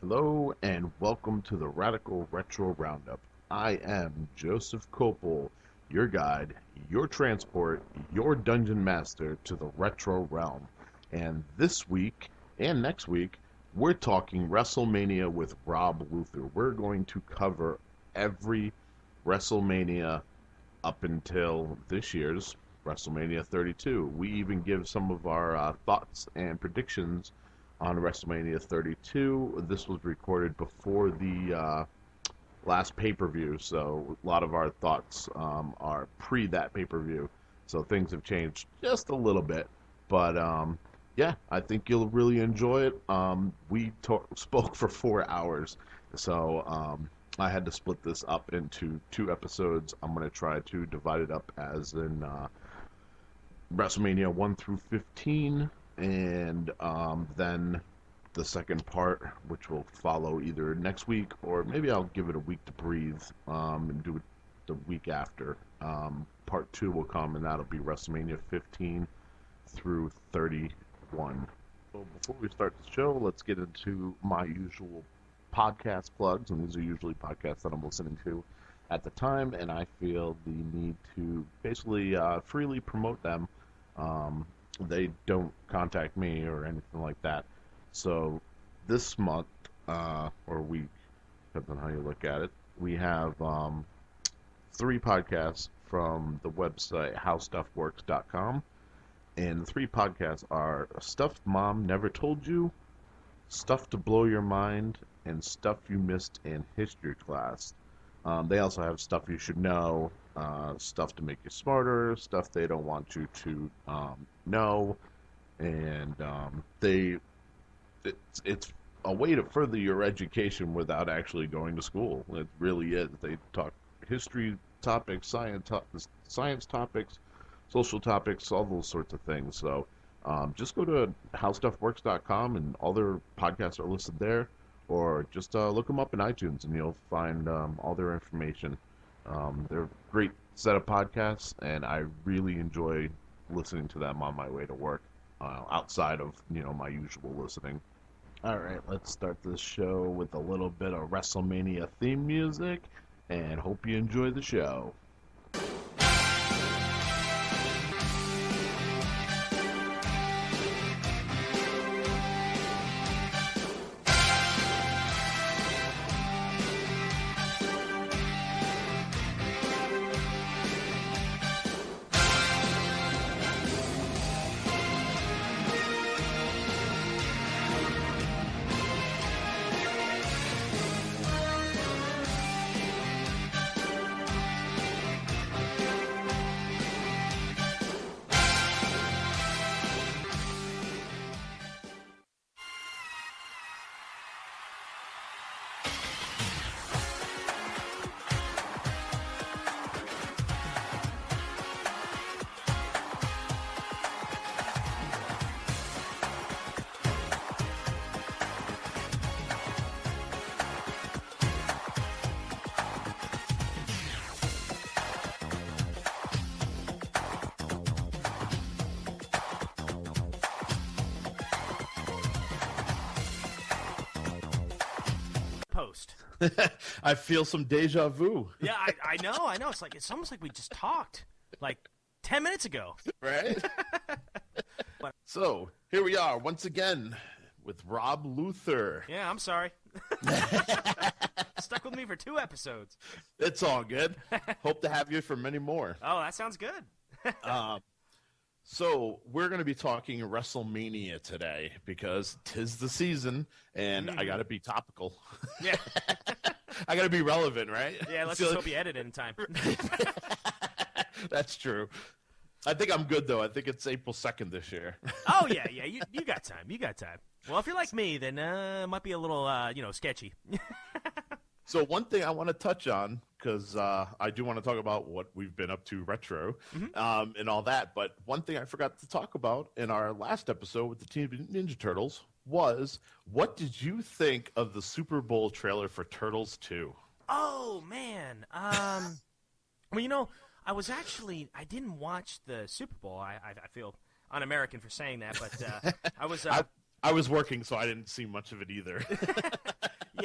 Hello and welcome to the Radical Retro Roundup. I am Joseph Copel, your guide, your transport, your dungeon master to the retro realm. And this week and next week, we're talking WrestleMania with Rob Luther. We're going to cover every WrestleMania up until this year's WrestleMania 32. We even give some of our thoughts and predictions on WrestleMania 32. This was recorded before the last pay per view, so a lot of our thoughts are pre that pay per view. So things have changed just a little bit, but yeah, I think you'll really enjoy it. Spoke for 4 hours, so I had to split this up into two episodes. I'm going to try to divide it up as in WrestleMania 1 through 15, and then the second part, which will follow either next week or maybe I'll give it a week to breathe and do it the week after. Part 2 will come, and that'll be WrestleMania 15 through 31. So before we start the show, let's get into my usual podcast plugs, and these are usually podcasts that I'm listening to at the time, and I feel the need to basically freely promote them. They don't contact me or anything like that. So this month, or week, depends on how you look at it, we have three podcasts from the website howstuffworks.com. And the three podcasts are Stuff Mom Never Told You, Stuff to Blow Your Mind, and Stuff You Missed in History Class. They also have Stuff You Should Know, stuff to make you smarter, stuff they don't want you to know, and it's a way to further your education without actually going to school. It really is. They talk history topics, science topics, social topics, all those sorts of things. So just go to howstuffworks.com and all their podcasts are listed there, or just look them up in iTunes and you'll find all their information. They're a great set of podcasts, and I really enjoy listening to them on my way to work, outside of my usual listening. All right, let's start this show with a little bit of WrestleMania theme music, and hope you enjoy the show. Post. I feel some deja vu. Yeah, I know. It's almost like we just talked like 10 minutes ago. Right? So, here we are once again with Rob Luther. Yeah, I'm sorry. Stuck with me for 2 episodes. It's all good. Hope to have you for many more. Oh, that sounds good. So we're going to be talking WrestleMania today because 'tis the season, and I got to be topical. Yeah. I got to be relevant, right? Yeah, let's just hope you edit it in time. That's true. I think I'm good, though. I think it's April 2nd this year. Oh, yeah, you got time. You got time. Well, if you're like me, then it might be a little, sketchy. So one thing I want to touch on, because I do want to talk about what we've been up to retro and all that, but one thing I forgot to talk about in our last episode with the Teenage Mutant Ninja Turtles was, what did you think of the Super Bowl trailer for Turtles 2? Oh, man. Well, I didn't watch the Super Bowl. I feel un-American for saying that, but I was... I was working, so I didn't see much of it either.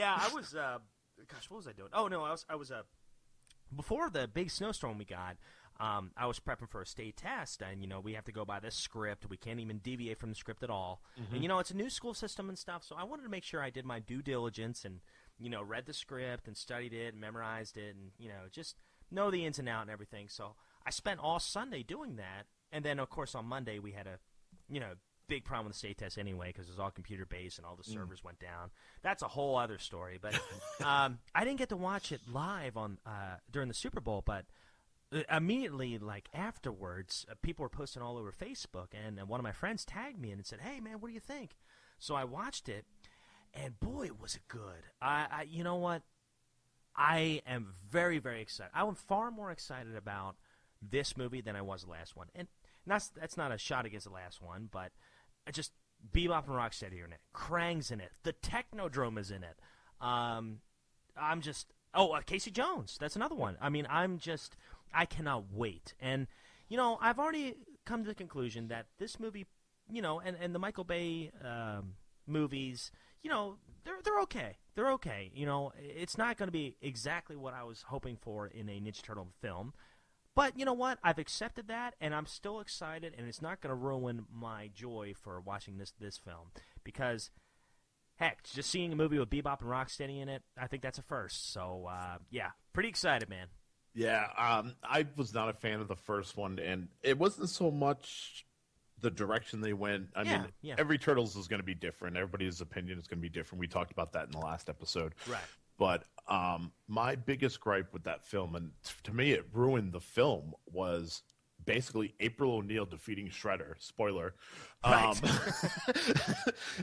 Yeah, I was. Gosh, what was I doing? Oh no, I was before the big snowstorm we got. I was prepping for a state test, and we have to go by this script. We can't even deviate from the script at all. Mm-hmm. And it's a new school system and stuff, so I wanted to make sure I did my due diligence and read the script and studied it, and memorized it, and just know the ins and out and everything. So I spent all Sunday doing that, and then of course on Monday we had a big problem with the state test anyway because it was all computer based and all the servers went down. That's a whole other story. But I didn't get to watch it live on during the Super Bowl, but immediately, like afterwards, people were posting all over Facebook, and one of my friends tagged me and said, "Hey, man, what do you think?" So I watched it, and boy, was it good. You know what? I am very, very excited. I'm far more excited about this movie than I was the last one, and that's not a shot against the last one, but just Bebop and Rocksteady are in it. Krang's in it. The Technodrome is in it. I'm just Casey Jones. That's another one. I mean, I cannot wait. And, I've already come to the conclusion that this movie, and the Michael Bay movies, they're okay. They're okay. It's not going to be exactly what I was hoping for in a Ninja Turtle film. But you know what? I've accepted that, and I'm still excited, and it's not going to ruin my joy for watching this film. Because, heck, just seeing a movie with Bebop and Rocksteady in it, I think that's a first. So, yeah, pretty excited, man. Yeah, I was not a fan of the first one, and it wasn't so much the direction they went. I mean, Yeah. every Turtles is going to be different. Everybody's opinion is going to be different. We talked about that in the last episode. Right. But my biggest gripe with that film, and to me it ruined the film, was basically April O'Neil defeating Shredder. Spoiler. Right.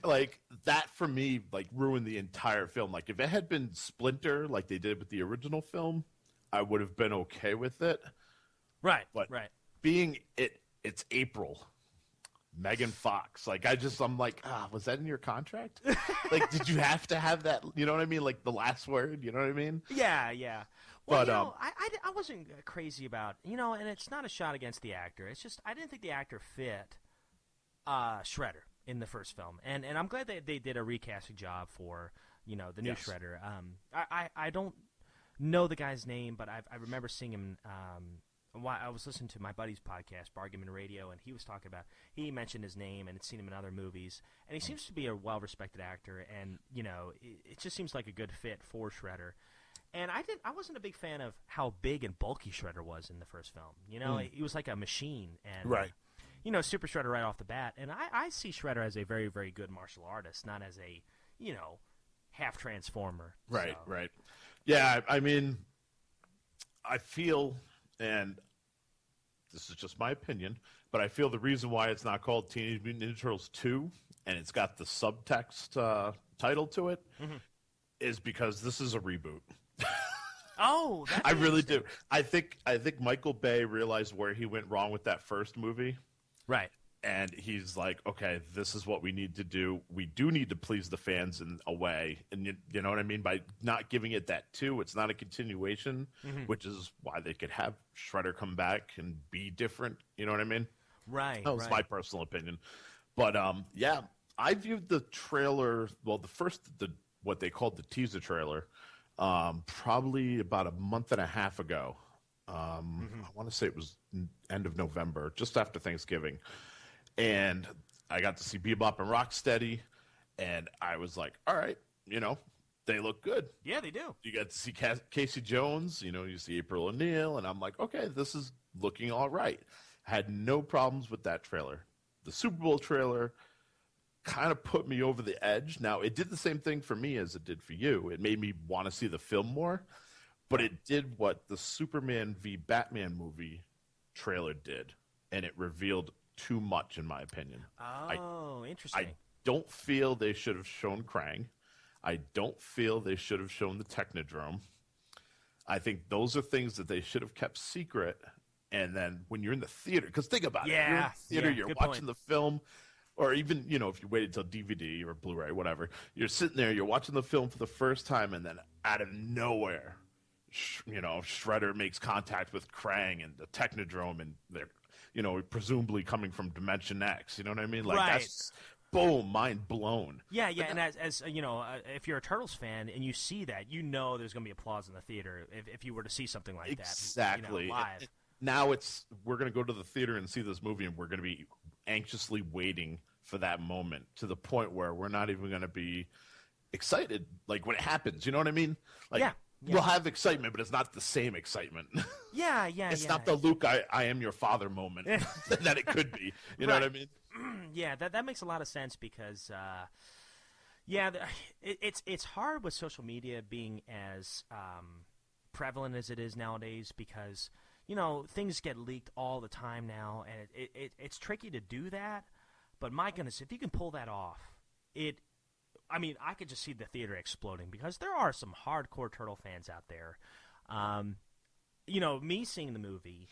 Like, that for me, like, ruined the entire film. Like, if it had been Splinter, like they did with the original film, I would have been okay with it. Right. But right. being it's April, Megan Fox. Like, I'm like, was that in your contract? Like, did you have to have that? You know what I mean? Like, the last word. You know what I mean? Yeah. Well, But I wasn't crazy about, and it's not a shot against the actor. It's just I didn't think the actor fit Shredder in the first film, and I'm glad they did a recasting job for the new Yes. Shredder. I don't know the guy's name, but I remember seeing him. I was listening to my buddy's podcast, Bargain Radio, and he mentioned his name and had seen him in other movies, and he seems to be a well-respected actor, and it just seems like a good fit for Shredder. And I wasn't a big fan of how big and bulky Shredder was in the first film. He was like a machine, and Right. Super Shredder right off the bat. And I see Shredder as a very, very good martial artist, not as a half transformer. Right, So. right. Yeah, I mean, I feel, and this is just my opinion, but I feel the reason why it's not called Teenage Mutant Ninja Turtles 2, and it's got the subtext title to it, is because this is a reboot. Oh, that's I really interesting. do. I think Michael Bay realized where he went wrong with that first movie. Right. And he's like, okay, this is what we need to do. We do need to please the fans in a way. And you know what I mean? By not giving it that 2, it's not a continuation, which is why they could have Shredder come back and be different. You know what I mean? Right. That was my personal opinion. But, yeah, I viewed the trailer, well, what they called the teaser trailer, probably about a month and a half ago. I want to say it was end of November, just after Thanksgiving. And I got to see Bebop and Rocksteady, and I was like, all right, they look good. Yeah, they do. You got to see Casey Jones, you see April O'Neil, and I'm like, okay, this is looking all right. Had no problems with that trailer. The Super Bowl trailer kind of put me over the edge. Now, it did the same thing for me as it did for you. It made me want to see the film more, but it did what the Superman v. Batman movie trailer did, and it revealed too much, in my opinion. Interesting. I don't feel they should have shown Krang. I don't feel they should have shown the Technodrome. I think those are things that they should have kept secret. And then when you're in the theater, because think about it, you're in the theater, you're watching the film, or even, if you waited till DVD or Blu-ray, whatever, you're sitting there, you're watching the film for the first time, and then out of nowhere, Shredder makes contact with Krang and the Technodrome, and they're, presumably coming from Dimension X. You know what I mean? Like, Right. boom, mind blown. Yeah, yeah, But and as you know, if you're a Turtles fan and you see that, you know there's going to be applause in the theater if you were to see something like that, exactly. live. Now we're going to go to the theater and see this movie, and we're going to be anxiously waiting for that moment to the point where we're not even going to be excited like when it happens. You know what I mean? Like Yeah, we'll yeah, have excitement, but it's not the same excitement. yeah, yeah, It's yeah. not the Luke, I am your father moment that it could be. You know what Right. I mean? Yeah, that makes a lot of sense because yeah, it's hard with social media being as prevalent as it is nowadays because things get leaked all the time now, and it's tricky to do that. But my goodness, if you can pull that off, I mean, I could just see the theater exploding because there are some hardcore Turtle fans out there. Um, me seeing the movie,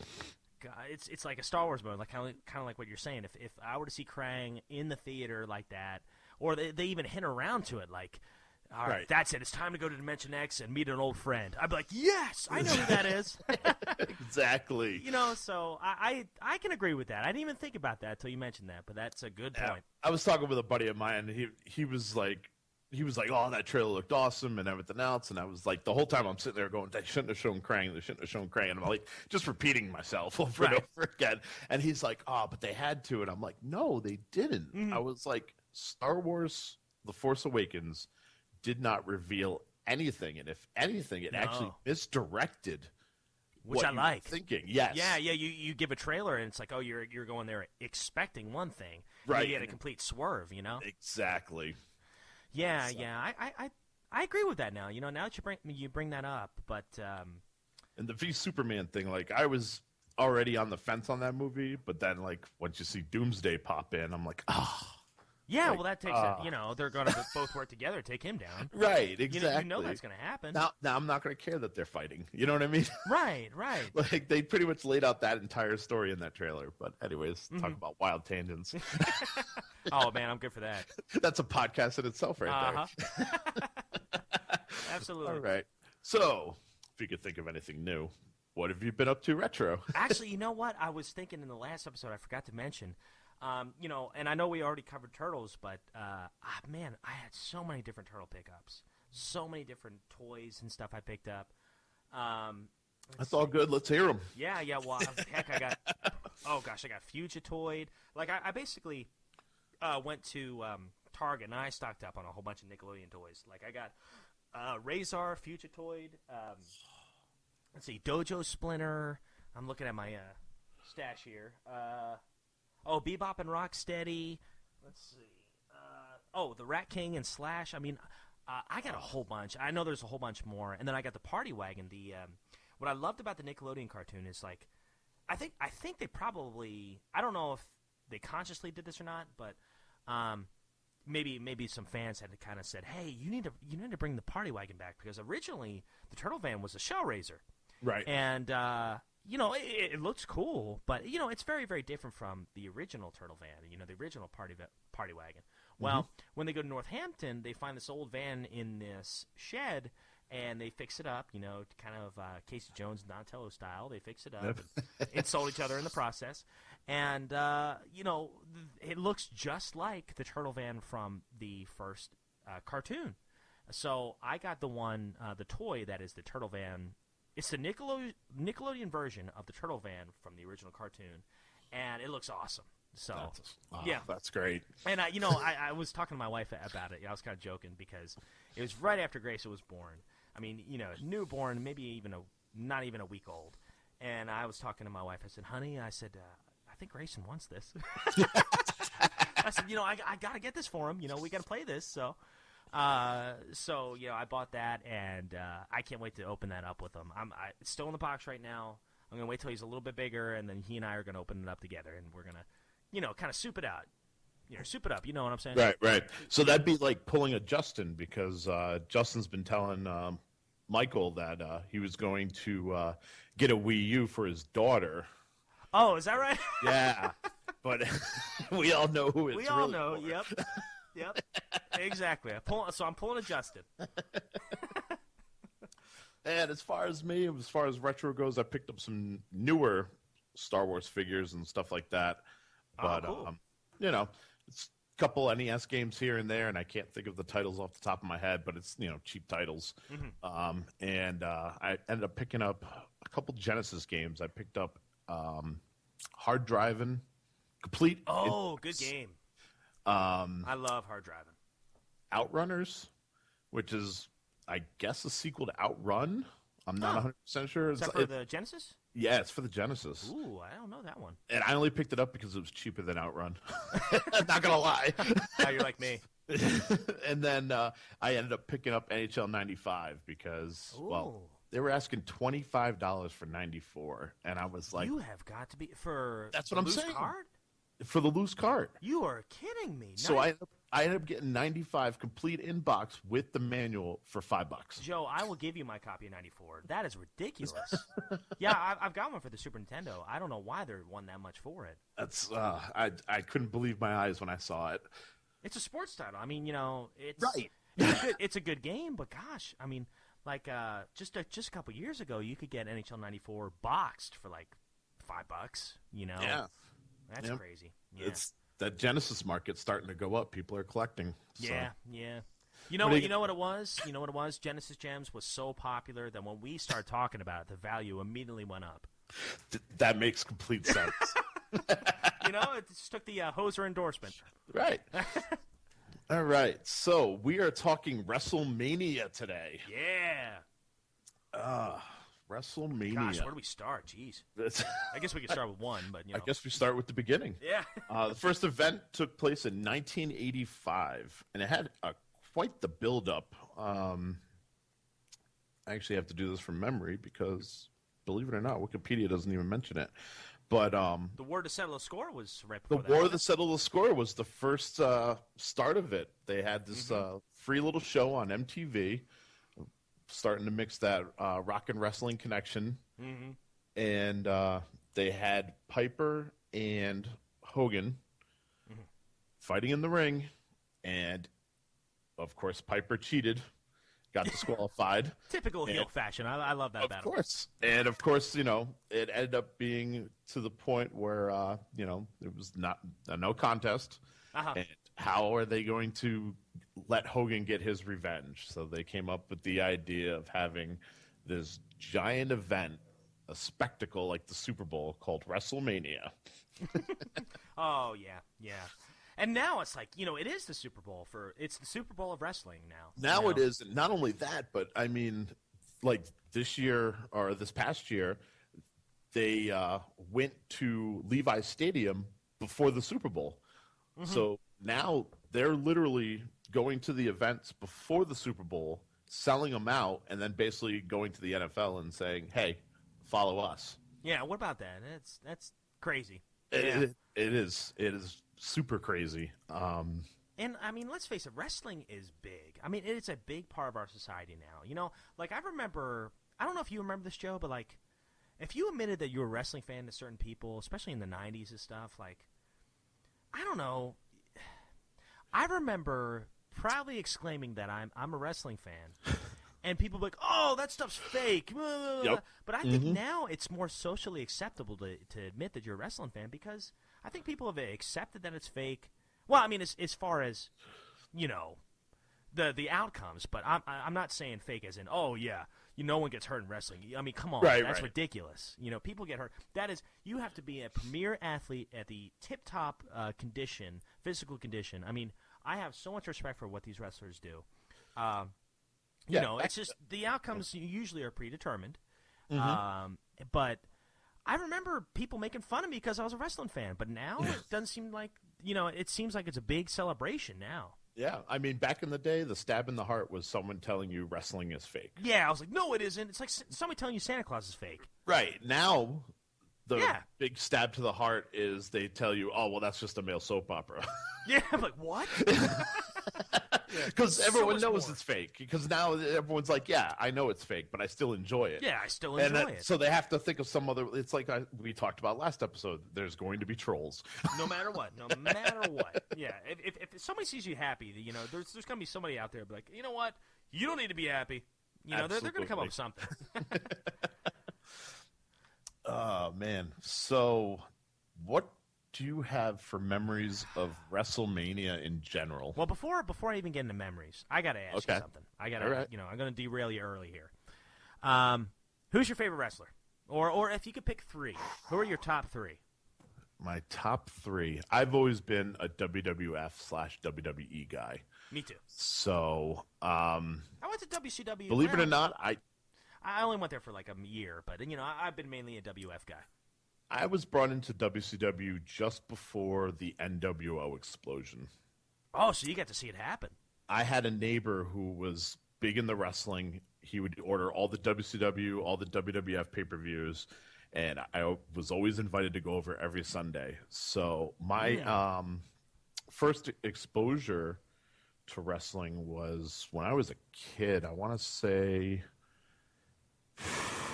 it's like a Star Wars movie, like kind of like what you're saying. If I were to see Krang in the theater like that, or they even hint around to it, like, all right, Right. that's it. It's time to go to Dimension X and meet an old friend. I'd be like, yes, I know who that is. Exactly. So I can agree with that. I didn't even think about that until you mentioned that, but that's a good Yeah. point. I was talking with a buddy of mine, and he was like, "Oh, that trailer looked awesome," and everything else. And I was like, the whole time I'm sitting there going, "They shouldn't have shown Krang. They shouldn't have shown Krang." And I'm like, just repeating myself over and Right. over again. And he's like, "Oh, but they had to." And I'm like, "No, they didn't." Mhm. I was like, "Star Wars: The Force Awakens did not reveal anything, and if anything, it actually No. misdirected Which what I you were like. thinking." Yes. Yeah, yeah. You give a trailer and it's like, oh, you're going there expecting one thing, and Right. you get a complete swerve. Exactly. Yeah, So, yeah. I agree with that now. Now that you bring that up, but and the V Superman thing, like I was already on the fence on that movie, but then like once you see Doomsday pop in, I'm like, ah, yeah. like Well, that takes it. They're going to both work together, to take him down. right, You know exactly. that's going to happen. Now I'm not going to care that they're fighting. You know what I mean? Right, right. Like they pretty much laid out that entire story in that trailer. But anyways, talk Mhm. about wild tangents. Oh man, I'm good for that. That's a podcast in itself, right Uh there. huh. All Absolutely. right. So, if you could think of anything new, what have you been up to retro? Actually, you know what? I was thinking in the last episode, I forgot to mention. And I know we already covered turtles, but man, I had so many different turtle pickups, so many different toys and stuff I picked up. Let's That's all see. good. Let's hear them. Yeah, yeah. Well, heck, I got. Oh gosh, I got Fugitoid. Like I basically went to Target and I stocked up on a whole bunch of Nickelodeon toys. Like I got Razor, Fugitoid. Let's see, Dojo Splinter. I'm looking at my stash here. Bebop and Rocksteady. Let's see. The Rat King and Slash. I mean, I got a whole bunch. I know there's a whole bunch more. And then I got the Party Wagon. What I loved about the Nickelodeon cartoon is like, I think they probably, I don't know if they consciously did this or not, but maybe some fans had kind of said, hey, you need to bring the Party Wagon back because originally the Turtle Van was a shell raiser. Right. And it looks cool, but it's very, very different from the original Turtle Van. The original Party Wagon. Well, when they go to Northampton, they find this old van in this shed, and they fix it up. Kind of Casey Jones, Donatello style. They fix it up, insult each other in the process, and it looks just like the Turtle Van from the first cartoon. So I got the toy that is the Turtle Van. It's the Nickelodeon version of the Turtle Van from the original cartoon, and it looks awesome. So yeah, that's great. and I was talking to my wife about it. I was kind of joking because it was right after Grayson was born. I mean, newborn, maybe not even a week old. And I was talking to my wife. I said, "Honey," I said, "I think Grayson wants this." I said, I got to get this for him. We got to play this. So I bought that, and I can't wait to open that up with him. It's still in the box right now. I'm gonna wait till he's a little bit bigger, and then he and I are gonna open it up together, and we're gonna, kind of soup it out. Soup it up. You know what I'm saying? Right. So that'd be like pulling a Justin because Justin's been telling Michael that he was going to get a Wii U for his daughter. Oh, is that right? Yeah, but we all know who it's We all really know. for. Yep. Exactly. I'm pulling a Justin. And as far as retro goes, I picked up some newer Star Wars figures and stuff like that. But cool. it's couple NES games here and there, and I can't think of the titles off the top of my head, but it's cheap titles. And I ended up picking up a couple Genesis games. I picked up Hard Driving, complete. Oh, good game. I love Hard Driving. Outrunners, which is I guess a sequel to Outrun. I'm not 100% sure. Is that for the Genesis? Yeah, it's for the Genesis. Ooh, I don't know that one. And I only picked it up because it was cheaper than Outrun. Not gonna lie. Now you're like me. And then I ended up picking up NHL '95 because they were asking $25 for '94, and I was like, "You have got to be for that's what I'm loose saying card? For the loose card." You are kidding me. So I ended up getting '95 complete in box with the manual for $5. Joe, I will give you my copy of '94. That is ridiculous. Yeah, I've got one for the Super Nintendo. I don't know why they won that much for it. That's I couldn't believe my eyes when I saw it. It's a sports title. I mean, it's right. It's a good game, but gosh, I mean, like just a couple years ago, you could get NHL '94 boxed for like $5. Yeah, that's crazy. Yeah. It's that Genesis market's starting to go up. People are collecting. So. Yeah. You know what it was? You know what it was? Genesis Gems was so popular that when we started talking about it, the value immediately went up. That makes complete sense. It just took the Hoser endorsement. Right. All right. So we are talking Wrestlemania today. Yeah. Wrestlemania. Gosh, where do we start? Jeez. I guess we could start with one, but I guess we start with the beginning. Yeah. The first event took place in 1985, and it had quite the build-up. I actually have to do this from memory because, believe it or not, Wikipedia doesn't even mention it. But the War to Settle the Score was right before the War to Settle the Score was the first start of it. They had this free little show on MTV, starting to mix that rock and wrestling connection. And they had Piper and Hogan fighting in the ring, and of course Piper cheated, got disqualified. Typical heel fashion. I love that battle. Of course. And of course, it ended up being to the point where it was no contest. And how are they going to let Hogan get his revenge? So they came up with the idea of having this giant event, a spectacle like the Super Bowl called Wrestlemania. Oh, yeah. And now it's like, it is the Super Bowl it's the Super Bowl of wrestling now. Now it is. Not only that, but I mean, like this year or this past year, they went to Levi's Stadium before the Super Bowl. So now they're literally going to the events before the Super Bowl, selling them out, and then basically going to the NFL and saying, hey, follow us. Yeah, what about that? That's crazy. It is super crazy. And I mean, let's face it, wrestling is big. I mean, it's a big part of our society now. Like I remember, I don't know if you remember this, Joe, but like, if you admitted that you were a wrestling fan to certain people, especially in the '90s and stuff, like, I don't know. I remember proudly exclaiming that I'm a wrestling fan. And people be like, oh, that stuff's fake. Yep. But I think now it's more socially acceptable to admit that you're a wrestling fan because I think people have accepted that it's fake. Well, I mean, as far as, the outcomes. But I'm not saying fake as in, oh, yeah, no one gets hurt in wrestling. I mean, come on. That's ridiculous. People get hurt. That is, you have to be a premier athlete at the tip-top physical condition. I mean, I have so much respect for what these wrestlers do. It's just the outcomes usually are predetermined. But I remember people making fun of me because I was a wrestling fan. But now it doesn't seem like, it seems like it's a big celebration now. Yeah, I mean, back in the day, the stab in the heart was someone telling you wrestling is fake. Yeah, I was like, no, it isn't. It's like somebody telling you Santa Claus is fake. Right. Now, the big stab to the heart is they tell you, oh, well, that's just a male soap opera. Yeah, I'm like, what? Because everyone knows it's fake. Because now everyone's like, yeah, I know it's fake, but I still enjoy it. Yeah, I still enjoy it. So they have to think of some other. It's like we talked about last episode. There's going to be trolls. No matter what. Yeah, if somebody sees you happy, there's going to be somebody out there be like, you know what? You don't need to be happy. They're going to come up with something. Oh, man. So what do you have for memories of WrestleMania in general? Well, before I even get into memories, I got to ask you Okay. something. I got All to, right. I'm going to derail you early here. Who's your favorite wrestler? Or if you could pick three, who are your top three? My top three. I've always been a WWF/WWE guy. Me too. So, I went to WCW. believe it or Well, not, I only went there for like a year, but I've been mainly a WF guy. I was brought into WCW just before the NWO explosion. Oh, so you got to see it happen. I had a neighbor who was big in the wrestling. He would order all the WCW, all the WWF pay-per-views, and I was always invited to go over every Sunday. So my first exposure to wrestling was when I was a kid. I want to say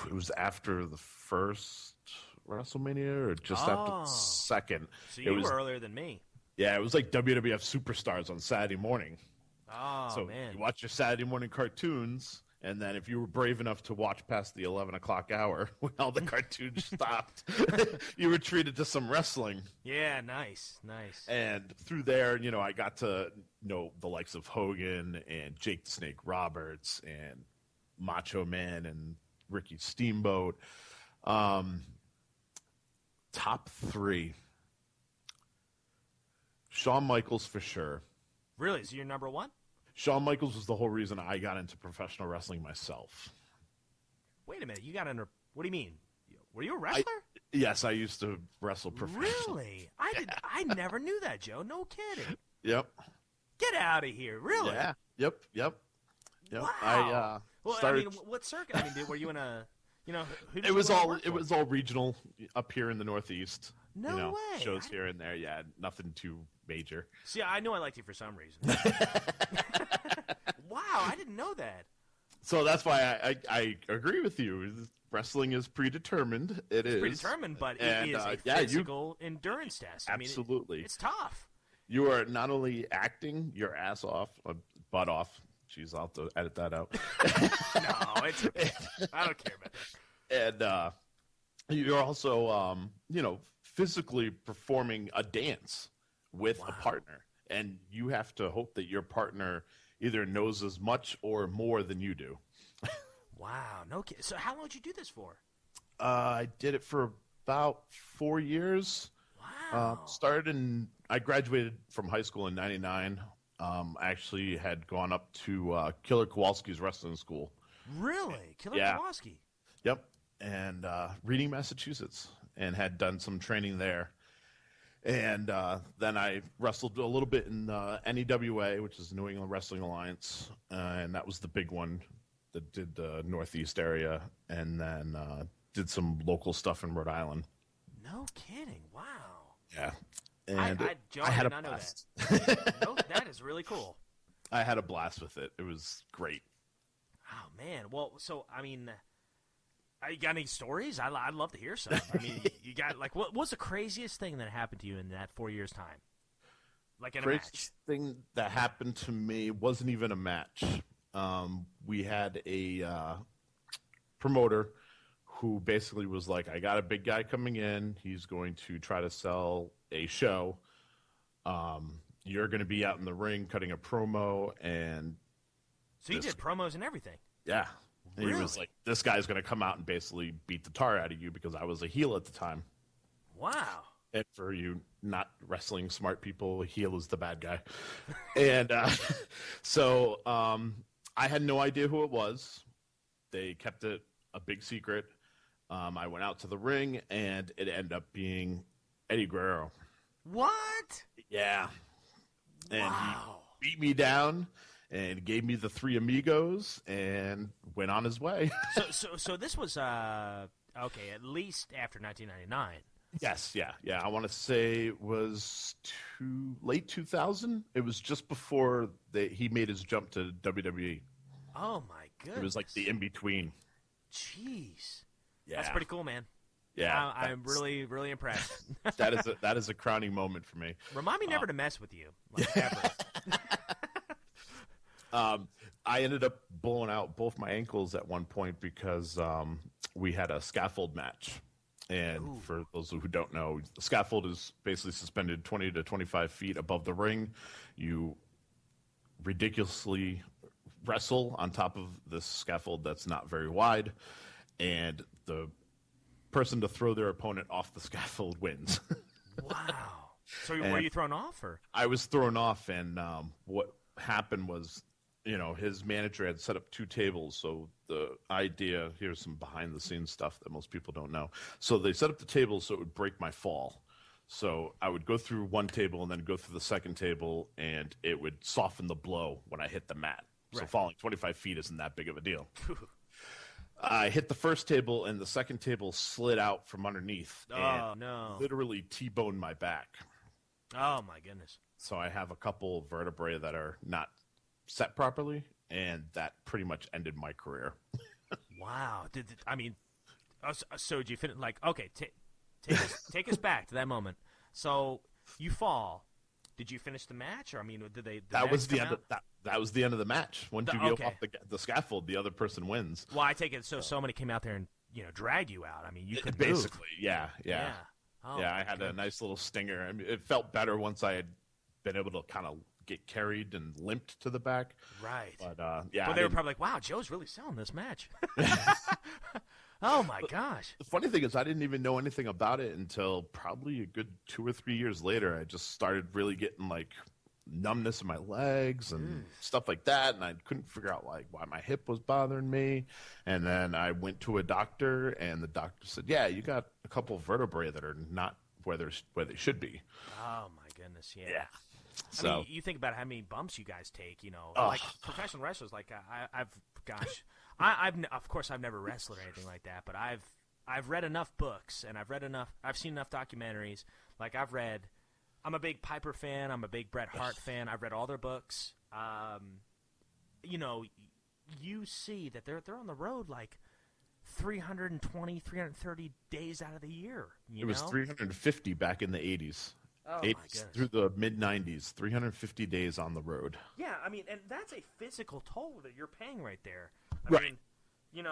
it was after the first WrestleMania or just after the Oh, second. so It you were was earlier than me. Yeah, it was like WWF Superstars on Saturday morning. Oh So man. you watch your Saturday morning cartoons, and then if you were brave enough to watch past the 11 o'clock hour when all the cartoons stopped, you were treated to some wrestling. Yeah, nice, nice. And through there, I got to know the likes of Hogan and Jake the Snake Roberts and Macho Man and Ricky Steamboat. Um, top three. Shawn Michaels for sure. Really? Is he your number one? Shawn Michaels was the whole reason I got into professional wrestling myself. Wait a minute. You got under. What do you mean? Were you a I, wrestler? yes, I used to wrestle professionally. Really? I did. I never knew that, Joe. No kidding. Yep. Get out of here. Really? Yeah. Yep. Wow. I Well, started. I mean, what circuit? I mean, were you in a? Who did It you was go to all work it for? was all regional up here in the Northeast. No way. Shows here and there. Yeah, nothing too major. See, I knew I liked you for some reason. Wow, I didn't know that. So that's why I agree with you. Wrestling is predetermined. It's Predetermined, but And, it is a yeah, physical endurance test. Absolutely. It's tough. You are not only acting your ass off, butt off. Jeez, I'll have to edit that out. No, it's okay. I don't care about that. And you're also, physically performing a dance with a partner, and you have to hope that your partner either knows as much or more than you do. Wow, no kidding. So how long did you do this for? I did it for about 4 years. Wow. I graduated from high school in '99. I actually had gone up to Killer Kowalski's wrestling school. Really? Killer Yeah. Kowalski? Yep. And Reading, Massachusetts, and had done some training there. And then I wrestled a little bit in NEWA, which is the New England Wrestling Alliance, and that was the big one that did the Northeast area, and then did some local stuff in Rhode Island. No kidding. Wow. Yeah. And Joe, I I had did a not know blast. that. No, that is really cool. I had a blast with it. It was great. Oh, man. Well, so, I mean, you got any stories? I'd love to hear some. I mean, you got, like, what was the craziest thing that happened to you in that 4 years' time? Like in a match? Craziest thing that happened to me wasn't even a match. We had a promoter who basically was like, I got a big guy coming in. He's going to try to sell a show. You're going to be out in the ring cutting a promo. And So you did promos and everything? yeah. And Really? he was like, this guy's going to come out and basically beat the tar out of you because I was a heel at the time. Wow. And for you not wrestling smart people, heel is the bad guy. And so I had no idea who it was. They kept it a big secret. I went out to the ring, and it ended up being Eddie Guerrero. What? Yeah. And Wow. he beat me down and gave me the three amigos and went on his way. So this was okay, at least after 1999. Yes, yeah. I want to say it was late 2000. It was just before he made his jump to WWE. Oh my goodness. It was like the in between. Jeez. Yeah, That's pretty cool, man. Yeah, I'm really, really impressed. that is a crowning moment for me. Remind me never to mess with you, like ever. I ended up blowing out both my ankles at one point because we had a scaffold match. And Ooh. for those who don't know, the scaffold is basically suspended 20 to 25 feet above the ring. You ridiculously wrestle on top of this scaffold that's not very wide, and the person to throw their opponent off the scaffold wins. Wow. So were And you thrown off, or? I was thrown off, and what happened was, his manager had set up two tables. So the idea here's some behind the scenes stuff that most people don't know. So they set up the tables so it would break my fall. So I would go through one table and then go through the second table, and it would soften the blow when I hit the mat. So Right. falling 25 feet isn't that big of a deal. I hit the first table, and the second table slid out from underneath and Oh no. literally T-boned my back. Oh my goodness. So I have a couple of vertebrae that are not set properly, and that pretty much ended my career. Wow. I mean, so did you finish? Like, okay, take us back to that moment. So you fall. Did you finish the match, or I mean, did they? That was the end. That was the end of the match. Once you okay. go off the scaffold, the other person wins. Well, I take it. So somebody came out there and dragged you out. I mean, you could basically, move. yeah. Oh, Yeah, I had a nice little stinger. I mean, it felt better once I had been able to kind of get carried and limped to the back. Right. But yeah. Well, they were probably like, "Wow, Joe's really selling this match." Oh my gosh. The funny thing is, I didn't even know anything about it until probably a good 2 or 3 years later. I just started really getting like numbness in my legs and stuff like that, and I couldn't figure out like why my hip was bothering me. And then I went to a doctor, and the doctor said, "Yeah, you got a couple of vertebrae that are not where they should be." Oh my goodness. Yeah. Yeah. I mean, you think about how many bumps you guys take, like professional wrestlers. Like of course, I've never wrestled or anything like that, but I've read enough books and I've seen enough documentaries. Like I'm a big Piper fan. I'm a big Bret Hart fan. I've read all their books. You see that they're on the road like 320, 330 days out of the year. It was 350 back in the 80s. Oh, my goodness. Through the mid-90s, 350 days on the road. Yeah, I mean, and that's a physical toll that you're paying right there. I Right. mean,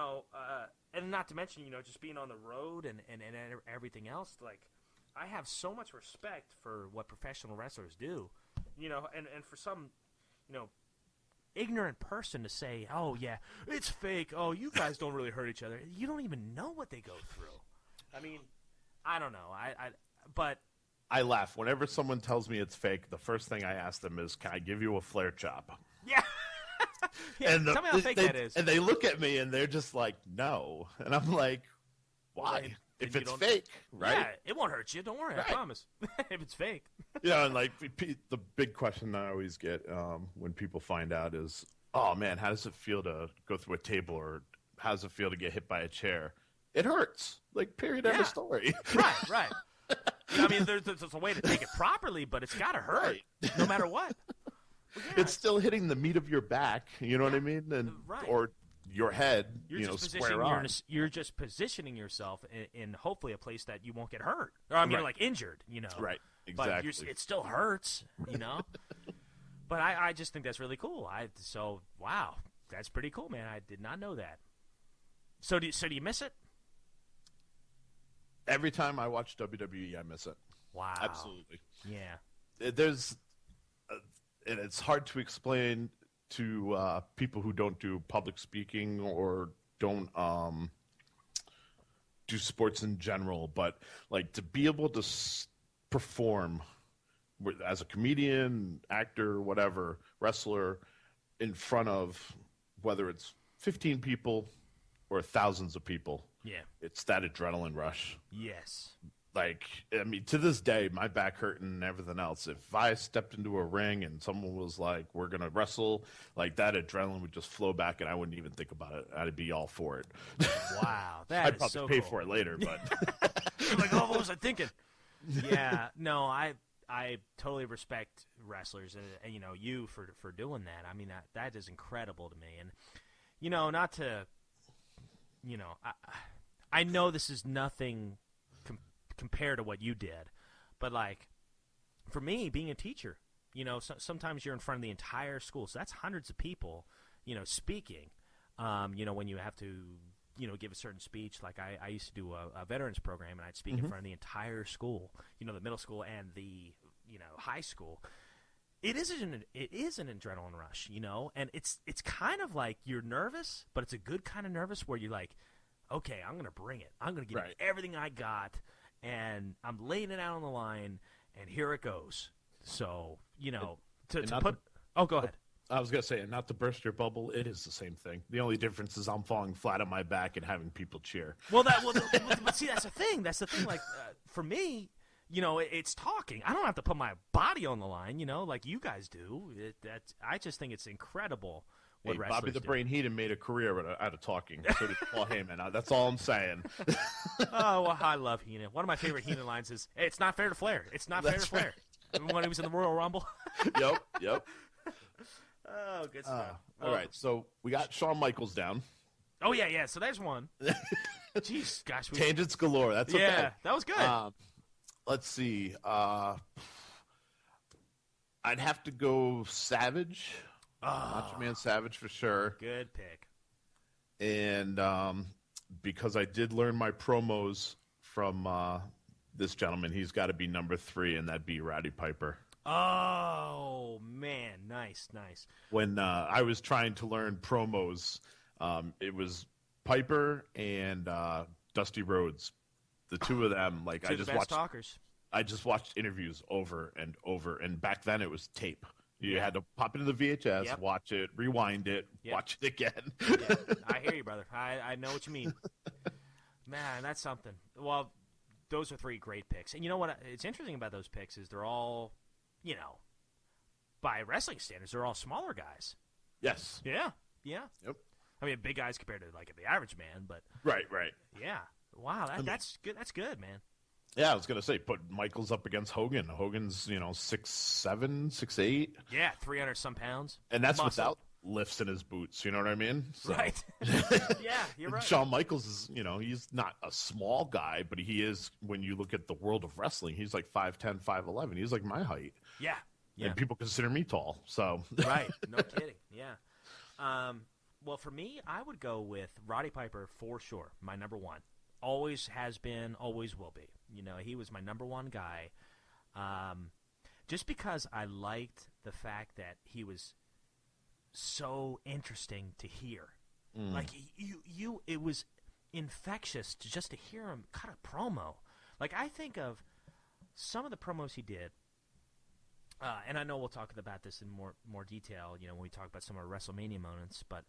and not to mention, just being on the road and everything else. Like, I have so much respect for what professional wrestlers do, and for some, ignorant person to say, "Oh yeah, it's fake. Oh, you guys don't really hurt each other." You don't even know what they go through. I mean, I don't know. But I laugh whenever someone tells me it's fake. The first thing I ask them is, "Can I give you a flare chop?" yeah. Yeah, and tell me how fake that is. And they look at me and they're just like, "No," and I'm like, "Why? Well, if it's fake, right? Yeah, it won't hurt you. Don't worry. Right. I promise. If it's fake." Yeah, and like the big question I always get when people find out is, "Oh man, how does it feel to go through a table, or how does it feel to get hit by a chair?" It hurts. Like, period, end of story. Right. I mean, there's a way to take it properly, but it's got to hurt, Right. no matter what. Well, yeah, It's still hitting the meat of your back. You know what I mean? And right. or your head. You're just positioning yourself in hopefully a place that you won't get hurt. Or I mean, Right. like injured. Right. Exactly. But it still hurts. But I just think that's really cool. Wow, that's pretty cool, man. I did not know that. So do you miss it? Every time I watch WWE, I miss it. Wow. Absolutely. Yeah. And it's hard to explain to people who don't do public speaking or don't do sports in general, but like to be able to perform as a comedian, actor, whatever, wrestler, in front of whether it's 15 people or thousands of people. Yeah. It's that adrenaline rush. Yes. Like, I mean, to this day, my back hurting and everything else. If I stepped into a ring and someone was like, "We're going to wrestle," like that adrenaline would just flow back and I wouldn't even think about it. I'd be all for it. Wow. I'd probably pay for it later, but. You're like, "Oh, what was I thinking?" Yeah. No, I totally respect wrestlers and you for doing that. I mean, that is incredible to me. And, not to, I know this is nothing compared to what you did, but like for me, being a teacher, sometimes you're in front of the entire school, so that's hundreds of people, speaking. When you have to give a certain speech. Like I used to do a veterans program, and I'd speak in Mm-hmm. front of the entire school, the middle school and the high school. It is an adrenaline rush, and it's kind of like you're nervous, but it's a good kind of nervous where you're like, okay, I'm gonna bring it. I'm gonna give Right. everything I got, and I'm laying it out on the line, and here it goes. So to and not put. Oh, go ahead. I was gonna say, and not to burst your bubble, it is the same thing. The only difference is I'm falling flat on my back and having people cheer. But see, that's the thing. That's the thing. Like for me, it's talking. I don't have to put my body on the line, like you guys do. I just think it's incredible what Hey, wrestlers Bobby the do. Brain Heenan made a career out of talking. So did Paul Heyman. That's all I'm saying. Oh, well, I love Heenan. One of my favorite Heenan lines is, hey, "It's not fair to Flair. It's not fair to That's Flair." When he was in the Royal Rumble. Yep. Oh, good stuff. All right, so we got Shawn Michaels down. Oh yeah. So there's one. Jeez, gosh. Tangents galore. That's okay. Yeah, that was good. Let's see. I'd have to go Savage. Macho Man Savage for sure. Good pick. And because I did learn my promos from this gentleman, he's got to be number 3, and that'd be Roddy Piper. Oh, man. Nice. When I was trying to learn promos, it was Piper and Dusty Rhodes. The two of them, like Two of the best talkers. I just watched interviews over and over, and back then it was tape. You had to pop into the VHS, watch it, rewind it, watch it again. Yeah, I hear you, brother. I know what you mean. Man, that's something. Well, those are 3 great picks. And you know what? It's interesting about those picks is they're all, by wrestling standards, they're all smaller guys. Yes. Yeah. Yep. I mean, big guys compared to like the average man, but Right. yeah. Wow, that's good. That's good, man. Yeah, I was gonna say put Michaels up against Hogan. Hogan's 6'7", 6'8". Yeah, 300 some pounds, and that's muscle. without lifts in his boots. You know what I mean? So. Right. Yeah, you're right. Shawn Michaels is he's not a small guy, but he is when you look at the world of wrestling. He's like 5'10", 5'11". He's like my height. Yeah. And people consider me tall. So right, no kidding. Yeah. Well, for me, I would go with Roddy Piper for sure. My number 1. Always has been, always will be. He was my number 1 guy. Just because I liked the fact that he was so interesting to hear. Like it was infectious to hear him cut a promo. Like I think of some of the promos he did. And I know we'll talk about this in more detail, when we talk about some of our WrestleMania moments. But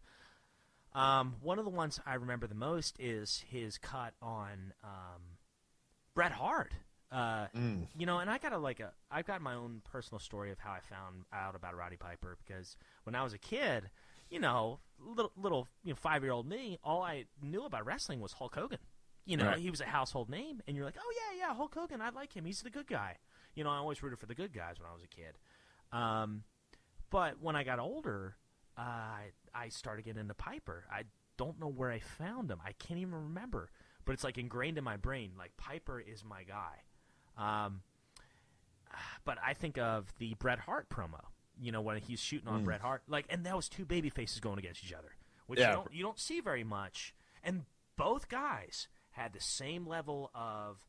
one of the ones I remember the most is his cut on Bret Hart. And I've got my own personal story of how I found out about Roddy Piper because when I was a kid, little 5-year-old me, all I knew about wrestling was Hulk Hogan. Right. He was a household name, and you're like, oh yeah, Hulk Hogan, I like him. He's the good guy. I always rooted for the good guys when I was a kid. But when I got older, I started getting into Piper. I don't know where I found him. I can't even remember. But it's like ingrained in my brain. Like Piper is my guy. But I think of the Bret Hart promo. When he's shooting on Bret Hart, and that was 2 baby faces going against each other, which you don't see very much. And both guys had the same level of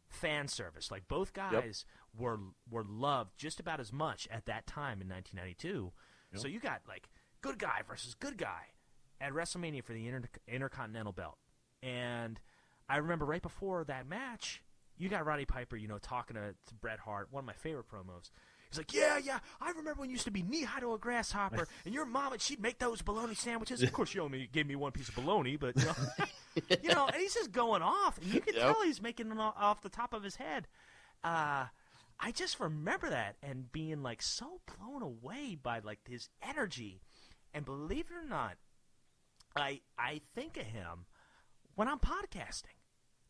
fan service. Like both guys were loved just about as much at that time in 1992. So you got like good guy versus good guy at WrestleMania for the Intercontinental belt. And I remember right before that match, you got Roddy Piper, talking to Bret Hart, one of my favorite promos. He's like, yeah, I remember when you used to be knee-high to a grasshopper, and your mom, she'd make those bologna sandwiches. Of course, she only gave me 1 piece of bologna, but, and he's just going off. And you can tell he's making it off the top of his head. I just remember that and being, like, so blown away by, like, his energy. And believe it or not, I think of him when I'm podcasting.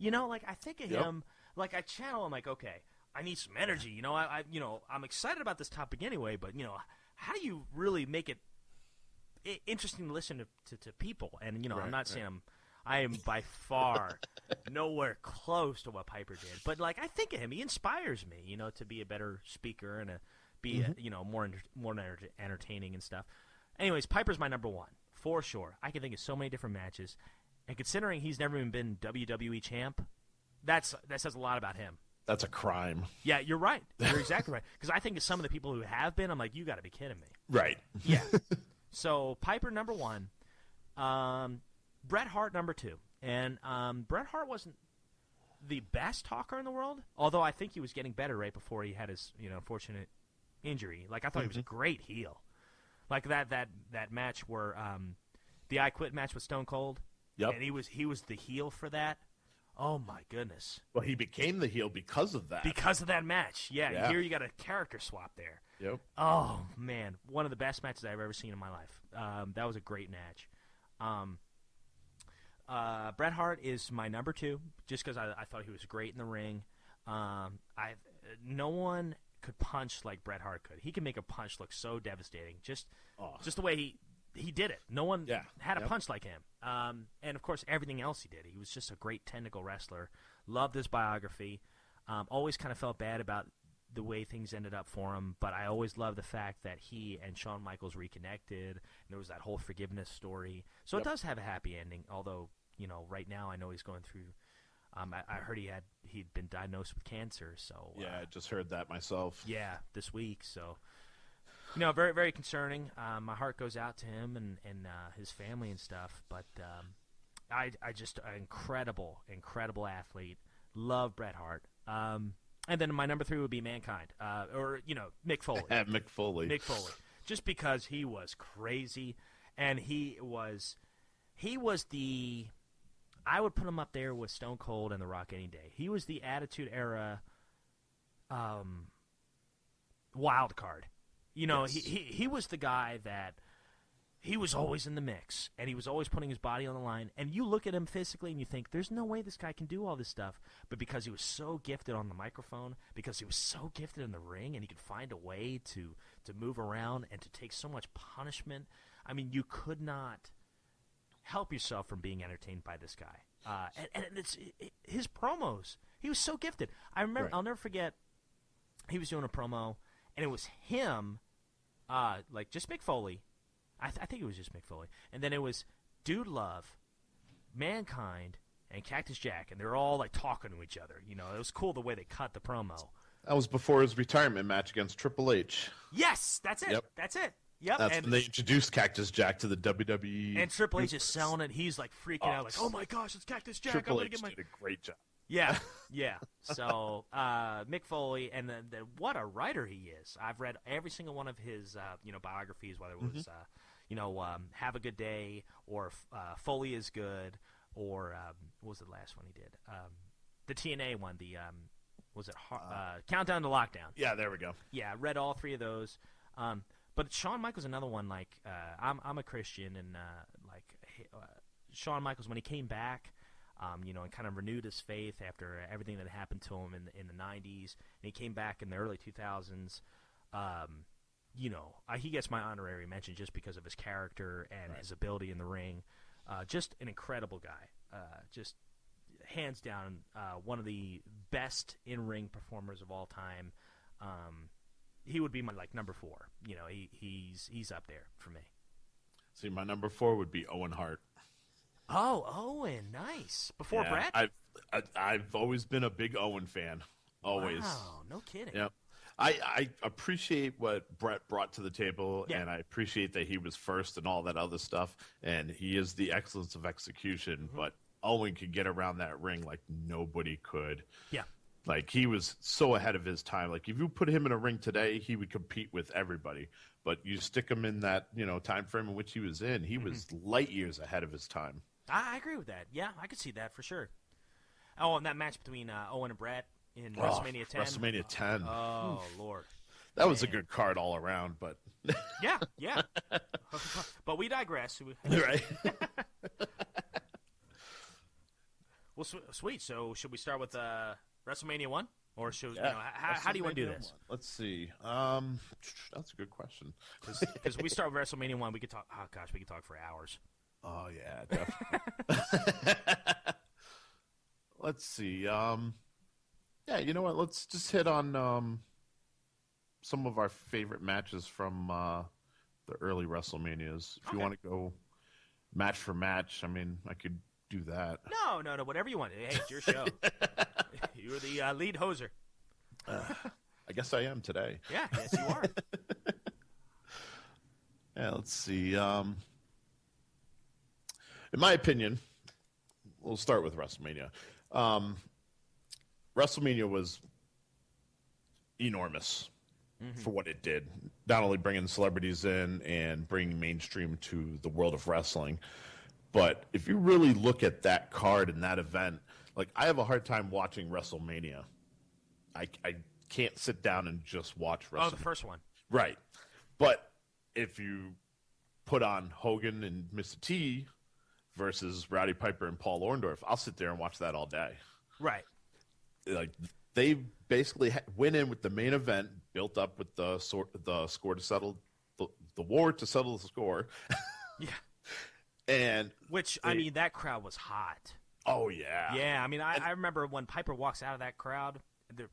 I think of him, like, I channel him, like, okay, I need some energy. I'm excited about this topic anyway, but, how do you really make it interesting to listen to people? And, I'm not saying I am by far nowhere close to what Piper did. But, like, I think of him. He inspires me, to be a better speaker and be, more entertaining and stuff. Anyways, Piper's my number 1, for sure. I can think of so many different matches. And considering he's never even been WWE champ, that says a lot about him. That's a crime. Yeah, you're right. You're exactly right. Because I think of some of the people who have been, I'm like, you got to be kidding me. Right. Yeah. So Piper number 1, Bret Hart number 2, and Bret Hart wasn't the best talker in the world, although I think he was getting better right before he had his unfortunate injury. Like I thought he was a great heel. Like that match where the I Quit match with Stone Cold. Yep. And he was the heel for that. Oh my goodness. Well, he became the heel because of that. Because of that match. Yeah. Here you got a character swap there. Yep. Oh man, one of the best matches I've ever seen in my life. That was a great match. Bret Hart is my number 2, just because I thought he was great in the ring. No one could punch like Bret Hart could. He could make a punch look so devastating. Just the way he did it. No one had a punch like him. And of course, everything else he did. He was just a great technical wrestler. Loved his biography. Always kind of felt bad about the way things ended up for him, but I always loved the fact that he and Shawn Michaels reconnected. And there was that whole forgiveness story. So it does have a happy ending, although, right now I know he's going through I heard he'd been diagnosed with cancer, so I just heard that myself. Yeah, this week, so very, very concerning. My heart goes out to him and his family and stuff, but I just an incredible athlete. Love Bret Hart. And then my number 3 would be Mankind, or Mick Foley. Mick Foley. Mick Foley, just because he was crazy, and he was the. I would put him up there with Stone Cold and The Rock any day. He was the Attitude Era wild card. Yes. He was the guy that he was always in the mix, and he was always putting his body on the line. And you look at him physically, and you think, there's no way this guy can do all this stuff. But because he was so gifted on the microphone, because he was so gifted in the ring, and he could find a way to move around and to take so much punishment, I mean, you could not help yourself from being entertained by this guy. And it's his promos. He was so gifted. I remember. Right. I'll never forget. He was doing a promo, and it was him, just Mick Foley. I think it was just Mick Foley, and then it was Dude Love, Mankind, and Cactus Jack, and they're all like talking to each other. It was cool the way they cut the promo. That was before his retirement match against Triple H. Yes, that's it. Yep. That's it. Yep. That's when they introduced Cactus Jack to the WWE. And Triple H is selling it. He's like freaking out, like, "Oh my gosh, it's Cactus Jack!" Triple H did a great job. Yeah. So Mick Foley, and then what a writer he is. I've read every single one of his biographies, whether it was Have a Good Day or Foley is Good, or what was the last one he did? The TNA one. Countdown to Lockdown? Yeah, there we go. Yeah, I read all 3 of those. But Shawn Michaels, another one. Like I'm a Christian, and Shawn Michaels, when he came back, and kind of renewed his faith after everything that happened to him in the '90s, and he came back in the early 2000s. He gets my honorary mention just because of his character and his ability in the ring. Just an incredible guy. Just hands down, one of the best in-ring performers of all time. He would be my number 4. He's up there for me. See, my number 4 would be Owen Hart. Oh, Owen, nice. Before Bret? I've always been a big Owen fan. Always. Wow, no kidding. Yep. I appreciate what Bret brought to the table, and I appreciate that he was first and all that other stuff, and he is the excellence of execution, but Owen could get around that ring like nobody could. Yeah. Like, he was so ahead of his time. Like, if you put him in a ring today, he would compete with everybody. But you stick him in that, time frame in which he was in, he was light years ahead of his time. I agree with that. Yeah, I could see that for sure. Oh, and that match between Owen and Bret in WrestleMania 10. WrestleMania 10. Oh, Lord. That was a good card all around, but... Yeah. But we digress. Right. Well, sweet. So should we start with WrestleMania 1? Or should how do you want to do this? Let's see. That's a good question. Because we start with WrestleMania 1, we could talk. Oh gosh, we could talk for hours. Oh yeah, definitely. Let's see. You know what? Let's just hit on some of our favorite matches from the early WrestleManias. If you want to go match for match, I mean, I could do that. No, no, no. Whatever you want. Hey, it's your show. You're the lead hoser. I guess I am today. Yeah, yes, you are. Yeah, let's see. In my opinion, we'll start with WrestleMania. Um, WrestleMania was enormous for what it did. Not only bringing celebrities in and bringing mainstream to the world of wrestling, but if you really look at that card and that event, like I have a hard time watching WrestleMania. I can't sit down and just watch WrestleMania. Oh, the first one. Right. But if you put on Hogan and Mr. T versus Rowdy Piper and Paul Orndorff, I'll sit there and watch that all day. Right. Like they basically went in with the main event, built up with the score to settle the war to settle the score. Yeah. And I mean, that crowd was hot. Oh yeah. Yeah, I mean, I remember when Piper walks out of that crowd,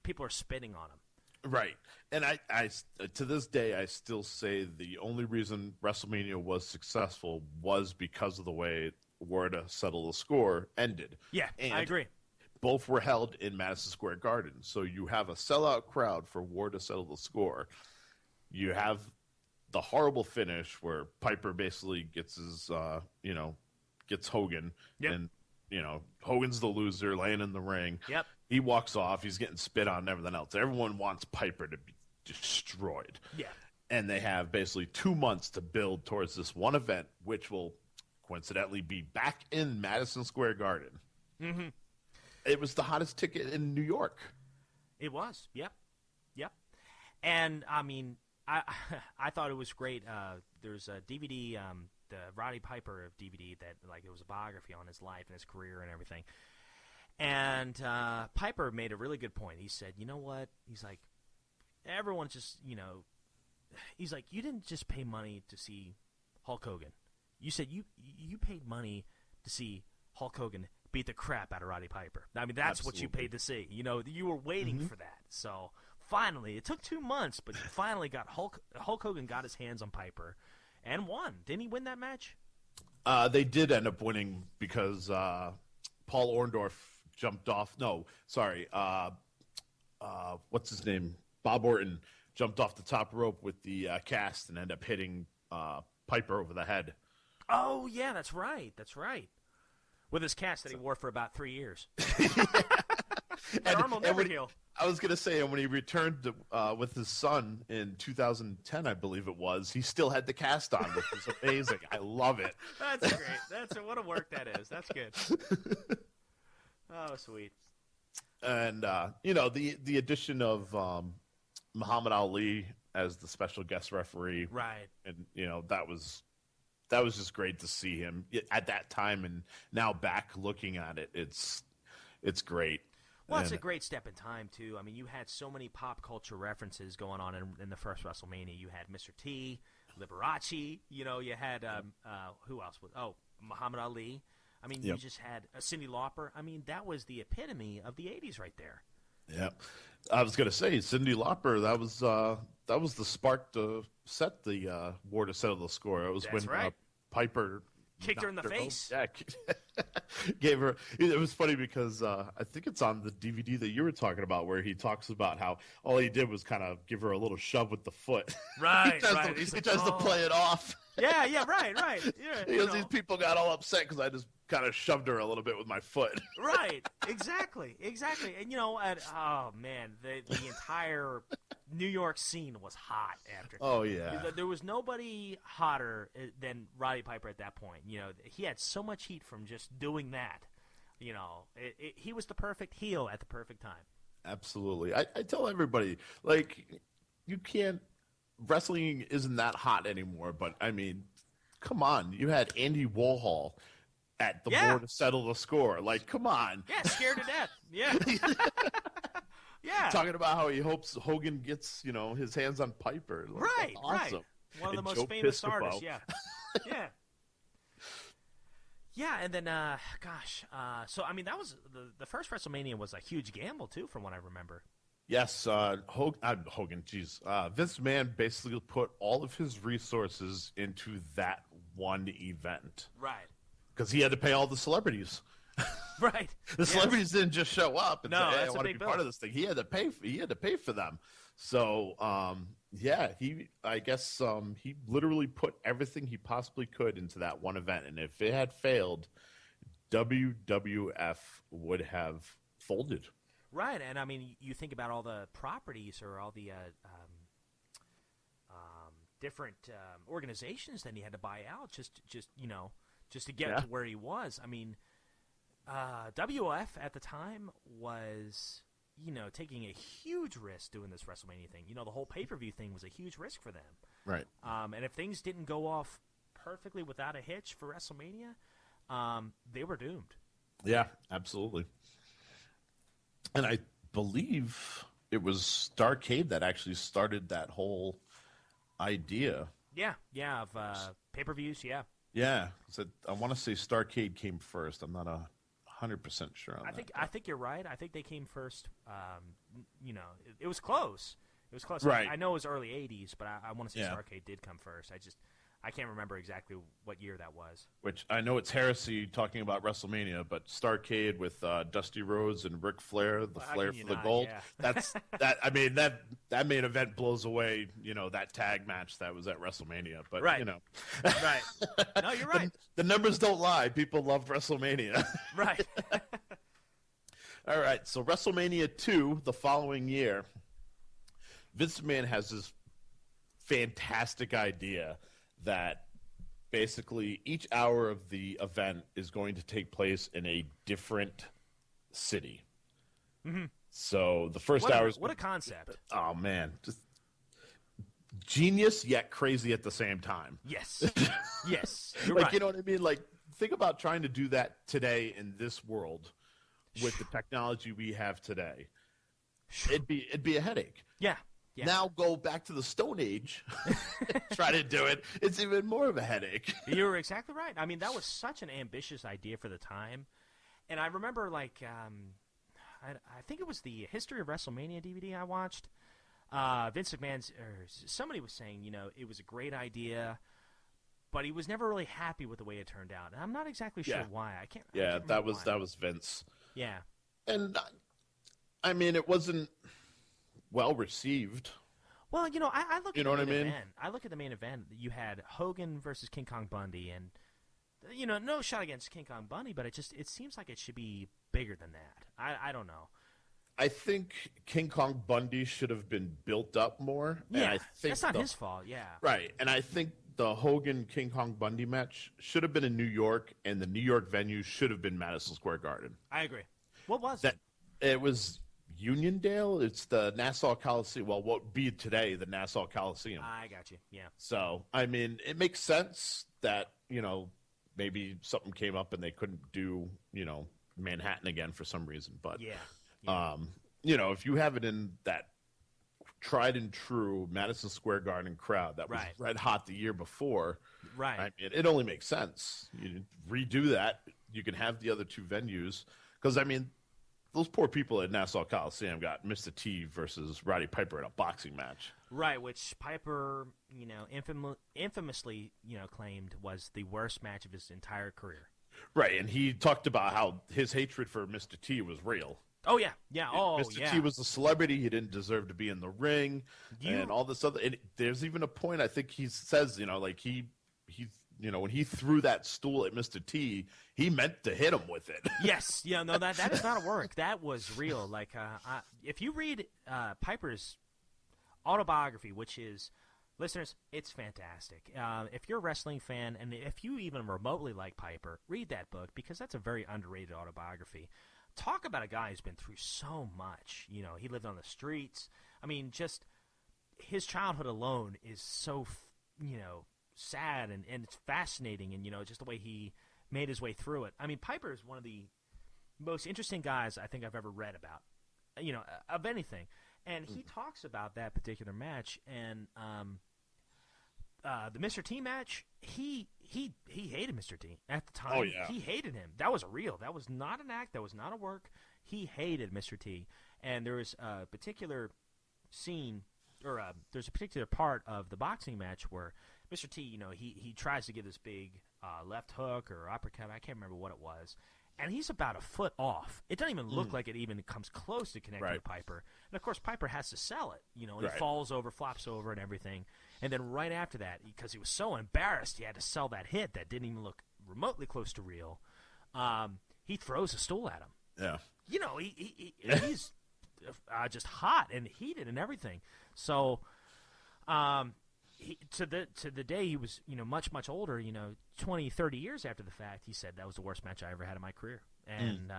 people are spitting on him. Right. And I to this day, I still say the only reason WrestleMania was successful was because of the way War to Settle the Score ended. Yeah, and I agree. Both were held in Madison Square Garden. So you have a sellout crowd for War to Settle the Score. You have the horrible finish where Piper basically gets his, gets Hogan. Yep. And, Hogan's the loser laying in the ring. Yep. He walks off. He's getting spit on and everything else. Everyone wants Piper to be destroyed. Yeah. And they have basically 2 months to build towards this one event, which will coincidentally be back in Madison Square Garden. Mm-hmm. It was the hottest ticket in New York. It was. Yep. Yep. And, I mean, I thought it was great. There's a DVD, the Roddy Piper DVD that, like, it was a biography on his life and his career and everything. And Piper made a really good point. He said, you know what? He's like, everyone's just, he's like, you didn't just pay money to see Hulk Hogan. You said you paid money to see Hulk Hogan beat the crap out of Roddy Piper. I mean, that's Absolutely. what you paid to see. You were waiting for that. So finally, it took 2 months, but you finally got Hulk Hogan got his hands on Piper and won. Didn't he win that match? They did end up winning because Paul Orndorff jumped off. No, sorry. What's his name? Bob Orton jumped off the top rope with the cast and ended up hitting Piper over the head. Oh, yeah, that's right. That's right. With his cast that he wore for about 3 years. That arm will never heal. I was going to say, and when he returned with his son in 2010, I believe it was, he still had the cast on, which was amazing. I love it. That's great. What a work that is. That's good. Oh, sweet. And, the addition of Muhammad Ali as the special guest referee. Right. And, that was just great to see him at that time, and now back looking at it, it's great. Well, it's a great step in time, too. I mean, you had so many pop culture references going on in the first WrestleMania. You had Mr. T, Liberace, you had, who else? Muhammad Ali. I mean, You just had Cyndi Lauper. I mean, that was the epitome of the 80s right there. Yeah. I was going to say, Cyndi Lauper, that was the spark to set the War to Settle the Score. It was That's when right. Piper kicked her in the face. Yeah, gave her. It was funny because I think it's on the DVD that you were talking about, where he talks about how all he did was kind of give her a little shove with the foot. Right, he tries to play it off. Yeah, right. Yeah, because these people got all upset because I just kind of shoved her a little bit with my foot. Right, exactly. And oh man, the entire New York scene was hot after. Oh yeah, there was nobody hotter than Roddy Piper at that point. He had so much heat from just doing that. He was the perfect heel at the perfect time. Absolutely. I tell everybody, like, you can't. Wrestling isn't that hot anymore, but I mean, come on. You had Andy Warhol at the War to Settle the Score. Like, come on. Yeah, scared to death. Yeah. Yeah. Talking about how he hopes Hogan gets, his hands on Piper. Like, right, awesome. right. One of the most Joe famous Piscopo. artists, yeah. Yeah. Yeah, and then, so, I mean, that was, the first WrestleMania was a huge gamble, too, from what I remember. Yes, Hogan, geez. Vince McMahon basically put all of his resources into that one event. Right. because he had to pay all the celebrities. Right. The Yes. celebrities didn't just show up and say, No, "Hey, I that's a want to big be part bill. of this thing." He had to pay for them. So, yeah, I guess he literally put everything he possibly could into that one event, and if it had failed, WWF would have folded. Right, and I mean, you think about all the properties or all the different organizations that he had to buy out just to get Yeah, to where he was. I mean, WF at the time was taking a huge risk doing this WrestleMania thing. The whole pay-per-view thing was a huge risk for them. right. And if things didn't go off perfectly without a hitch for WrestleMania, they were doomed. Yeah, absolutely. And I believe it was Starcade that actually started that whole idea. Yeah, yeah, of pay-per-views, yeah. Yeah, so I want to say Starcade came first. I'm not 100% sure on that. I think you're right. I think they came first. It was close. It was close. Right. I know it was early '80s, but I want to say Yeah. Starcade did come first. I can't remember exactly what year that was. Which I know it's heresy talking about WrestleMania, but Starcade with Dusty Rhodes and Ric Flair, the Well, how Flair can you for the not? gold. Yeah. That's that. I mean that main event blows away. That tag match that was at WrestleMania. But Right. Right. No, you're right. the numbers don't lie. People love WrestleMania. Right. All right, so WrestleMania 2 the following year, Vince McMahon has this fantastic idea that basically each hour of the event is going to take place in a different city. Mm-hmm. So the first hour is What a concept. oh man, just genius yet crazy at the same time. Yes. Yes. You're Like right. you know what I mean? Like think about trying to do that today in this world with the technology we have today. It'd be a headache. Yeah. Yeah. Now go back to the Stone Age, try to do it. It's even more of a headache. You were exactly right. I mean, that was such an ambitious idea for the time. And I remember, I think it was the History of WrestleMania DVD I watched. Vince McMahon's, or somebody was saying, it was a great idea, but he was never really happy with the way it turned out. And I'm not exactly sure why. I can't That remember why. was Vince. Yeah. And I mean, it wasn't well received. Well, I look You at know the what I main mean? event. I look at the main event. You had Hogan versus King Kong Bundy, and no shot against King Kong Bundy, but it seems like it should be bigger than that. I don't know. I think King Kong Bundy should have been built up more. Yeah, and I think that's not his fault. Yeah. Right, and I think the Hogan King Kong Bundy match should have been in New York, and the New York venue should have been Madison Square Garden. I agree. What was That it was Uniondale. It's the Nassau Coliseum. Well, what would be today the Nassau Coliseum. I got you. Yeah. So I mean, it makes sense that maybe something came up and they couldn't do Manhattan again for some reason. But Yeah. Yeah. if you have it in that tried and true Madison Square Garden crowd that was Right. red hot the year before, Right. I mean, it only makes sense. You redo that. You can have the other two venues because I mean, those poor people at Nassau Coliseum got Mr. T versus Roddy Piper in a boxing match. Right, which Piper, infamously, claimed was the worst match of his entire career. Right, and he talked about how his hatred for Mr. T was real. Oh yeah, yeah. Oh Mr. yeah. T was a celebrity; he didn't deserve to be in the ring, and all this other. And there's even a point I think he says, like he when he threw that stool at Mr. T, he meant to hit him with it. Yes, yeah, no, that is not a work. That was real. Like, if you read Piper's autobiography, which is, listeners, it's fantastic. If you're a wrestling fan, and if you even remotely like Piper, read that book because that's a very underrated autobiography. Talk about a guy who's been through so much. He lived on the streets. I mean, just his childhood alone is so, sad and it's fascinating, and just the way he made his way through it. I mean, Piper is one of the most interesting guys I think I've ever read about, of anything. And he talks about that particular match, and the Mr. T match. He hated Mr. T at the time. Oh, yeah. He hated him. That was real. That was not an act. That was not a work. He hated Mr. T. And there was a particular scene, or there's a particular part of the boxing match where Mr. T, he tries to give this big left hook or uppercut. I can't remember what it was. And he's about a foot off. It doesn't even look like it even comes close to connecting Right. to Piper. And, of course, Piper has to sell it. And he Right. falls over, flops over, and everything. And then right after that, because he was so embarrassed, he had to sell that hit that didn't even look remotely close to real. He throws a stool at him. Yeah. He's just hot and heated and everything. So, to the day he was, much older, 20, 30 years after the fact, he said that was the worst match I ever had in my career. And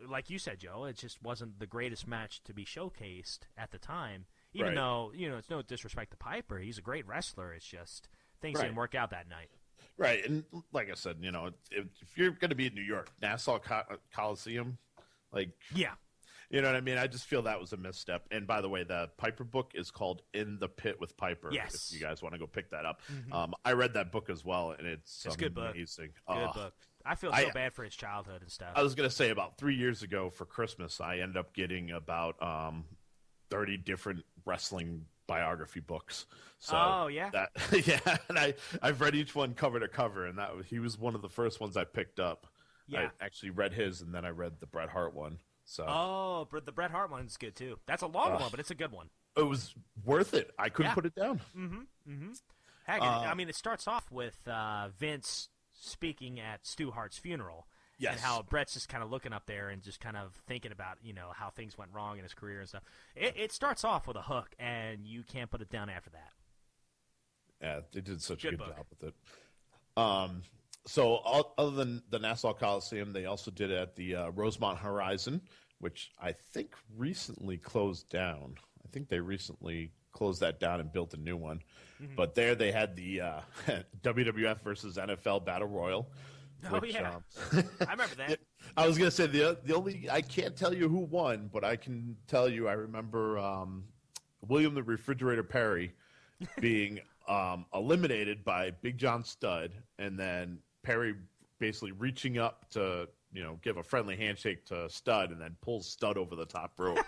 like you said, Joe, it just wasn't the greatest match to be showcased at the time. Even though it's no disrespect to Piper, he's a great wrestler. It's just things didn't work out that night. Right, and like I said, if you're going to be in New York, Nassau Coliseum, Yeah. you know what I mean? I just feel that was a misstep. And by the way, the Piper book is called In the Pit with Piper. Yes. If you guys want to go pick that up. I read that book as well, and it's a good book. Amazing. Good book. I feel so bad for his childhood and stuff. I was going to say about 3 years ago for Christmas, I ended up getting about 30 different wrestling biography books. So yeah? and I've read each one cover to cover, and he was one of the first ones I picked up. Yeah. I actually read his, and then I read the Bret Hart one. So the Bret Hart one's good too. That's a long one, but it's a good one. it was worth it. I couldn't put it down. Heck, I mean, it starts off with Vince speaking at Stu Hart's funeral. Yes. And how Bret's just kind of looking up there and just kind of thinking about, how things went wrong in his career and stuff. It starts off with a hook, and you can't put it down after that. Yeah, they did such a Good good book. job with it. So other than the Nassau Coliseum, they also did it at the Rosemont Horizon, which I think recently closed down. I think they recently closed that down and built a new one. But there they had the WWF versus NFL Battle Royal. Which, I remember that. I was gonna say the only I can't tell you who won, but I can tell you I remember William the Refrigerator Perry being eliminated by Big John Studd, and then Perry basically reaching up to give a friendly handshake to Studd, and then pulls Studd over the top rope.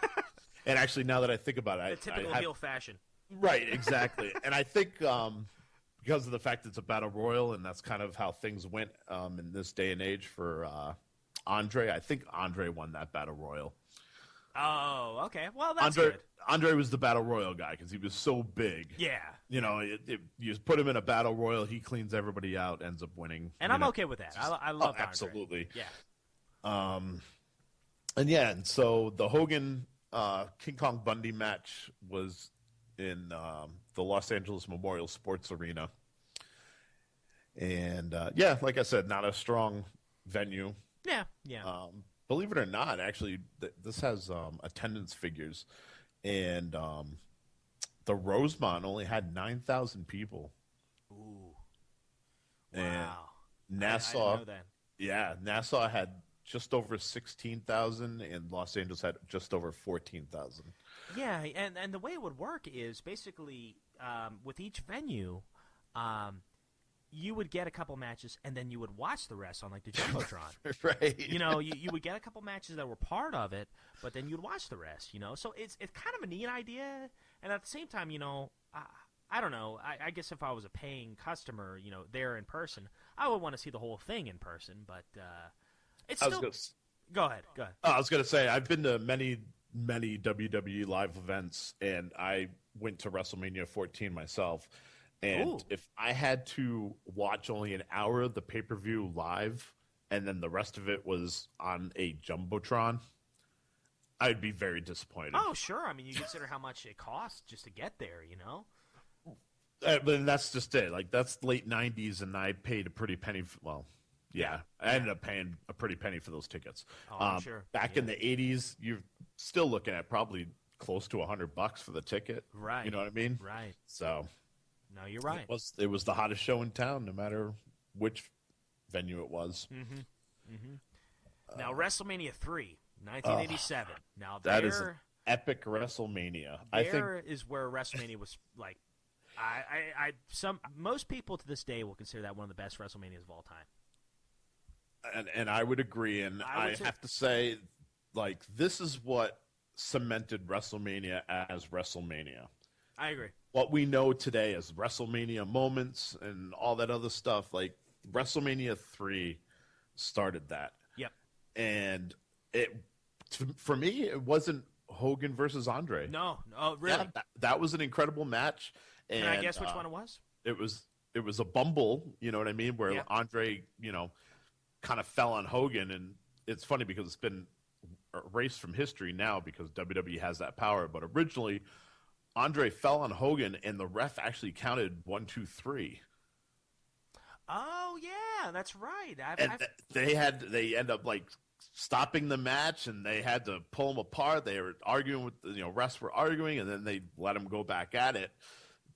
And actually, now that I think about it, The typical heel fashion. Right, exactly. And I think because of the fact it's a battle royal, and that's kind of how things went in this day and age for Andre, I think Andre won that battle royal. Oh, okay. Well, that's Andre, good. Andre was the battle royal guy because he was so big. Yeah. You put him in a battle royal, he cleans everybody out, ends up winning. And I'm okay with that. I love Andre. Absolutely. Yeah. And so the Hogan King Kong Bundy match was in the Los Angeles Memorial Sports Arena. And like I said, not a strong venue. Yeah. Believe it or not, actually, this has attendance figures, and the Rosemont only had 9,000 people. Ooh. And Wow. Nassau, I didn't know that. yeah, Nassau had just over 16,000, and Los Angeles had just over 14,000. Yeah, and the way it would work is basically with each venue, you would get a couple matches, and then you would watch the rest on like the jumbotron. Right. You would get a couple matches that were part of it, but then you'd watch the rest. So it's kind of a neat idea, and at the same time, I don't know. I guess if I was a paying customer, there in person, I would want to see the whole thing in person. But it's still. Go ahead. I was going to say I've been to many WWE live events, and I went to WrestleMania 14 myself. And Ooh. if I had to watch only an hour of the pay-per-view live, and then the rest of it was on a jumbotron, I'd be very disappointed. Oh, sure. I mean, you consider how much it costs just to get there. But that's just it. Like, that's late 90s, and I paid a pretty penny. I ended up paying a pretty penny for those tickets. Oh, I'm sure. Back in the 80s, you're still looking at probably close to $100 for the ticket. Right. You know what I mean? Right. So, no, you're right. It was the hottest show in town, no matter which venue it was. Now, WrestleMania 3, 1987. Now, that is an epic WrestleMania. There is where WrestleMania was like. Most people to this day will consider that one of the best WrestleManias of all time. And I would agree, and I have to say, like, this is what cemented WrestleMania as WrestleMania. I agree. what we know today as WrestleMania moments and all that other stuff. Like WrestleMania 3 started that. Yep. And it for me, it wasn't Hogan versus Andre. No. Oh, Yeah, really? that was an incredible match. Can I And guess which one it was? it was it was a bumble, you know what I mean, where Yeah. Andre, kind of fell on Hogan, and it's funny because it's been erased from history now because WWE has that power. But originally, Andre fell on Hogan, and the ref actually counted 1, 2, 3, Oh yeah, that's right. and they end up like stopping the match, and they had to pull them apart. They were arguing with refs were arguing, and then they let them go back at it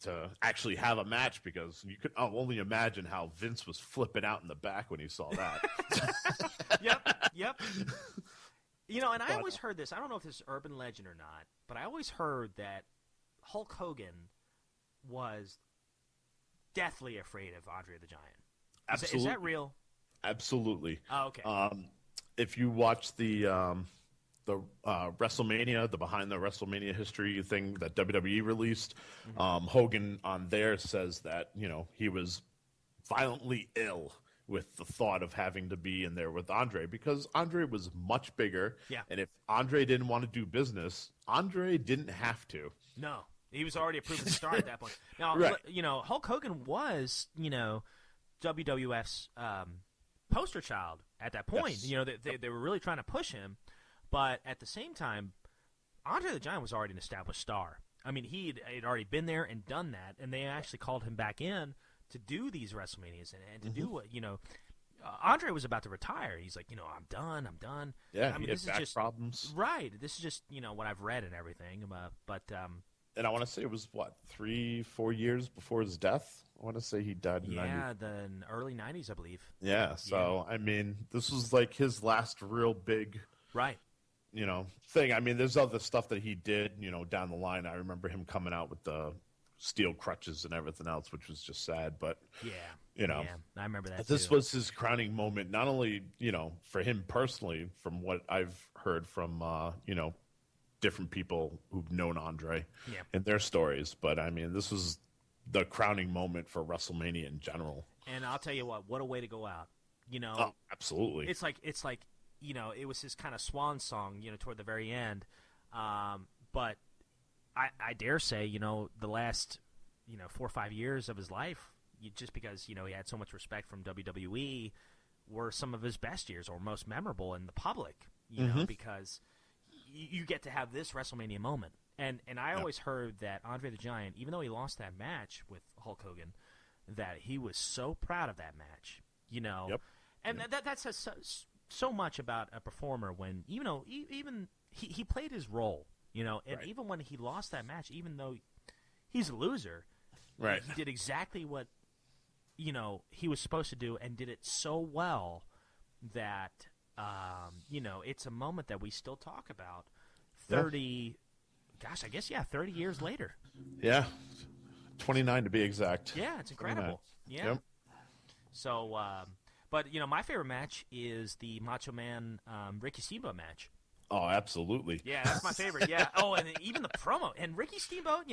to actually have a match because you could only imagine how Vince was flipping out in the back when he saw that. Yep. Yep. And I But, always heard this. I don't know if this is urban legend or not, but I always heard that Hulk Hogan was deathly afraid of Andre the Giant. Is that real? Absolutely. Oh, okay. If you watch the WrestleMania, the behind the WrestleMania history thing that WWE released, Hogan on there says that he was violently ill with the thought of having to be in there with Andre because Andre was much bigger. Yeah. And if Andre didn't want to do business, Andre didn't have to. No, he was already a proven star at that point. Now, Right. Hulk Hogan was, WWF's poster child at that point. Yes. They were really trying to push him, but at the same time, Andre the Giant was already an established star. I mean, he had already been there and done that, and they actually called him back in to do these WrestleManias and to do what Andre was about to retire. He's like, I'm done. Yeah, I mean, he had this is back just problems. right. This is just what I've read and everything. But And I want to say it was, 3-4 years before his death? I want to say he died in 90. yeah, the early '90s, I believe. Yeah, so, I mean, this was like his last real big, Right. thing. I mean, there's other stuff that he did, down the line. I remember him coming out with the steel crutches and everything else, which was just sad. But, Yeah. Yeah, I remember that. this too. was his crowning moment, not only, for him personally, from what I've heard from, different people who've known Andre Yeah. and their stories, but I mean, this was the crowning moment for WrestleMania in general. And I'll tell you what a way to go out. Oh, absolutely. It's like it was his kind of swan song, toward the very end. But I dare say, the last 4 or 5 years of his life, just because he had so much respect from WWE, were some of his best years or most memorable in the public. Because you get to have this WrestleMania moment. And I always heard that Andre the Giant, even though he lost that match with Hulk Hogan, that he was so proud of that match, Yep. And that says so much about a performer when, even he played his role, and Right. even when he lost that match, even though he's a loser, Right. he did exactly what, he was supposed to do and did it so well that, it's a moment that we still talk about 30 years later. Yeah. 29 to be exact. Yeah, it's incredible. 29. Yeah. Yep. So, but my favorite match is the Macho Man Ricky Steamboat match. Oh, absolutely. Yeah, that's my favorite. Yeah. Oh, and even the promo and Ricky Steamboat.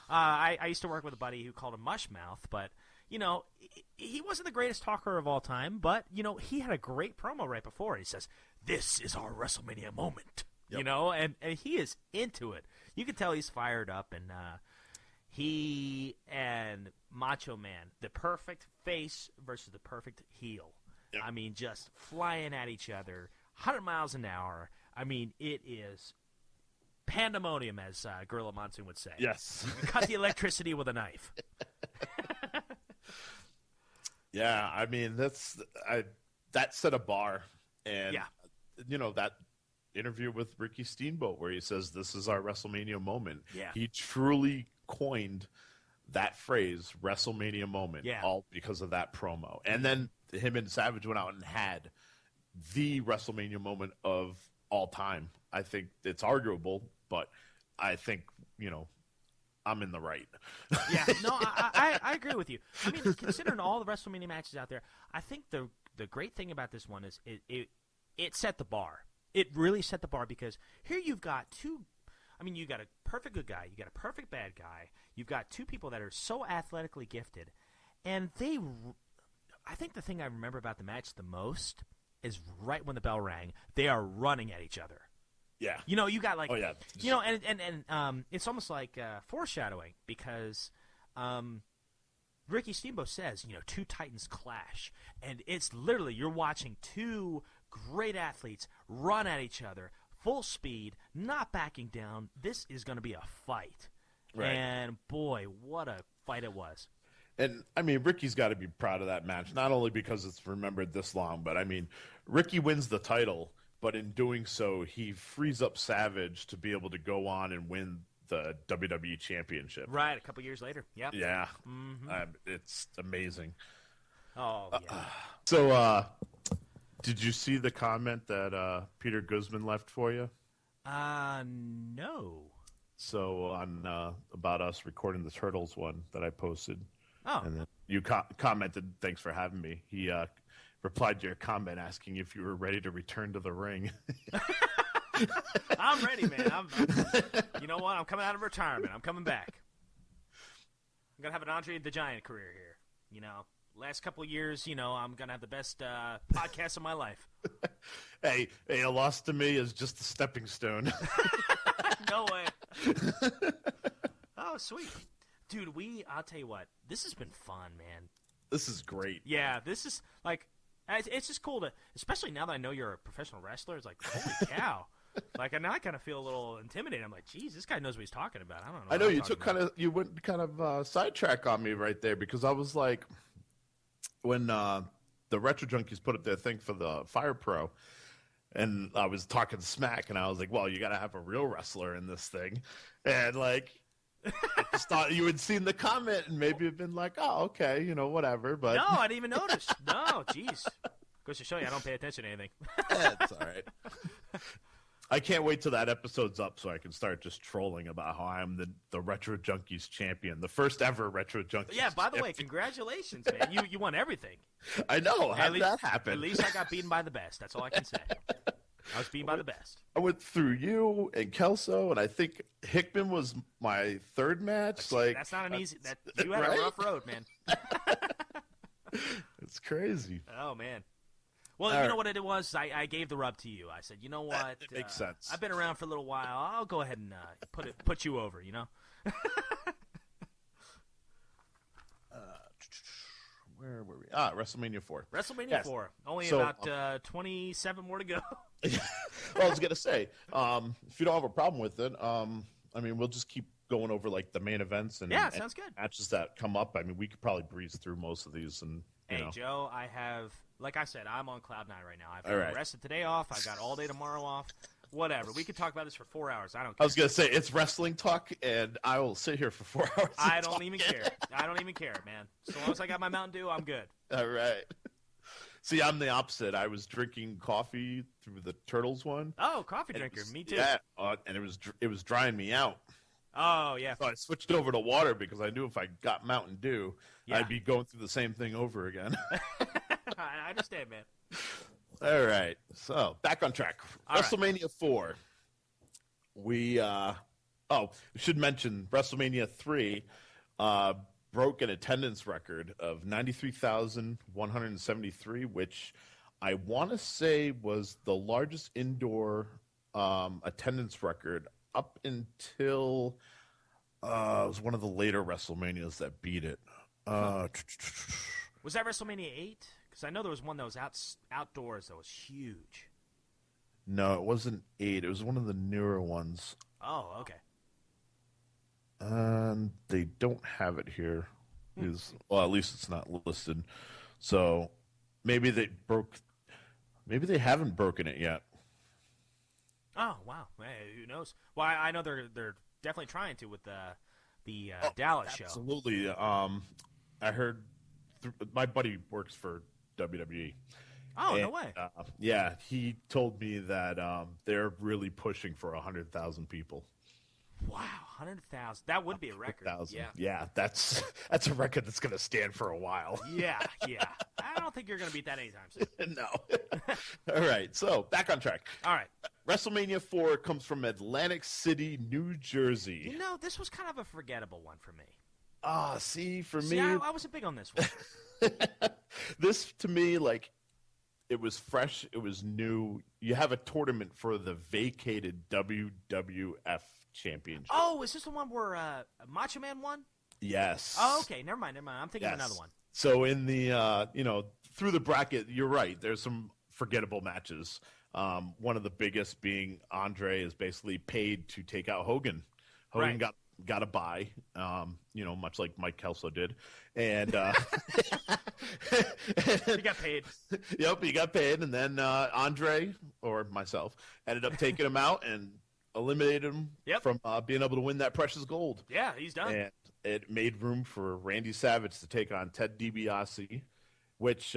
I used to work with a buddy who called him Mushmouth, but he wasn't the greatest talker of all time. But he had a great promo right before. He says, "This is our WrestleMania moment." Yep. And he is into it. You can tell he's fired up, and he and Macho Man, the perfect face versus the perfect heel. Yep. I mean, just flying at each other, 100 miles an hour. I mean, it is pandemonium, as Gorilla Monsoon would say. Yes. You cut the electricity with a knife. Yeah, I mean, that set a bar. And, Yeah. that interview with Ricky Steamboat where he says, "This is our WrestleMania moment." Yeah. He truly coined that phrase, WrestleMania moment, Yeah. all because of that promo. And then him and Savage went out and had the WrestleMania moment of all time. I think it's arguable, but I think, I'm in the right. Yeah, no, I agree with you. I mean, considering all the WrestleMania matches out there, I think the great thing about this one is it set the bar. It really set the bar because here you've got two I mean, you got a perfect good guy, you got a perfect bad guy, you've got two people that are so athletically gifted, and I think the thing I remember about the match the most is right when the bell rang, they are running at each other. Yeah. You know, you got like, Oh yeah. you know, and it's almost like foreshadowing because Ricky Steamboat says, you know, two titans clash, and it's literally you're watching two great athletes run at each other, full speed, not backing down. This is going to be a fight, Right. and boy, what a fight it was. And I mean, Ricky's got to be proud of that match, not only because it's remembered this long, but I mean, Ricky wins the title. But in doing so, he frees up Savage to be able to go on and win the WWE Championship. Right, a couple years later. Yep. Yeah. Mm-hmm. It's amazing. Oh, yeah. So, did you see the comment that Peter Guzman left for you? No. So, on about us recording the Turtles one that I posted. Oh. And then you commented, thanks for having me. He replied to your comment asking if you were ready to return to the ring. I'm ready, man. You know what? I'm coming out of retirement. I'm coming back. I'm going to have an Andre the Giant career here. You know, last couple of years, you know, I'm going to have the best podcast of my life. Hey, a loss to me is just a stepping stone. No way. Oh, sweet. Dude, I'll tell you what, this has been fun, man. This is great. Yeah, this is, like, it's just cool to, especially now that I know you're a professional wrestler, it's like, holy cow. Like, now I kind of feel a little intimidated. I'm like, geez, this guy knows what he's talking about. I don't know. I know you went kind of sidetrack on me right there because I was like, when the Retro Junkies put up their thing for the Fire Pro, and I was talking smack, and I was like, well, you got to have a real wrestler in this thing. And, like, I just thought you had seen the comment and maybe have been like, oh, okay, you know, whatever. But No, I didn't even notice. No, jeez. Goes to show you I don't pay attention to anything. That's all right. I can't wait till that episode's up so I can start just trolling about how I'm the Retro Junkies champion, the first ever Retro Junkies. Yeah, by the way, champion. congratulations, man. You won everything. I know. How did that happen? At least I got beaten by the best. That's all I can say. I was beaten by the best. I went through you and Kelso, and I think Hickman was my third match. That's not an easy. You had right? a rough road, man. It's crazy. Oh man. Well, you know what it was? I gave the rub to you. I said, you know what? It makes sense. I've been around for a little while. I'll go ahead and put you over. You know. Where were we? WrestleMania 4. WrestleMania 4. Only So, about 27 more to go. Well, I was gonna say, if you don't have a problem with it, I mean, we'll just keep going over like the main events and Yeah, sounds good. matches that come up. I mean, we could probably breeze through most of these, and Hey, know. Joe, I have, like I said, I'm on cloud 9 right now. I've All got right. the rest of today off. I've got all day tomorrow off. Whatever. We could talk about this for 4 hours. I don't care. I was gonna say it's wrestling talk, and I will sit here for 4 hours. I don't even care. I don't even care, man. So long as I got my Mountain Dew, I'm good. All right. See, I'm the opposite. I was drinking coffee through the Turtles one. Oh, coffee drinker. Me too. Yeah, and it was drying me out. Oh, yeah. So I switched over to water because I knew if I got Mountain Dew, Yeah. I'd be going through the same thing over again. I understand, man. All right. So back on track. All right. WrestleMania 4. We should mention WrestleMania 3 broke an attendance record of 93,173, which I want to say was the largest indoor attendance record up until it was one of the later WrestleManias that beat it. Was that WrestleMania 8? Because I know there was one that was outdoors that was huge. No, it wasn't 8. It was one of the newer ones. Oh, okay. And they don't have it here. Well, at least it's not listed. So maybe they haven't broken it yet. Oh, wow. Hey, who knows? Well, I know they're definitely trying to with the Dallas show. Absolutely. I heard my buddy works for WWE. Oh, and, no way. Yeah, he told me that they're really pushing for 100,000 people. Wow, 100,000. That would be a record. 100,000. Yeah. Yeah, that's a record that's going to stand for a while. Yeah. I don't think you're going to beat that anytime soon. No. All right, so back on track. All right. WrestleMania 4 comes from Atlantic City, New Jersey. You know, this was kind of a forgettable one for me. See, for See, me, I wasn't big on this one. this to me, like, it was fresh, it was new. You have a tournament for the vacated WWF Championship. Oh, is this the one where Macho Man won? Yes. Oh, okay. Never mind. I'm thinking of Yes. another one. So in the through the bracket, you're right. There's some forgettable matches. One of the biggest being Andre is basically paid to take out Hogan. Hogan Right. got a bye, much like Mike Kelso did, and He got paid. Yep, he got paid, and then Andre or myself ended up taking him out and eliminated him from being able to win that precious gold. Yeah, he's done. And it made room for Randy Savage to take on Ted DiBiase, which,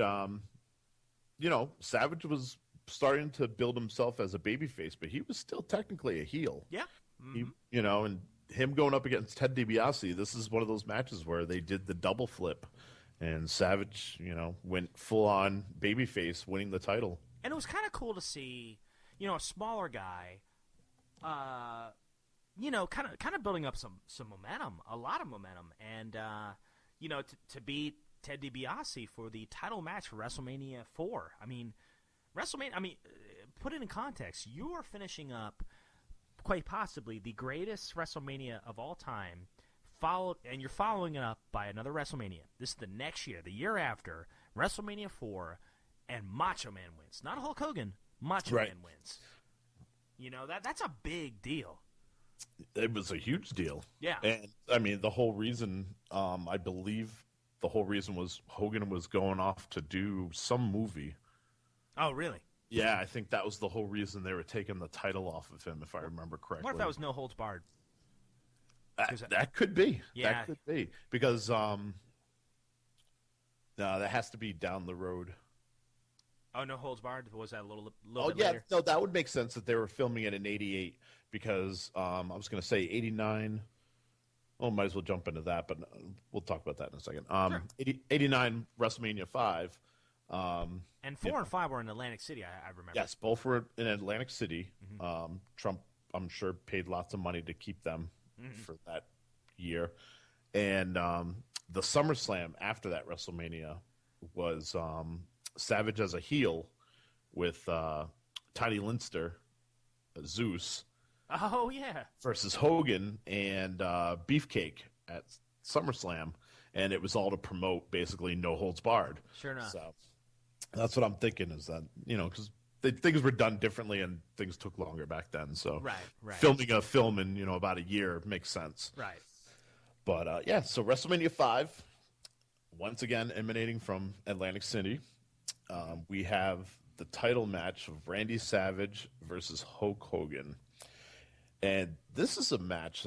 Savage was starting to build himself as a babyface, but he was still technically a heel. Yeah. Mm-hmm. And him going up against Ted DiBiase, this is one of those matches where they did the double flip, and Savage, went full on babyface, winning the title. And it was kind of cool to see, a smaller guy, kind of building up some momentum, a lot of momentum, and to beat Ted DiBiase for the title match for WrestleMania 4. I mean, put it in context. You are finishing up quite possibly the greatest WrestleMania of all time, and you're following it up by another WrestleMania. This is the next year, the year after, WrestleMania 4, and Macho Man wins. Not Hulk Hogan, Macho Man wins. That's a big deal. It was a huge deal. Yeah. And, the whole reason, I believe the whole reason was Hogan was going off to do some movie. Oh, really? Yeah, I think that was the whole reason they were taking the title off of him, if I remember correctly. What if that was No Holds Barred? That could be. Yeah. That could be. Because that has to be down the road. Oh, No Holds Barred? Was that a little Oh, bit yeah. later? No, that would make sense that they were filming it in 88 because I was going to say 89. Oh, might as well jump into that, but we'll talk about that in a second. Sure. 89 WrestleMania 5. And 4 and 5 were in Atlantic City, I remember. Yes, both were in Atlantic City. Mm-hmm. Trump, I'm sure, paid lots of money to keep them for that year. And the SummerSlam after that WrestleMania was Savage as a heel with Tiny Linster, Zeus. Oh, yeah. Versus Hogan and Beefcake at SummerSlam. And it was all to promote basically No Holds Barred. Sure enough. So that's what I'm thinking is that, because things were done differently and things took longer back then. So right. filming a film in, about a year makes sense. Right. But, so WrestleMania 5, once again, emanating from Atlantic City. We have the title match of Randy Savage versus Hulk Hogan. And this is a match.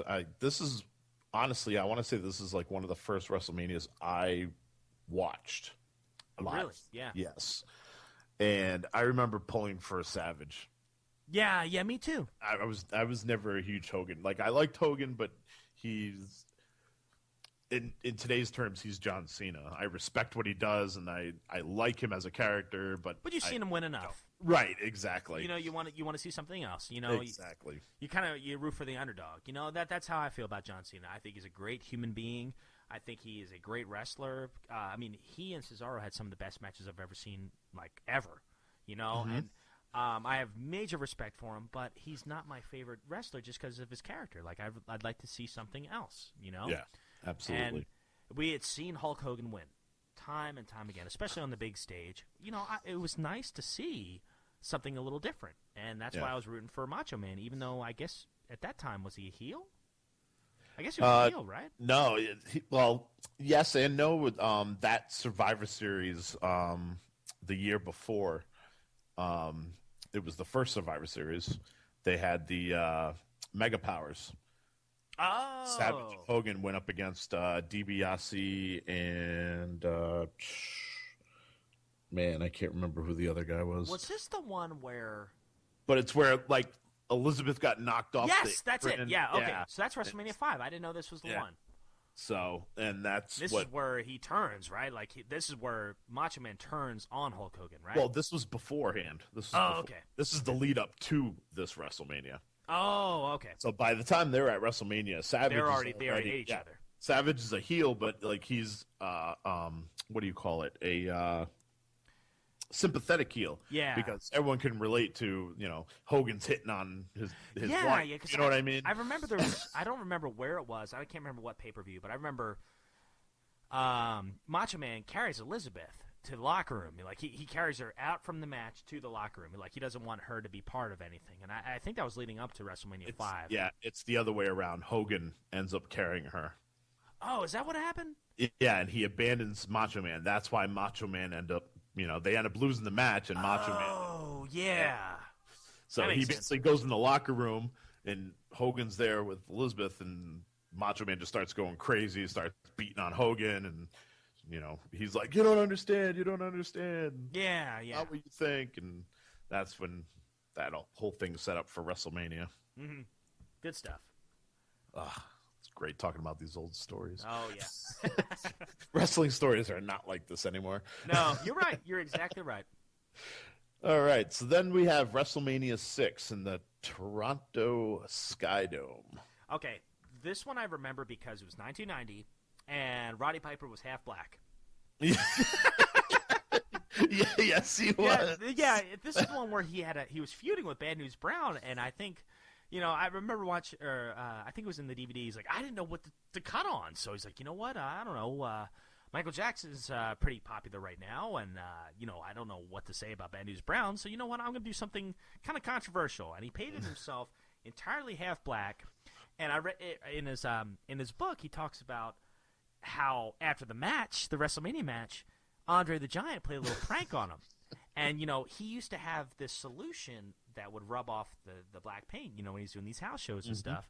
Honestly, I want to say this is like one of the first WrestleManias I watched live. Really? Yeah. Yes. And I remember pulling for Savage. Yeah, me too. I was never a huge Hogan. Like, I liked Hogan, but he's in today's terms, he's John Cena. I respect what he does, and I like him as a character, but you've seen him win enough. Right, exactly. You want to see something else. Exactly. You root for the underdog. That's how I feel about John Cena. I think he's a great human being. I think he is a great wrestler. He and Cesaro had some of the best matches I've ever seen, like ever. And I have major respect for him, but he's not my favorite wrestler just because of his character. Like I'd like to see something else. Yeah, absolutely. And we had seen Hulk Hogan win time and time again, especially on the big stage. It was nice to see something a little different, and that's why I was rooting for Macho Man, even though I guess at that time, was he a heel? I guess he was a heel, right? No, well, yes and no. With that Survivor Series, the year before, it was the first Survivor Series. They had the Mega Powers. Oh, Savage and Hogan went up against DiBiase and man, I can't remember who the other guy was. Was this the one where? But it's where like Elizabeth got knocked off. Yes, that's it. And, yeah, okay. So that's WrestleMania 5. I didn't know this was the one. So, and that's This is where he turns, right? Like this is where Macho Man turns on Hulk Hogan, right? well, this was beforehand. Okay. This is the lead up to this WrestleMania. Oh, okay. So by the time they're at WrestleMania, They already hate each other. Savage is a heel, but like he's what do you call it? A sympathetic heel. Yeah. Because everyone can relate to, Hogan's hitting on his yeah, wife. yeah. You know what I mean? I remember there was. I don't remember where it was. I can't remember what pay-per-view, but I remember Macho Man carries Elizabeth to the locker room. Like he carries her out from the match to the locker room. Like he doesn't want her to be part of anything. And I think that was leading up to WrestleMania 5. Yeah, it's the other way around. Hogan ends up carrying her. Oh, is that what happened? Yeah, and he abandons Macho Man. That's why Macho Man they end up losing the match, and Macho Man. Oh, yeah. So he basically goes in the locker room, and Hogan's there with Elizabeth, and Macho Man just starts going crazy, starts beating on Hogan, and he's like, "You don't understand. You don't understand. Yeah. Not what you think." And that's when that whole thing's set up for WrestleMania. Mm-hmm. Good stuff. It's great talking about these old stories. Oh yeah. Wrestling stories are not like this anymore. No, you're right. You're exactly right. All right, so then we have WrestleMania 6 in the Toronto Skydome. Okay, this one I remember because it was 1990, and Roddy Piper was half black. Yes, he was. Yeah, this is the one where he was feuding with Bad News Brown, and I think, I remember watching, I think it was in the DVD. He's like, I didn't know what to cut on, so he's like, you know what? I don't know. Michael Jackson's pretty popular right now, and I don't know what to say about Bad News Brown. So you know what? I'm going to do something kind of controversial. And he painted himself entirely half black. And I read in his book, he talks about how after the match, the WrestleMania match, Andre the Giant played a little prank on him. And he used to have this solution that would rub off the black paint. When he's doing these house shows and stuff.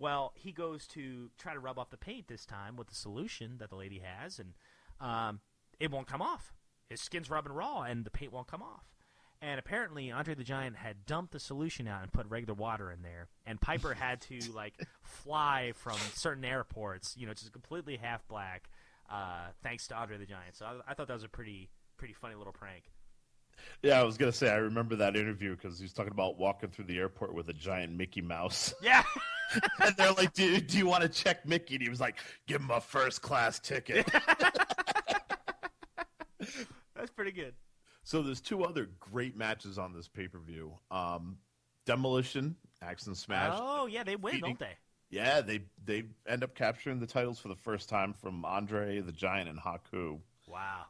Well, he goes to try to rub off the paint this time with the solution that the lady has, and it won't come off. His skin's rubbing raw, and the paint won't come off. And apparently, Andre the Giant had dumped the solution out and put regular water in there, and Piper had to fly from certain airports, just completely half black, thanks to Andre the Giant. So I thought that was a pretty funny little prank. Yeah, I was gonna say I remember that interview because he's talking about walking through the airport with a giant Mickey Mouse. Yeah. And they're like, do you want to check Mickey? And he was like, give him a first-class ticket. That's pretty good. So there's two other great matches on this pay-per-view. Demolition, Axe and Smash. Oh, yeah, they win, don't they? Yeah, they end up capturing the titles for the first time from Andre the Giant and Haku. Wow.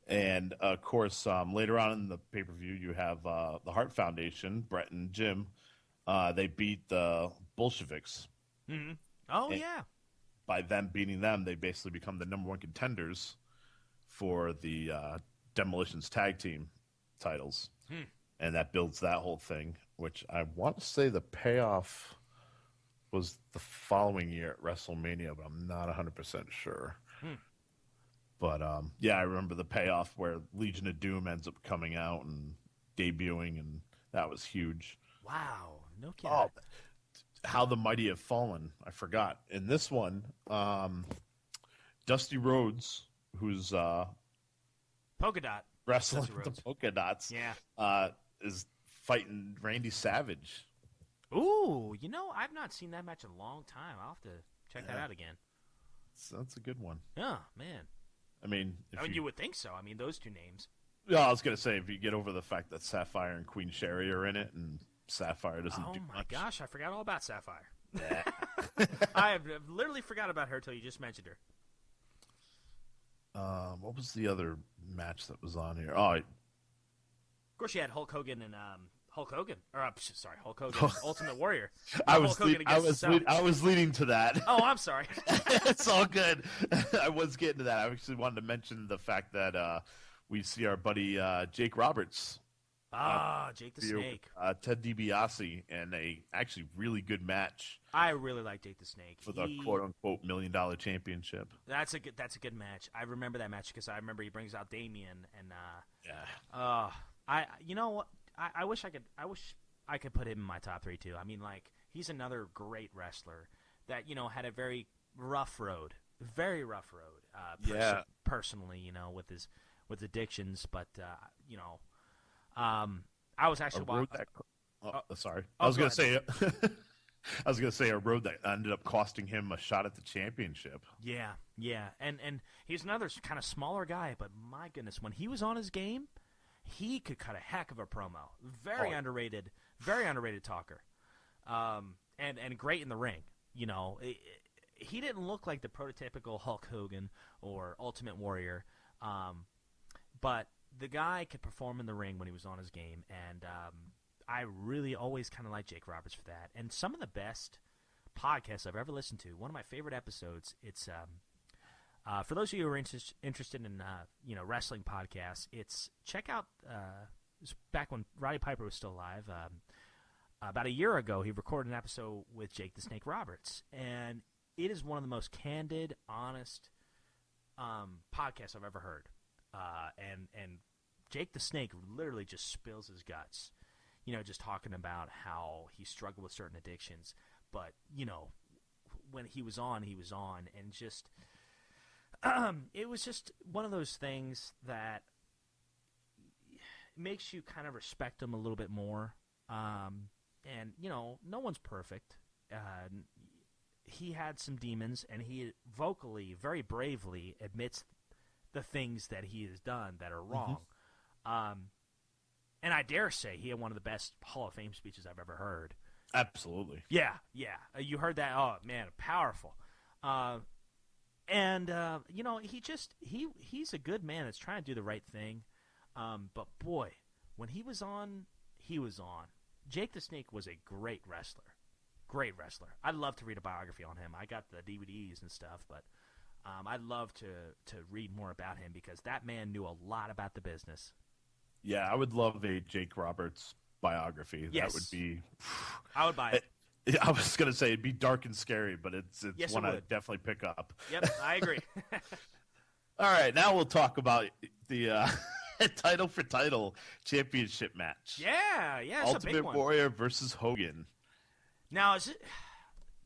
And, of course, later on in the pay-per-view, you have the Hart Foundation, Brett and Jim. They beat the Bolsheviks. Mm-hmm. Oh, and yeah. by them beating them, they basically become the number one contenders for the Demolition's tag team titles. And that builds that whole thing, which I want to say the payoff was the following year at WrestleMania, but I'm not 100% sure. But, I remember the payoff where Legion of Doom ends up coming out and debuting, and that was huge. Wow. No kidding. Oh, How the Mighty Have Fallen. I forgot. In this one, Dusty Rhodes, who's Polka Dot. wrestling the Polka Dots, is fighting Randy Savage. Ooh, I've not seen that match in a long time. I'll have to check that out again. So that's a good one. Yeah, man. I mean, you would think so. I mean, those two names. Yeah, I was going to say, if you get over the fact that Sapphire and Queen Sherry are in it, and Sapphire doesn't do much. Oh, my gosh. I forgot all about Sapphire. Yeah. I have literally forgot about her until you just mentioned her. What was the other match that was on here? Oh, of course, you had Hulk Hogan and Hulk Hogan. Hulk Hogan, Ultimate Warrior. I was leading to that. Oh, I'm sorry. It's all good. I was getting to that. I actually wanted to mention the fact that we see our buddy Jake Roberts. Jake the Snake. Ted DiBiase, and a actually really good match. I really like Jake the Snake for the quote-unquote $1 million championship. That's a good match. I remember that match because I remember he brings out Damien and I wish I could put him in my top 3 too. I mean, he's another great wrestler that had a very rough road, very rough road. Yeah. Personally, with addictions, but I was actually A road that. Sorry. I oh, was go gonna ahead. say. I was gonna say a road that ended up costing him a shot at the championship. Yeah, yeah, and he's another kind of smaller guy, but my goodness, when he was on his game, he could cut a heck of a promo. Very underrated talker, and great in the ring. He didn't look like the prototypical Hulk Hogan or Ultimate Warrior, but the guy could perform in the ring when he was on his game, and I really always kind of liked Jake Roberts for that. And some of the best podcasts I've ever listened to, one of my favorite episodes, it's for those of you who are interested in wrestling podcasts, check out it's back when Roddy Piper was still alive. About a year ago, he recorded an episode with Jake the Snake Roberts, and it is one of the most candid, honest podcasts I've ever heard. And Jake the Snake literally just spills his guts, just talking about how he struggled with certain addictions. But, when he was on, and just it was just one of those things that makes you kind of respect him a little bit more. And, no one's perfect. He had some demons, and he vocally, very bravely admits the things that he has done that are wrong. And I dare say he had one of the best Hall of Fame speeches I've ever heard. Absolutely. Yeah. You heard that? Oh, man, powerful. He's a good man that's trying to do the right thing. But, boy, when he was on, he was on. Jake the Snake was a great wrestler. Great wrestler. I'd love to read a biography on him. I got the DVDs and stuff, but I'd love to read more about him because that man knew a lot about the business. Yeah, I would love a Jake Roberts biography. Yes. That would be. I would buy it. I was gonna say it'd be dark and scary, but it's Yes, one it I'd would. definitely pick up. Yep, I agree. All right, now we'll talk about the title for title championship match. Yeah, it's a big Ultimate one. Warrior versus Hogan. Now, this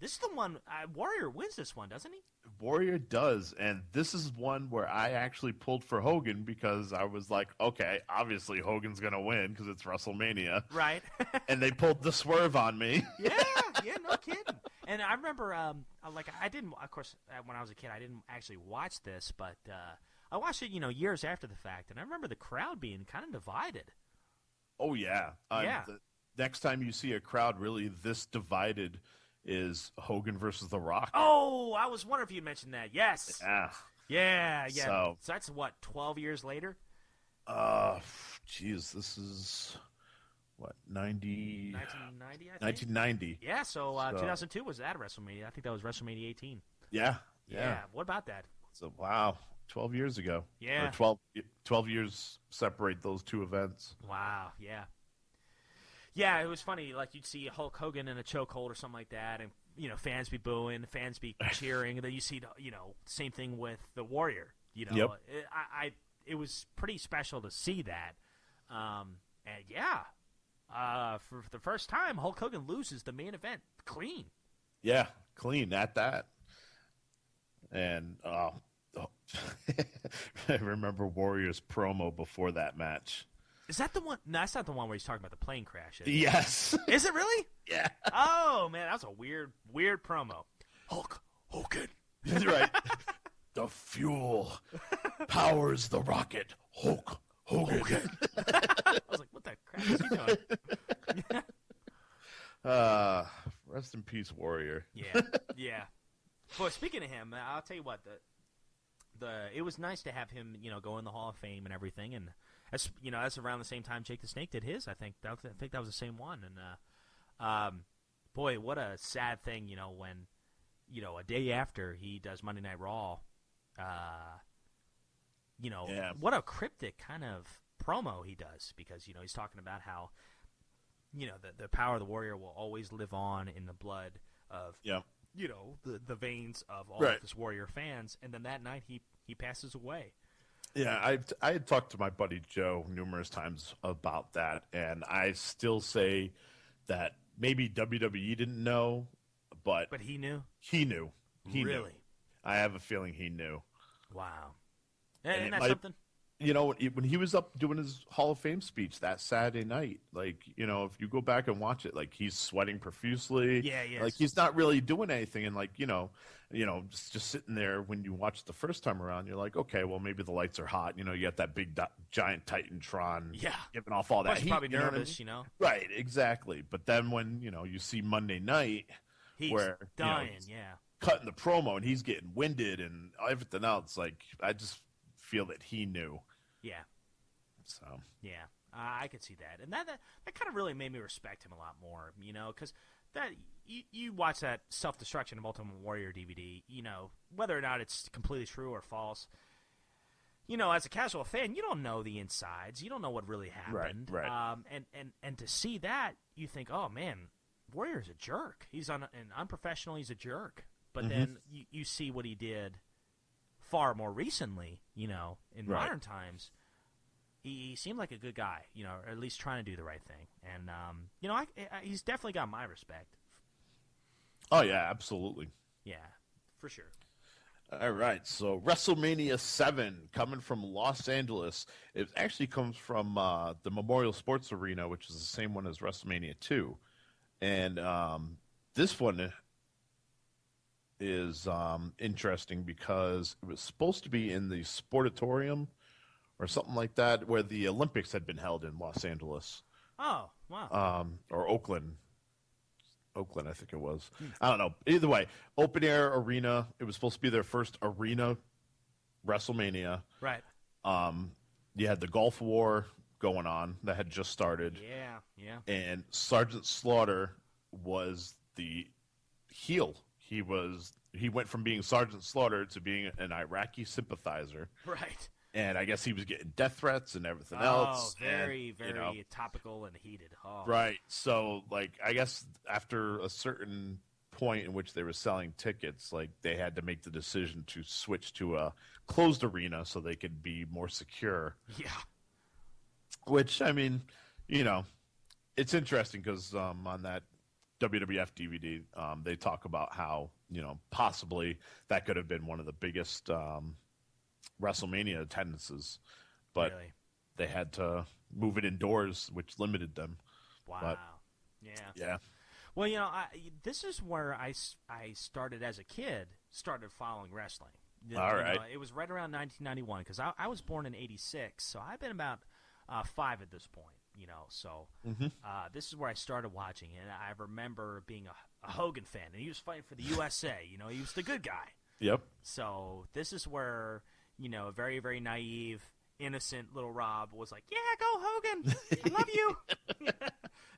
is the one, Warrior wins this one, doesn't he? Warrior does, and this is one where I actually pulled for Hogan because I was like, okay, obviously Hogan's going to win because it's WrestleMania. Right. And they pulled the swerve on me. Yeah, no kidding. And I remember, I didn't, of course, when I was a kid, I didn't actually watch this, but I watched it, years after the fact, and I remember the crowd being kind of divided. Oh, yeah. Yeah. The next time you see a crowd really this divided is Hogan versus The Rock. Oh, I was wondering if you mentioned that. Yes. Yeah. Yeah. So that's what, 12 years later? Geez, this is what, 90? 1990, I think. 1990. Yeah, so 2002 was that WrestleMania. I think that was WrestleMania 18. Yeah. What about that? So, wow, 12 years ago. Yeah. Or 12 years separate those two events. Wow, yeah. Yeah, it was funny. Like, you'd see Hulk Hogan in a chokehold or something like that, and, fans be booing, fans be cheering, and then you see, same thing with the Warrior. Yep. It was pretty special to see that. For the first time, Hulk Hogan loses the main event clean. Yeah, clean at that. And I remember Warrior's promo before that match. Is that the one? No, that's not the one where he's talking about the plane crash. Is it? Yes. Is it really? Yeah. Oh, man, that was a weird promo. Hulk Hogan. Right. The fuel powers the rocket. Hulk Hogan. I was like, what the crap is he doing? Rest in peace, Warrior. Yeah. Boy, speaking of him, I'll tell you what, it was nice to have him, go in the Hall of Fame and everything, and that's around the same time Jake the Snake did his. I think that was the same one, and boy, what a sad thing, when a day after he does Monday Night Raw, what a cryptic kind of promo he does, because he's talking about how the power of the Warrior will always live on in the blood of the veins of all of his Warrior fans, and then that night he passes away. Yeah, I had talked to my buddy Joe numerous times about that, and I still say that maybe WWE didn't know, but he knew. He knew. Really? I have a feeling he knew. Wow. And And it that's might, something. when he was up doing his Hall of Fame speech that Saturday night, like, if you go back and watch it, like he's sweating profusely, Yeah, he like is. he's not really doing anything, and like just sitting there when you watch it the first time around, you're like, okay, well maybe the lights are hot, you got that big giant Titantron Yeah. giving off all that Plus, you're heat, probably you know what I mean? nervous, you know? Right, exactly. But then when you see Monday night He's where dying, he's yeah. cutting the promo and he's getting winded and everything else, like I just feel that he knew. Yeah. So Yeah, I could see that, and that kind of really made me respect him a lot more, because that you watch that Self Destruction of Ultimate Warrior DVD, whether or not it's completely true or false, as a casual fan, you don't know the insides, you don't know what really happened, right. And to see that, you think, oh man, Warrior's a jerk. He's unprofessional. He's a jerk. But then you see what he did far more recently, in Right. modern times. He seemed like a good guy, or at least trying to do the right thing. And, he's definitely got my respect. Oh yeah, absolutely. Yeah, for sure. All right, so WrestleMania 7 coming from Los Angeles. It actually comes from the Memorial Sports Arena, which is the same one as WrestleMania 2. And this one is interesting because it was supposed to be in the Sportatorium or something like that, where the Olympics had been held in Los Angeles, Oh, wow. or Oakland. Oakland, I think it was. I don't know. Either way, open air arena. It was supposed to be their first arena WrestleMania. Right. You had the Gulf War going on that had just started, Yeah. and Sergeant Slaughter was the heel. He went from being Sergeant Slaughter to being an Iraqi sympathizer. Right. And I guess he was getting death threats and everything Oh, else. very, and, very topical and heated. Oh. Right. So, like, I guess after a certain point in which they were selling tickets, like, they had to make the decision to switch to a closed arena so they could be more secure. Yeah. Which, I mean, it's interesting because on that WWF DVD, they talk about how, possibly that could have been one of the biggest WrestleMania attendances, but Really? they had to move it indoors, which limited them. Wow. But, yeah. Well, this is where I started as a kid, started following wrestling. All right. It was right around 1991 because I was born in '86, so I've been about 5 at this point. So this is where I started watching, and I remember being a Hogan fan, and he was fighting for the USA. He was the good guy. Yep. So this is where a very, very naive, innocent little Rob was like, "Yeah, go Hogan, I love you."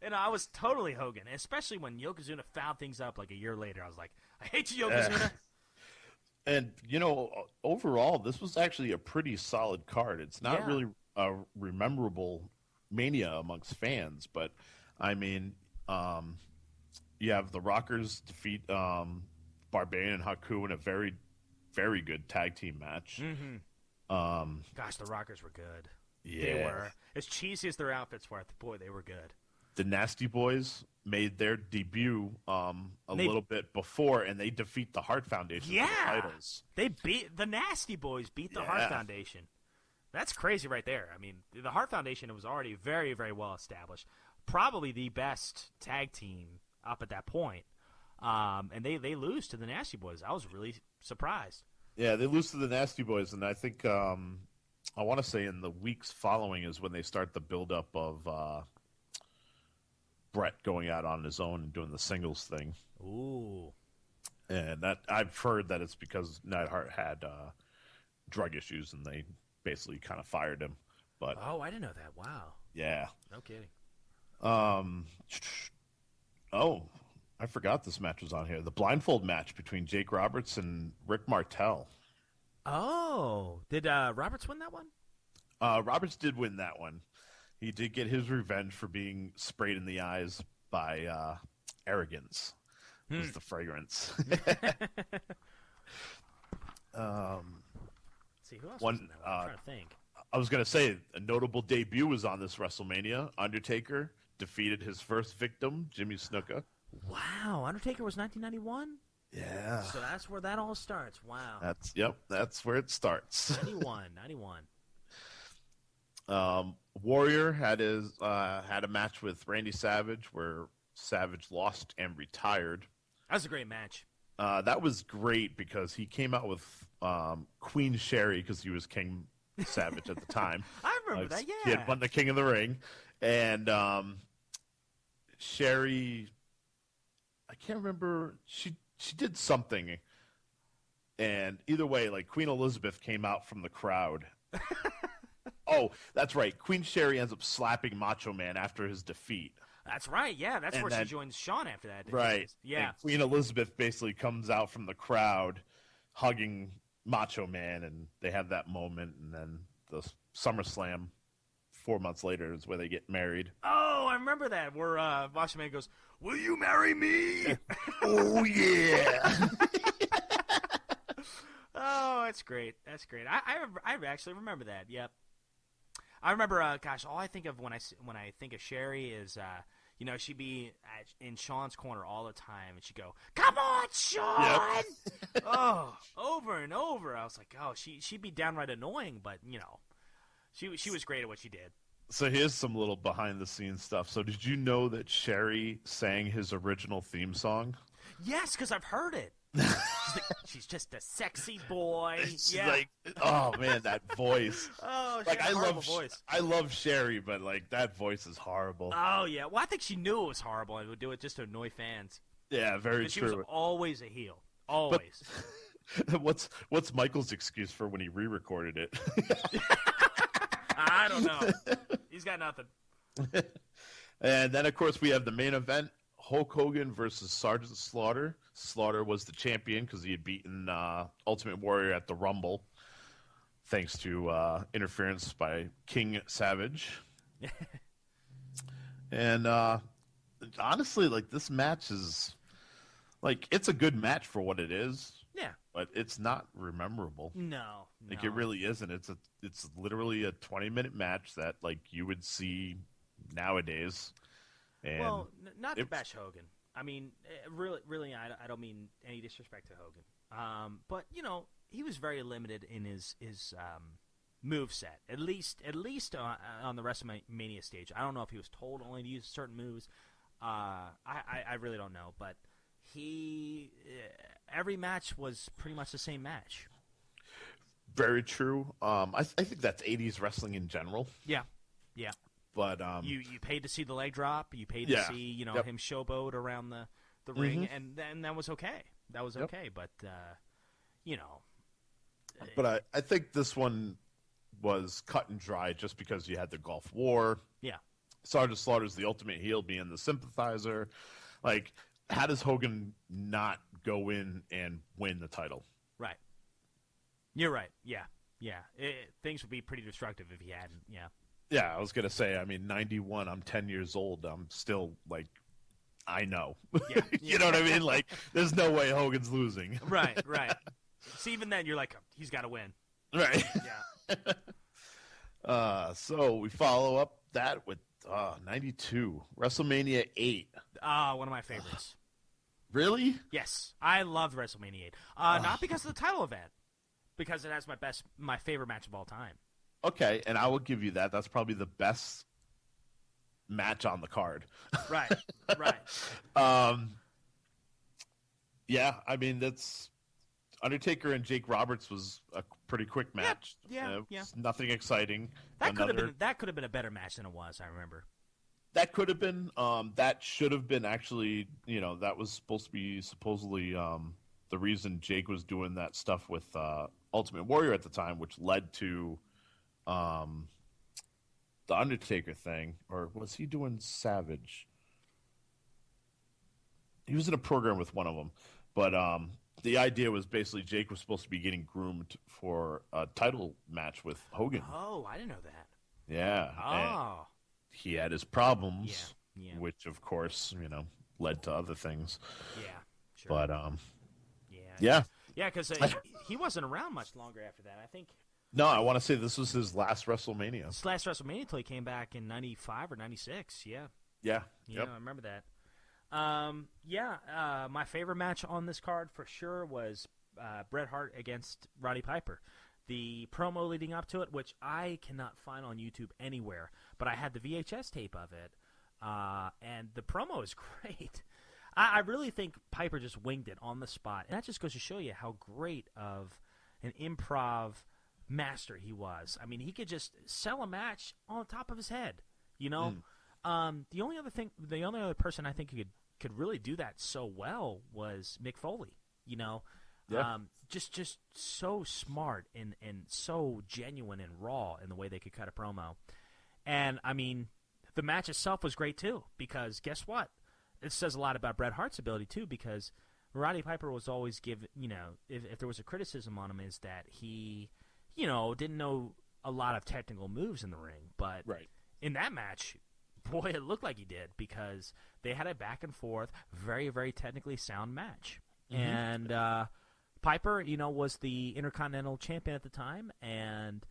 And I was totally Hogan, especially when Yokozuna found things up like a year later. I was like, "I hate you, Yokozuna." And overall, this was actually a pretty solid card. It's not really a rememberable Mania amongst fans, but I mean, you have the Rockers defeat Barbarian and Haku in a very, very good tag team match. Gosh, the Rockers were good. Yeah. They were. As cheesy as their outfits were, boy, they were good. The Nasty Boys made their debut little bit before, and they defeat the Hart Foundation for the titles. They beat the Nasty Boys, beat the Hart Foundation. That's crazy right there. I mean, the Hart Foundation was already very, very well established. Probably the best tag team up at that point. And they lose to the Nasty Boys. I was really surprised. Yeah, they lose to the Nasty Boys, and I think I want to say in the weeks following is when they start the buildup of Brett going out on his own and doing the singles thing. Ooh. And that I've heard that it's because Neidhart had drug issues, and they basically kind of fired him. But oh, I didn't know that. Wow. Yeah. No kidding. Oh, I forgot this match was on here. The blindfold match between Jake Roberts and Rick Martel. Oh, did Roberts win that one? Roberts did win that one. He did get his revenge for being sprayed in the eyes by arrogance. Was the fragrance. See, who else was in that one? I'm trying to think. I was going to say, a notable debut was on this WrestleMania. Undertaker defeated his first victim, Jimmy Snuka. Wow, Undertaker was 1991? Yeah. So that's where that all starts. Wow. That's where it starts. 91. Warrior had a match with Randy Savage where Savage lost and retired. That was a great match. That was great because he came out with Queen Sherry because he was King Savage at the time. I remember that, yeah. He had won the King of the Ring. And Sherry, I can't remember, she did something. And either way, like Queen Elizabeth came out from the crowd. Oh, that's right. Queen Sherry ends up slapping Macho Man after his defeat. That's right, yeah. That's And where then- she joins Shawn after that. Right. Yeah. And Queen Elizabeth basically comes out from the crowd hugging Macho Man, and they have that moment, and then the SummerSlam 4 months later is where they get married. Oh, I remember that, where Macho Man goes, "Will you marry me?" Oh, yeah. Oh, that's great. That's great. I actually remember that. Yep. I remember. Gosh, all I think of when I think of Sherry is, she'd be in Sean's corner all the time, and she'd go, "Come on, Sean!" Yep. Oh, over and over. I was like, oh, she'd be downright annoying, but she was great at what she did. So here's some little behind the scenes stuff. So did you know that Sherry sang his original theme song? Yes, because I've heard it. She's just a sexy boy. She's yeah. like, oh man, that voice. Oh, she like had a horrible voice. I love Sherry, but like that voice is horrible. Oh yeah. Well, I think she knew it was horrible and would do it just to annoy fans. Yeah, very true. She was always a heel. Always. But what's Michael's excuse for when he re-recorded it? I don't know. He's got nothing. And then of course we have the main event. Hulk Hogan versus Sergeant Slaughter. Slaughter was the champion because he had beaten Ultimate Warrior at the Rumble, thanks to interference by King Savage. And honestly, like this match is, like, it's a good match for what it is. Yeah. But it's not rememberable. No. Like it really isn't. It's literally a 20-minute match that like you would see nowadays. And well, not to bash Hogan. I mean, really, I don't mean any disrespect to Hogan. But he was very limited in his move set. At least on the WrestleMania stage. I don't know if he was told only to use certain moves. I really don't know. But every match was pretty much the same match. Very true. I think that's 80s wrestling in general. Yeah. But you paid to see the leg drop. You paid to see him showboat around the ring, and then that was okay. That was okay. But But I think this one was cut and dry just because you had the Gulf War. Yeah. Sergeant Slaughter's the ultimate heel, being the sympathizer. Like, how does Hogan not go in and win the title? Right. You're right. Yeah. Things would be pretty destructive if he hadn't. Yeah. Yeah, I was going to say, I mean, 91, I'm 10 years old. I'm still, like, I know. Yeah. You know what I mean? Like, there's no way Hogan's losing. Right. So even then, you're like, he's got to win. Right. Yeah. So we follow up that with 92, WrestleMania 8. One of my favorites. Really? Yes. I loved WrestleMania 8. Not because of the title event, because it has my favorite match of all time. Okay, and I will give you that. That's probably the best match on the card. Right. Yeah, I mean, that's Undertaker and Jake Roberts was a pretty quick match. Yeah. Nothing exciting. That could have been a better match than it was. I remember. That could have been. That should have been actually. That was supposed to be supposedly the reason Jake was doing that stuff with Ultimate Warrior at the time, which led to the Undertaker thing. Or was he doing Savage? He was in a program with one of them, but the idea was basically Jake was supposed to be getting groomed for a title match with Hogan. Oh, I didn't know that. Yeah. Oh. He had his problems, Yeah. which of course, led to other things. Yeah. Sure. But yeah, because he wasn't around much longer after that. I think. No, I want to say this was his last WrestleMania. His last WrestleMania until he came back in '95 or '96. Yeah. Yeah. Yeah, I remember that. My favorite match on this card for sure was Bret Hart against Roddy Piper. The promo leading up to it, which I cannot find on YouTube anywhere, but I had the VHS tape of it, and the promo is great. I really think Piper just winged it on the spot, and that just goes to show you how great of an improv master he was. I mean, he could just sell a match on the top of his head, you know. The only other person I think who could really do that so well was Mick Foley. You know, Yeah. just so smart and so genuine and raw in the way they could cut a promo. And I mean, the match itself was great too, because guess what? It says a lot about Bret Hart's ability too, because Roddy Piper was always given, if there was a criticism on him, is that he, didn't know a lot of technical moves in the ring. But Right. in that match, boy, it looked like he did, because they had a back and forth, very, very technically sound match. And Piper, was the Intercontinental Champion at the time, and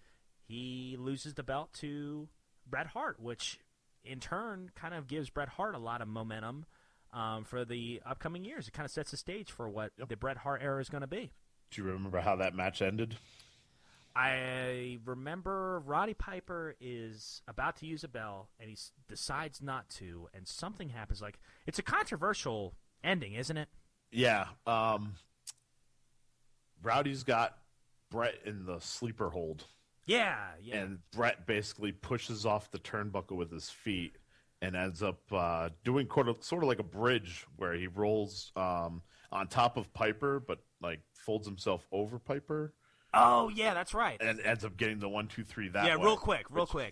he loses the belt to Bret Hart, which in turn kind of gives Bret Hart a lot of momentum for the upcoming years. It kind of sets the stage for what the Bret Hart era is going to be. Do you remember how that match ended? I remember Roddy Piper is about to use a bell, and he decides not to, and something happens. Like, it's a controversial ending, isn't it? Yeah. Rowdy's got Brett in the sleeper hold, Yeah. and Brett basically pushes off the turnbuckle with his feet and ends up doing sort of like a bridge where he rolls on top of Piper, but like folds himself over Piper. Oh, yeah, that's right. And ends up getting the 1-2-3 that Yeah, way. real quick.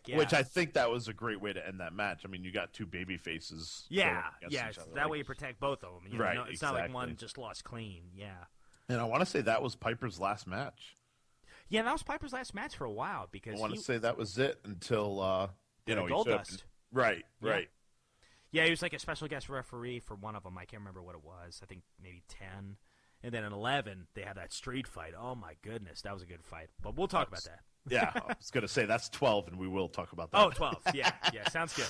Yeah. Which I think that was a great way to end that match. I mean, you got two baby faces. Yeah. going against each other. That way you protect both of them. Right, It's not like exactly. one just lost clean. Yeah. And I want to say that was Piper's last match. Yeah, that was Piper's last match for a while, because I want to say that was it until he Gold showed up Dust. Right. Yeah, he was like a special guest referee for one of them. I can't remember what it was. I think maybe 10. And then in 11, they had that street fight. Oh, my goodness. That was a good fight. But we'll talk about that. Yeah, I was going to say that's 12, and we will talk about that. Oh, 12. Yeah, sounds good.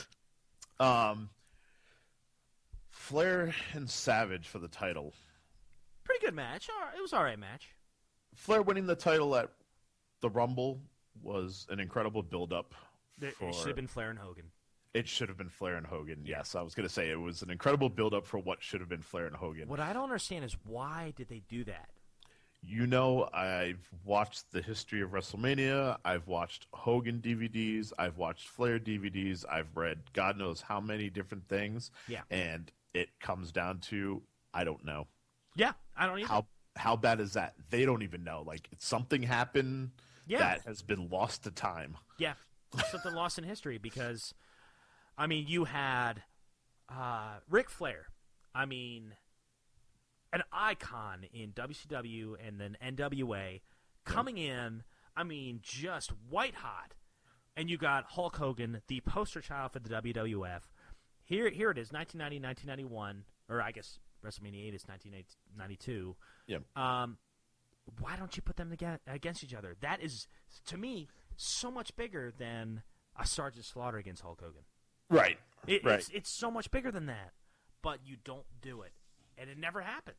Flair and Savage for the title. Pretty good match. It was all right match. Flair winning the title at the Rumble was an incredible build-up. It should have been Flair and Hogan. It should have been Flair and Hogan. Yes, I was going to say it was an incredible build-up for what should have been Flair and Hogan. What I don't understand is, why did they do that? I've watched the history of WrestleMania. I've watched Hogan DVDs. I've watched Flair DVDs. I've read God knows how many different things. Yeah. And it comes down to, I don't know. Yeah, I don't either. How bad is that? They don't even know. Like, something happened that has been lost to time. Yeah, something lost in history, because, I mean, you had Ric Flair. I mean, an icon in WCW and then NWA coming in, I mean, just white hot. And you got Hulk Hogan, the poster child for the WWF. Here it is, 1990, 1991, or I guess WrestleMania 8 is 1992. Yeah. Why don't you put them against each other? That is, to me, so much bigger than a Sergeant Slaughter against Hulk Hogan. Right. It's so much bigger than that, but you don't do it, and it never happened.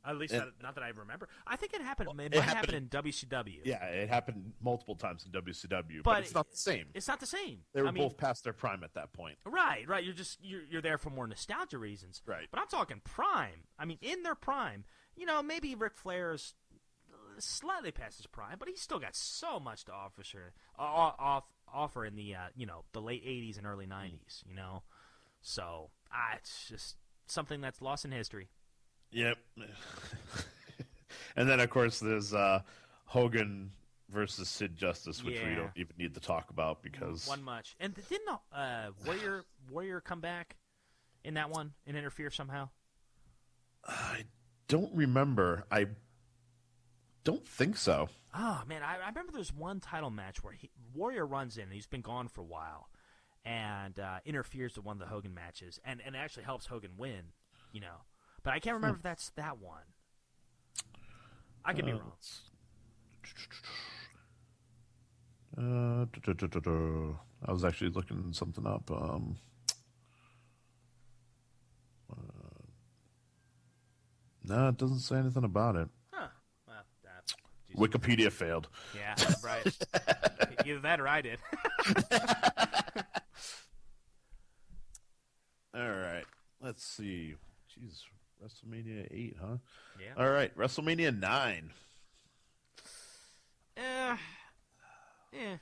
At least not that I remember. I think it happened. It might happen in WCW. Yeah, it happened multiple times in WCW, but it's not the same. It's not the same. They were both past their prime at that point. Right. You're there for more nostalgia reasons. Right. But I'm talking prime. I mean, in their prime, maybe Ric Flair's slightly past his prime, but he's still got so much to offer in the the late 80s and early 90s. So it's just something that's lost in history. Yep. And then, of course, there's Hogan versus Sid Justice, which we don't even need to talk about because one much. And didn't Warrior come back in that one and interfere somehow? I don't remember. I don't think so. Oh man, I remember there's one title match where Warrior runs in, and he's been gone for a while, and interferes with one of the Hogan matches, and actually helps Hogan win. But I can't remember if that's that one. I could be wrong. I was actually looking something up. No, it doesn't say anything about it. Huh. Well, geez. Wikipedia failed. Yeah, right. Either that or I did. All right. Let's see. Jeez, WrestleMania 8, huh? Yeah. All right, WrestleMania 9. Eh. Eh.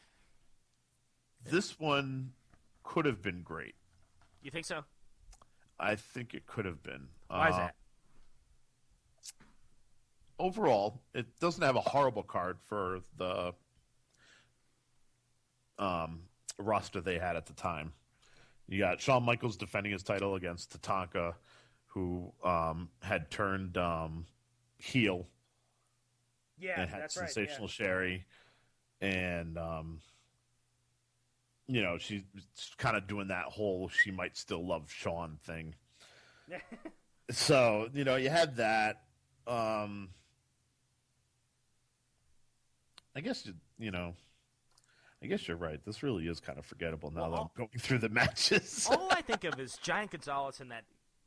This one could have been great. You think so? I think it could have been. Why is that? Overall, it doesn't have a horrible card for the roster they had at the time. You got Shawn Michaels defending his title against Tatanka, who had turned heel Yeah, and had that's Sensational right. Sherry. And, she's kind of doing that whole she might still love Shawn thing. Yeah. So, you had that. I guess, I guess you're right. This really is kind of forgettable now that I'm going through the matches. All I think of is Giant Gonzalez and that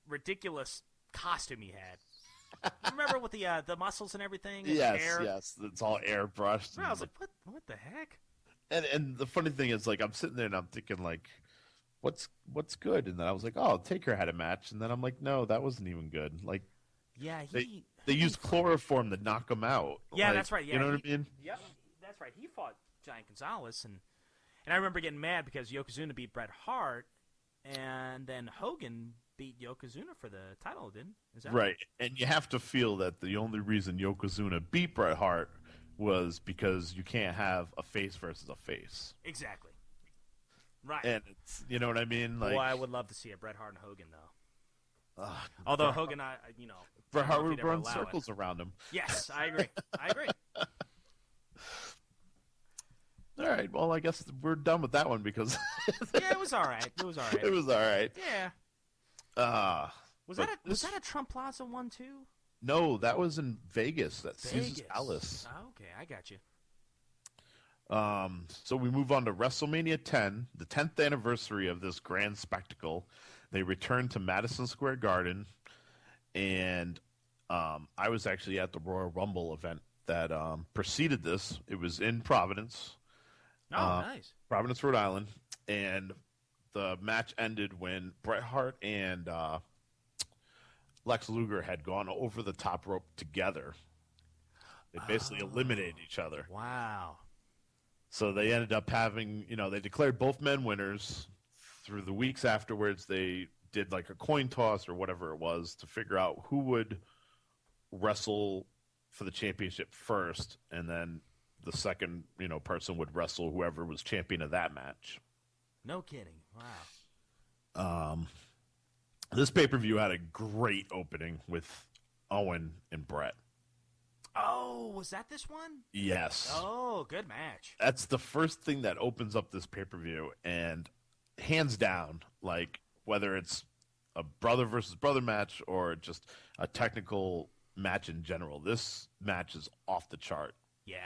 ridiculous costume he had. You remember with the muscles and everything? And Yes, hair? yes. It's all airbrushed. I was like, what the heck? And the funny thing is, like, I'm sitting there and I'm thinking, like, what's good? And then I was like, oh, Taker had a match. And then I'm like, no, that wasn't even good. Like, Yeah, they used chloroform to knock him out. Yeah, like, that's right. Yeah, you know what I mean? Yep, that's right. He fought Giant Gonzalez, and I remember getting mad because Yokozuna beat Bret Hart, and then Hogan beat Yokozuna for the title, didn't? Is that Right. And you have to feel that the only reason Yokozuna beat Bret Hart was because you can't have a face versus a face. Exactly. Right. And it's, you know what I mean? Like, Boy, I would love to see a Bret Hart and Hogan though. Although Hogan, Bret I don't Hart know if would he'd ever run allow circles it. around him. Yes, I agree. I agree. All right. Well, I guess we're done with that one because Yeah, it was all right. It was all right. it was all right. Yeah. Was But that a Trump Plaza one too? No, that was in Vegas. That's Caesar's Vegas. Palace. Oh, okay, I got you. So we move on to WrestleMania 10, the 10th anniversary of this grand spectacle. They returned to Madison Square Garden, and I was actually at the Royal Rumble event that preceded this. It was in Providence, Nice. Providence, Rhode Island, and the match ended when Bret Hart and Lex Luger had gone over the top rope together. They basically eliminated each other. Wow. So they ended up having, they declared both men winners. Through the weeks afterwards, they did like a coin toss or whatever it was to figure out who would wrestle for the championship first, and then the second, person would wrestle whoever was champion of that match. No kidding. Wow. This pay-per-view had a great opening with Owen and Brett. Oh, was that this one? Yes. Oh, good match. That's the first thing that opens up this pay-per-view, and hands down, like, whether it's a brother versus brother match or just a technical match in general, this match is off the chart. Yeah.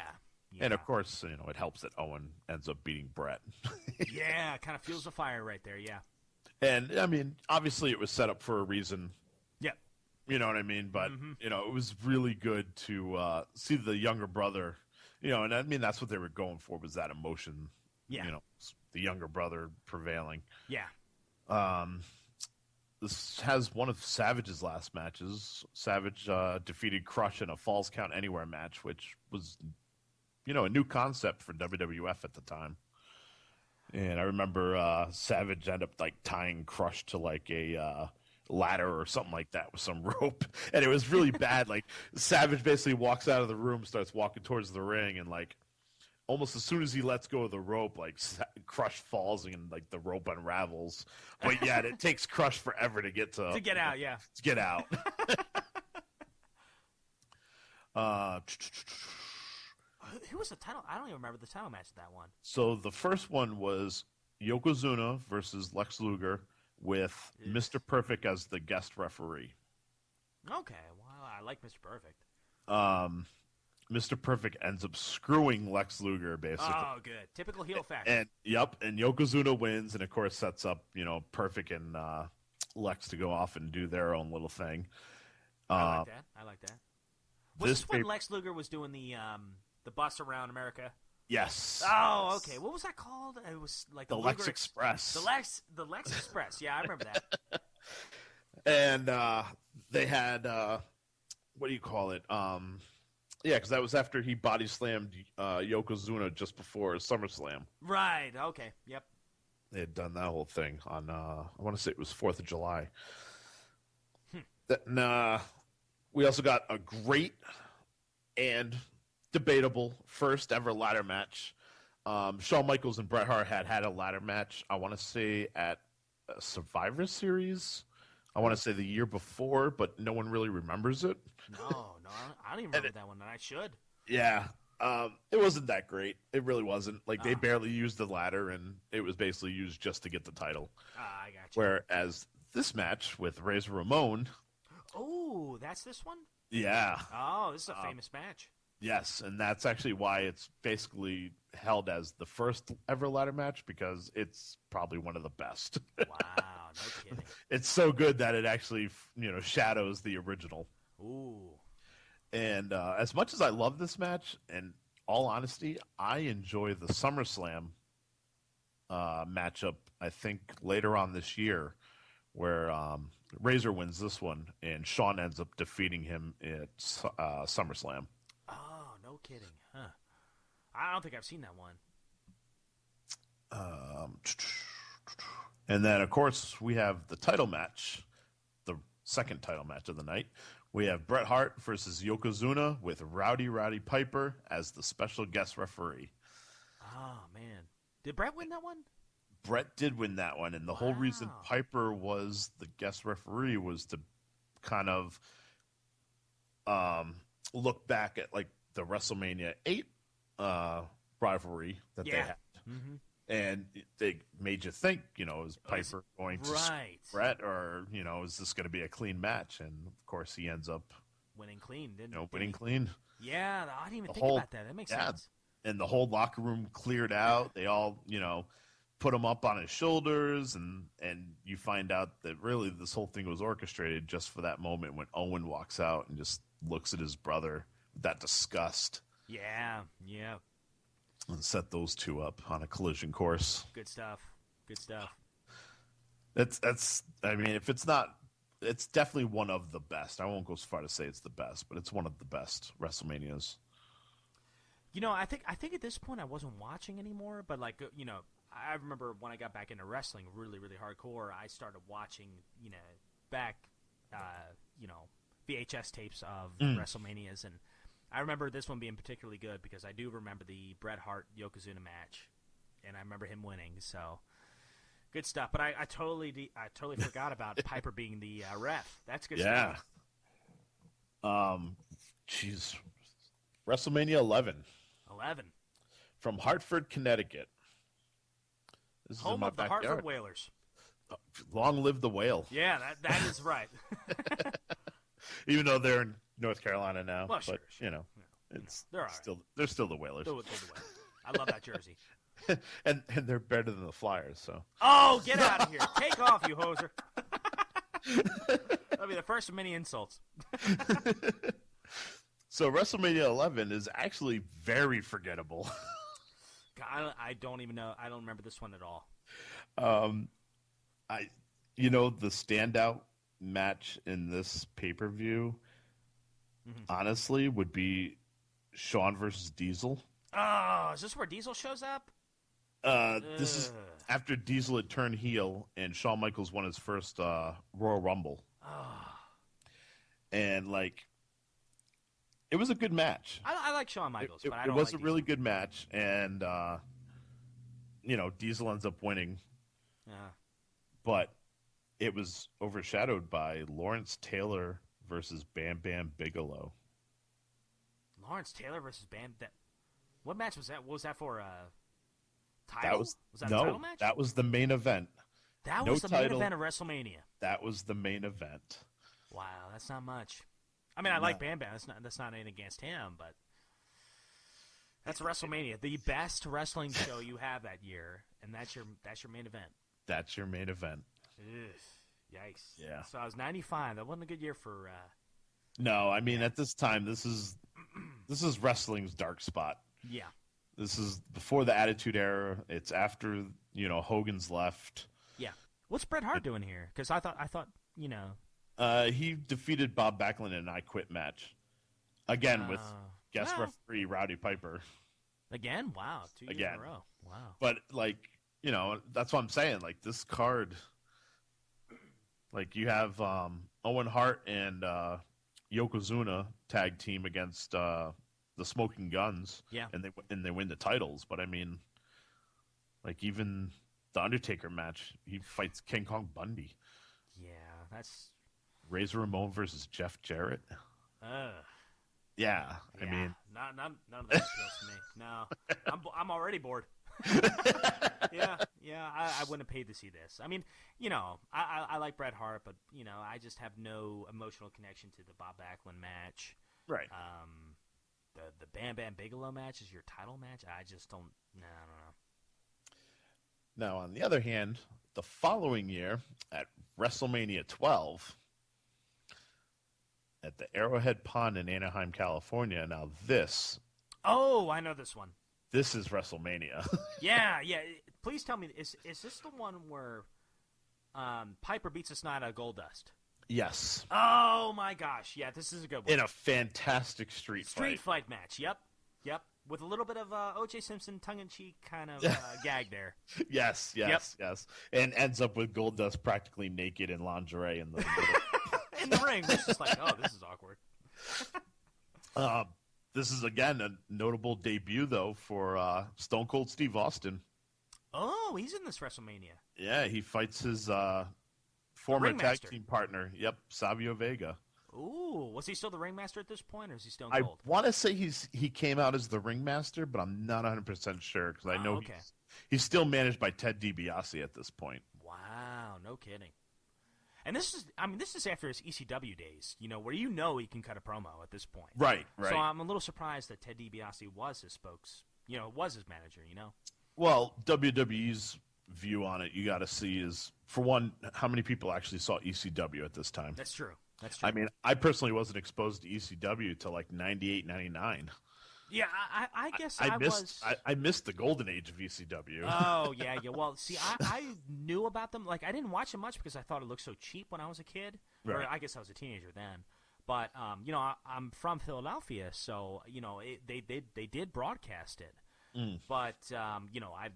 And of course, it helps that Owen ends up beating Brett. Yeah, kind of fuels the fire right there. Yeah. And I mean, obviously, it was set up for a reason. Yep. You know what I mean? But it was really good to see the younger brother. And I mean, that's what they were going for, was that emotion. Yeah. The younger brother prevailing. Yeah. This has one of Savage's last matches. Savage defeated Crush in a Falls Count Anywhere match, which was, a new concept for WWF at the time. And I remember Savage ended up like tying Crush to like a ladder or something like that with some rope, and it was really bad. Like, Savage basically walks out of the room, starts walking towards the ring, and like almost as soon as he lets go of the rope, like Crush falls and like the rope unravels. But yeah, it takes Crush forever to get to get out. Yeah. To get out. Who was the title? I don't even remember the title match of that one. So the first one was Yokozuna versus Lex Luger with Mr. Perfect as the guest referee. Okay, well, I like Mr. Perfect. Mr. Perfect ends up screwing Lex Luger, basically. Oh, good. Typical heel fashion. And Yokozuna wins, and of course sets up, Perfect and Lex to go off and do their own little thing. I Uh, like that. I like that. Was this this when paper, Lex Luger was doing the bus around America? yes, Oh, okay. What was that called? It was like the the Lex Luger Express, the Lex Express. Yeah, I remember that. and they had what do you call it? Yeah, because that was after he body slammed Yokozuna just before SummerSlam. Right. Okay. Yep. They had done that whole thing on I want to say it was 4th of July. Hmm. Then we also got a great and debatable first ever ladder match. Shawn Michaels and Bret Hart had a ladder match, I want to say, at a Survivor Series. I want to say the year before, but no one really remembers it. No, I don't even And remember that one, and I should. yeah, it wasn't that great. It really wasn't. Like, they Oh. barely used the ladder, and it was basically used just to get the title. I got you. Whereas this match with Razor Ramon, Oh, that's this one? yeah, Oh, this is a famous match. yes, and that's actually why it's basically held as the first ever ladder match, because it's probably one of the best. Wow, no kidding. It's so good that it actually, shadows the original. Ooh. And as much as I love this match, in all honesty, I enjoy the SummerSlam matchup, I think, later on this year, where Razor wins this one and Shawn ends up defeating him at SummerSlam. Oh, no kidding. Huh. I don't think I've seen that one. And then, of course, we have the title match, the second title match of the night. We have Bret Hart versus Yokozuna with Roddy Piper as the special guest referee. Oh, man. Did Brett win that one? Bret did win that one, and the whole reason Wow. Piper was the guest referee was to kind of look back at like the WrestleMania 8 rivalry that they Yeah. had. Mm-hmm. And they made you think, is Piper going to Right. Bret, or is this going to be a clean match? And of course, he ends up Winning clean, didn't winning he? clean. Yeah, I didn't even The think whole- about that. That makes yeah. sense. And the whole locker room cleared out. They all put him up on his shoulders, and you find out that really this whole thing was orchestrated just for that moment when Owen walks out and just looks at his brother with that disgust, Yeah. and set those two up on a collision course. Good stuff. That's I mean, if it's not, it's definitely one of the best. I won't go so far to say it's the best, but it's one of the best WrestleManias. I think at this point I wasn't watching anymore, but I remember when I got back into wrestling really, really hardcore, I started watching, back, VHS tapes of WrestleManias, and I remember this one being particularly good because I do remember the Bret Hart Yokozuna match, and I remember him winning. So good stuff. But I totally forgot about Piper being the ref. That's good stuff. Jeez, WrestleMania 11 from Hartford, Connecticut. This is in Home my of the backyard. Hartford Whalers. Long live the whale. Yeah, that is right. Even though they're in North Carolina now, Well, but sure. it's They're all right. they're still the Whalers, Do it the way. I love that jersey. and they're better than the Flyers. So Oh, get out of here! Take off, you hoser. That'll be the first of many insults. So WrestleMania 11 is actually very forgettable. God, I don't even know. I don't remember this one at all. The standout match in this pay-per-view, honestly, would be Shawn versus Diesel. Oh, is this where Diesel shows up? This is after Diesel had turned heel and Shawn Michaels won his first Royal Rumble. Oh. And it was a good match. I like Shawn Michaels, but I It don't was like a really good match, and Diesel ends up winning. Yeah. But it was overshadowed by Lawrence Taylor versus Bam Bam Bigelow. Lawrence Taylor versus Bam. What match was that? What was that for? Title? That was that a title match? That was the main event. That no was the main title. event of WrestleMania. That was the main event. Wow, that's not much. I mean, I like Bam Bam. That's not anything against him, but that's WrestleMania, the best wrestling show you have that year, and that's your main event. That's your main event. Ugh, yikes. Yeah. So I was 95. That wasn't a good year for No, I mean at this time, this is wrestling's dark spot. Yeah. This is before the Attitude Era. It's after Hogan's left. Yeah. What's Bret Hart doing here? Because I thought, He defeated Bob Backlund in an I Quit match again with guest well, referee Rowdy Piper again? Wow. 2 years again. in a row. Wow. But that's what I'm saying. Like this card, like you have Owen Hart and Yokozuna tag team against the Smoking Guns, Yeah. and they win the titles. But I mean, like even the Undertaker match, he fights King Kong Bundy. Yeah, that's... Razor Ramon versus Jeff Jarrett. Yeah. I mean, none of that appeals to me. No, I'm already bored. yeah, I wouldn't have paid to see this. I mean, I like Bret Hart, but I just have no emotional connection to the Bob Backlund match. right. The Bam Bam Bigelow match is your title match. I just don't. No, I don't know. Now, on the other hand, the following year at WrestleMania 12 at the Arrowhead Pond in Anaheim, California. Now, Oh, I know this one. this is WrestleMania. Yeah. Please tell me, is this the one where Piper beats the snot out of Goldust? Yes. Oh my gosh! Yeah, this is a good one. In a fantastic street fight match. Yep. With a little bit of O.J. Simpson tongue-in-cheek kind of gag there. Yes. And ends up with Goldust practically naked in lingerie in the In the ring. It's just like, oh, this is awkward. This is, again, a notable debut, though, for Stone Cold Steve Austin. Oh, he's in this WrestleMania. Yeah, he fights his former tag Ringmaster. team partner. Yep, Savio Vega. Ooh, was he still the ringmaster at this point, or is he Stone I Cold? want to say he came out as the ringmaster, but I'm not 100% sure because I know okay. he's still managed by Ted DiBiase at this point. Wow, no kidding. And this is after his ECW days, where he can cut a promo at this point. Right. So I'm a little surprised that Ted DiBiase was his was his manager, Well, WWE's view on it, you got to see is, for one, how many people actually saw ECW at this time. That's true. I mean, I personally wasn't exposed to ECW till like 98, 99. Yeah, I guess I missed the golden age of ECW. Oh, yeah. Well, see, I knew about them. Like, I didn't watch them much because I thought it looked so cheap when I was a kid. Right. Or I guess I was a teenager then. But, I'm from Philadelphia, so, they did broadcast it. But, I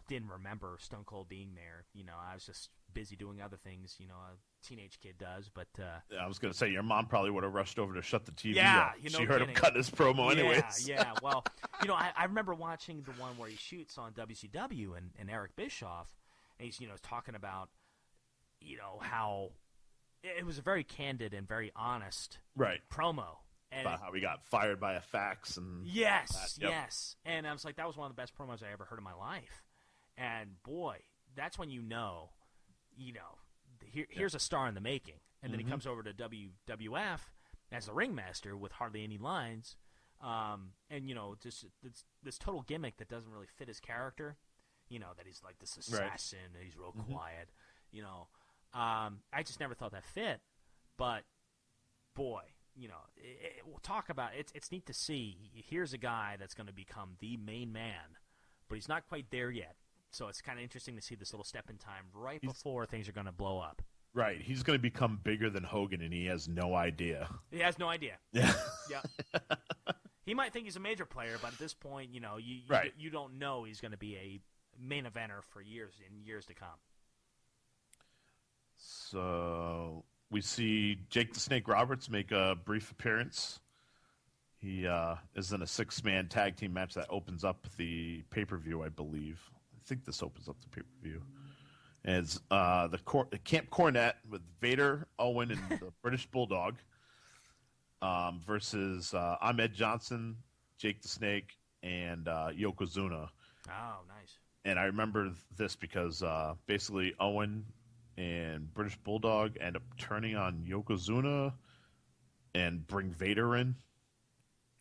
didn't remember Stone Cold being there. I was just busy doing other things, a teenage kid does. But I was going to say, your mom probably would have rushed over to shut the TV yeah, off. She heard him cut his promo anyways. Yeah. Well, I remember watching the one where he shoots on WCW and Eric Bischoff, and he's, talking about, how it was a very candid and very honest promo. And about how he got fired by a fax and yes, Yep. yes. And I was like, that was one of the best promos I ever heard in my life. And boy, that's when here's a star in the making. And then he comes over to WWF as the ringmaster with hardly any lines, and just this total gimmick that doesn't really fit his character. That he's like this assassin, and he's real quiet. I just never thought that fit. But boy, we'll talk about it. It's neat to see. Here's a guy that's going to become the main man, but he's not quite there yet. So it's kind of interesting to see this little step in time right before things are going to blow up. Right. He's going to become bigger than Hogan, and he has no idea. He has no idea. Yeah. Yeah. He might think he's a major player, but at this point, you don't know he's going to be a main eventer for years and years to come. So we see Jake the Snake Roberts make a brief appearance. He is in a 6-man tag team match that opens up the pay-per-view, I believe. I think this opens up the pay-per-view. And it's the Camp Cornette with Vader, Owen, and the British Bulldog versus Ahmed Johnson, Jake the Snake, and Yokozuna. Oh, nice. And I remember this because basically Owen and British Bulldog end up turning on Yokozuna and bring Vader in.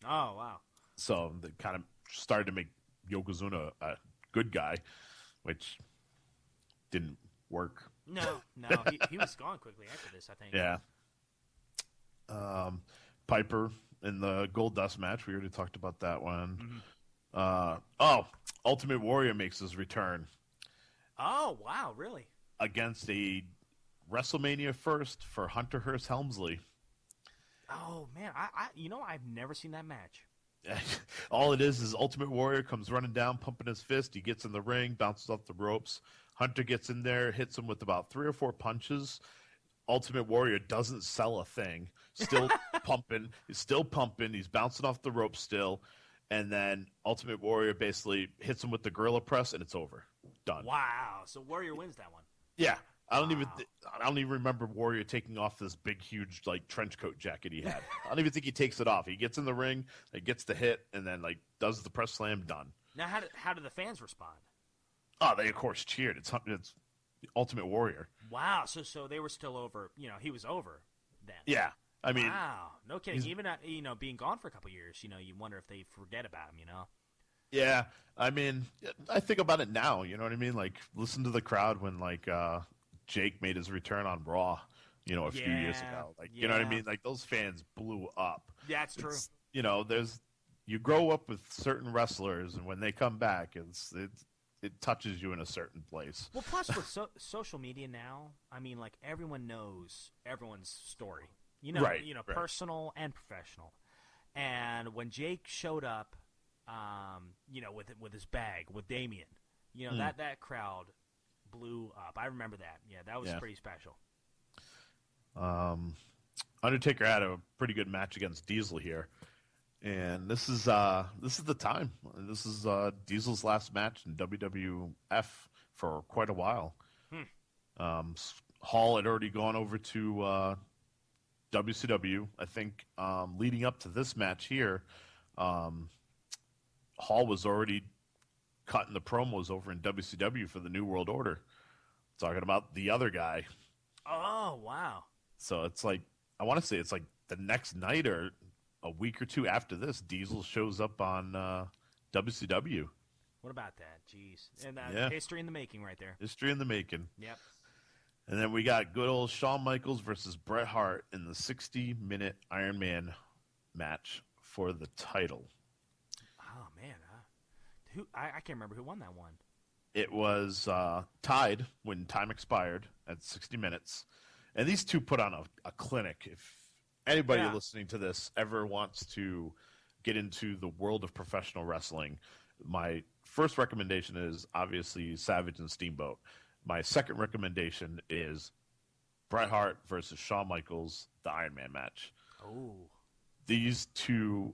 Oh, wow. So they kind of started to make Yokozuna a good guy, which didn't work. No, he was gone quickly after this, I think. Yeah. Piper in the Gold Dust match. We already talked about that one. Hmm. Ultimate Warrior makes his return Oh, wow, really? against a WrestleMania first for Hunter Hearst Helmsley. Oh man, I've never seen that match. All it is Ultimate Warrior comes running down, pumping his fist. He gets in the ring, bounces off the ropes. Hunter gets in there, hits him with about 3 or 4 punches. Ultimate Warrior doesn't sell a thing. Still pumping. He's still pumping. He's bouncing off the ropes still. And then Ultimate Warrior basically hits him with the gorilla press, and it's over. Done. Wow, so Warrior wins that one. Yeah. Wow. I don't even remember Warrior taking off this big, huge like trench coat jacket he had. I don't even think he takes it off. He gets in the ring, like, gets the hit, and then like does the press slam. Done. Now, how did the fans respond? Oh, they of course cheered. It's Ultimate Warrior. Wow, so they were still over. He was over then. Yeah, I mean, Wow, no kidding. Even at, being gone for a couple years, you wonder if they forget about him. yeah. I mean, I think about it now. You know what I mean? Like, listen to the crowd when like Jake made his return on Raw. A few years ago. Like, you know what I mean? Like, those fans blew up. Yeah, it's true. You grow up with certain wrestlers, and when they come back, it touches you in a certain place. Well, plus with social media now, I mean, like, everyone knows everyone's story. Right. Personal and professional. And when Jake showed up, with his bag with Damien, that crowd blew up. I remember that. Yeah, that was pretty special. Undertaker had a pretty good match against Diesel here, and this is the time. This is Diesel's last match in WWF for quite a while. Hall had already gone over to WCW. I think leading up to this match here, Hall was already cutting the promos over in WCW for the New World Order, talking about the other guy. Oh, wow. So it's like, I want to say it's like the next night or a week or two after this, Diesel shows up on WCW. What about that? Jeez. And history in the making right there. History in the making. Yep. And then we got good old Shawn Michaels versus Bret Hart in the 60-minute Iron Man match for the title. Oh, man. I can't remember who won that one. It was tied when time expired at 60 minutes. And these two put on a clinic. If anybody listening to this ever wants to get into the world of professional wrestling, my first recommendation is obviously Savage and Steamboat. My second recommendation is Bret Hart versus Shawn Michaels, the Iron Man match. Oh. These two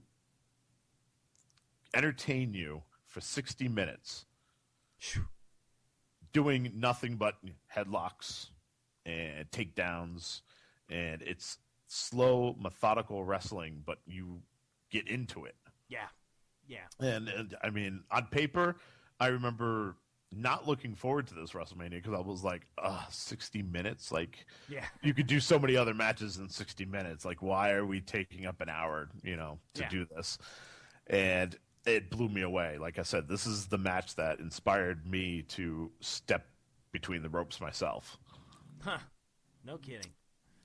entertain you for 60 minutes, doing nothing but headlocks and takedowns, and it's slow, methodical wrestling, but you get into it. Yeah. And I mean, on paper, I remember not looking forward to this WrestleMania because I was like, 60 minutes? Like, you could do so many other matches in 60 minutes. Like, why are we taking up an hour, to do this? And it blew me away. Like I said, this is the match that inspired me to step between the ropes myself. Huh. No kidding.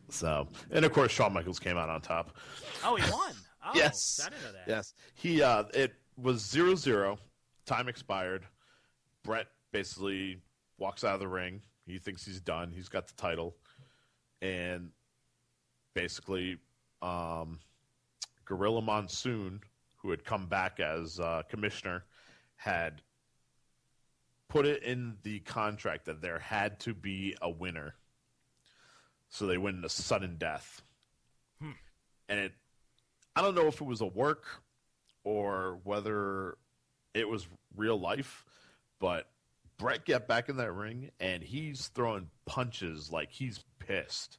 So, and of course, Shawn Michaels came out on top. Oh, he won. Oh, yes. I didn't know that. Yes. He, it was 0-0. Time expired. Brett basically walks out of the ring. He thinks he's done. He's got the title. And basically, Gorilla Monsoon, who had come back as commissioner, had put it in the contract that there had to be a winner. So they win a sudden death. And I don't know if it was a work or whether it was real life, but Brett got back in that ring and he's throwing punches like he's pissed.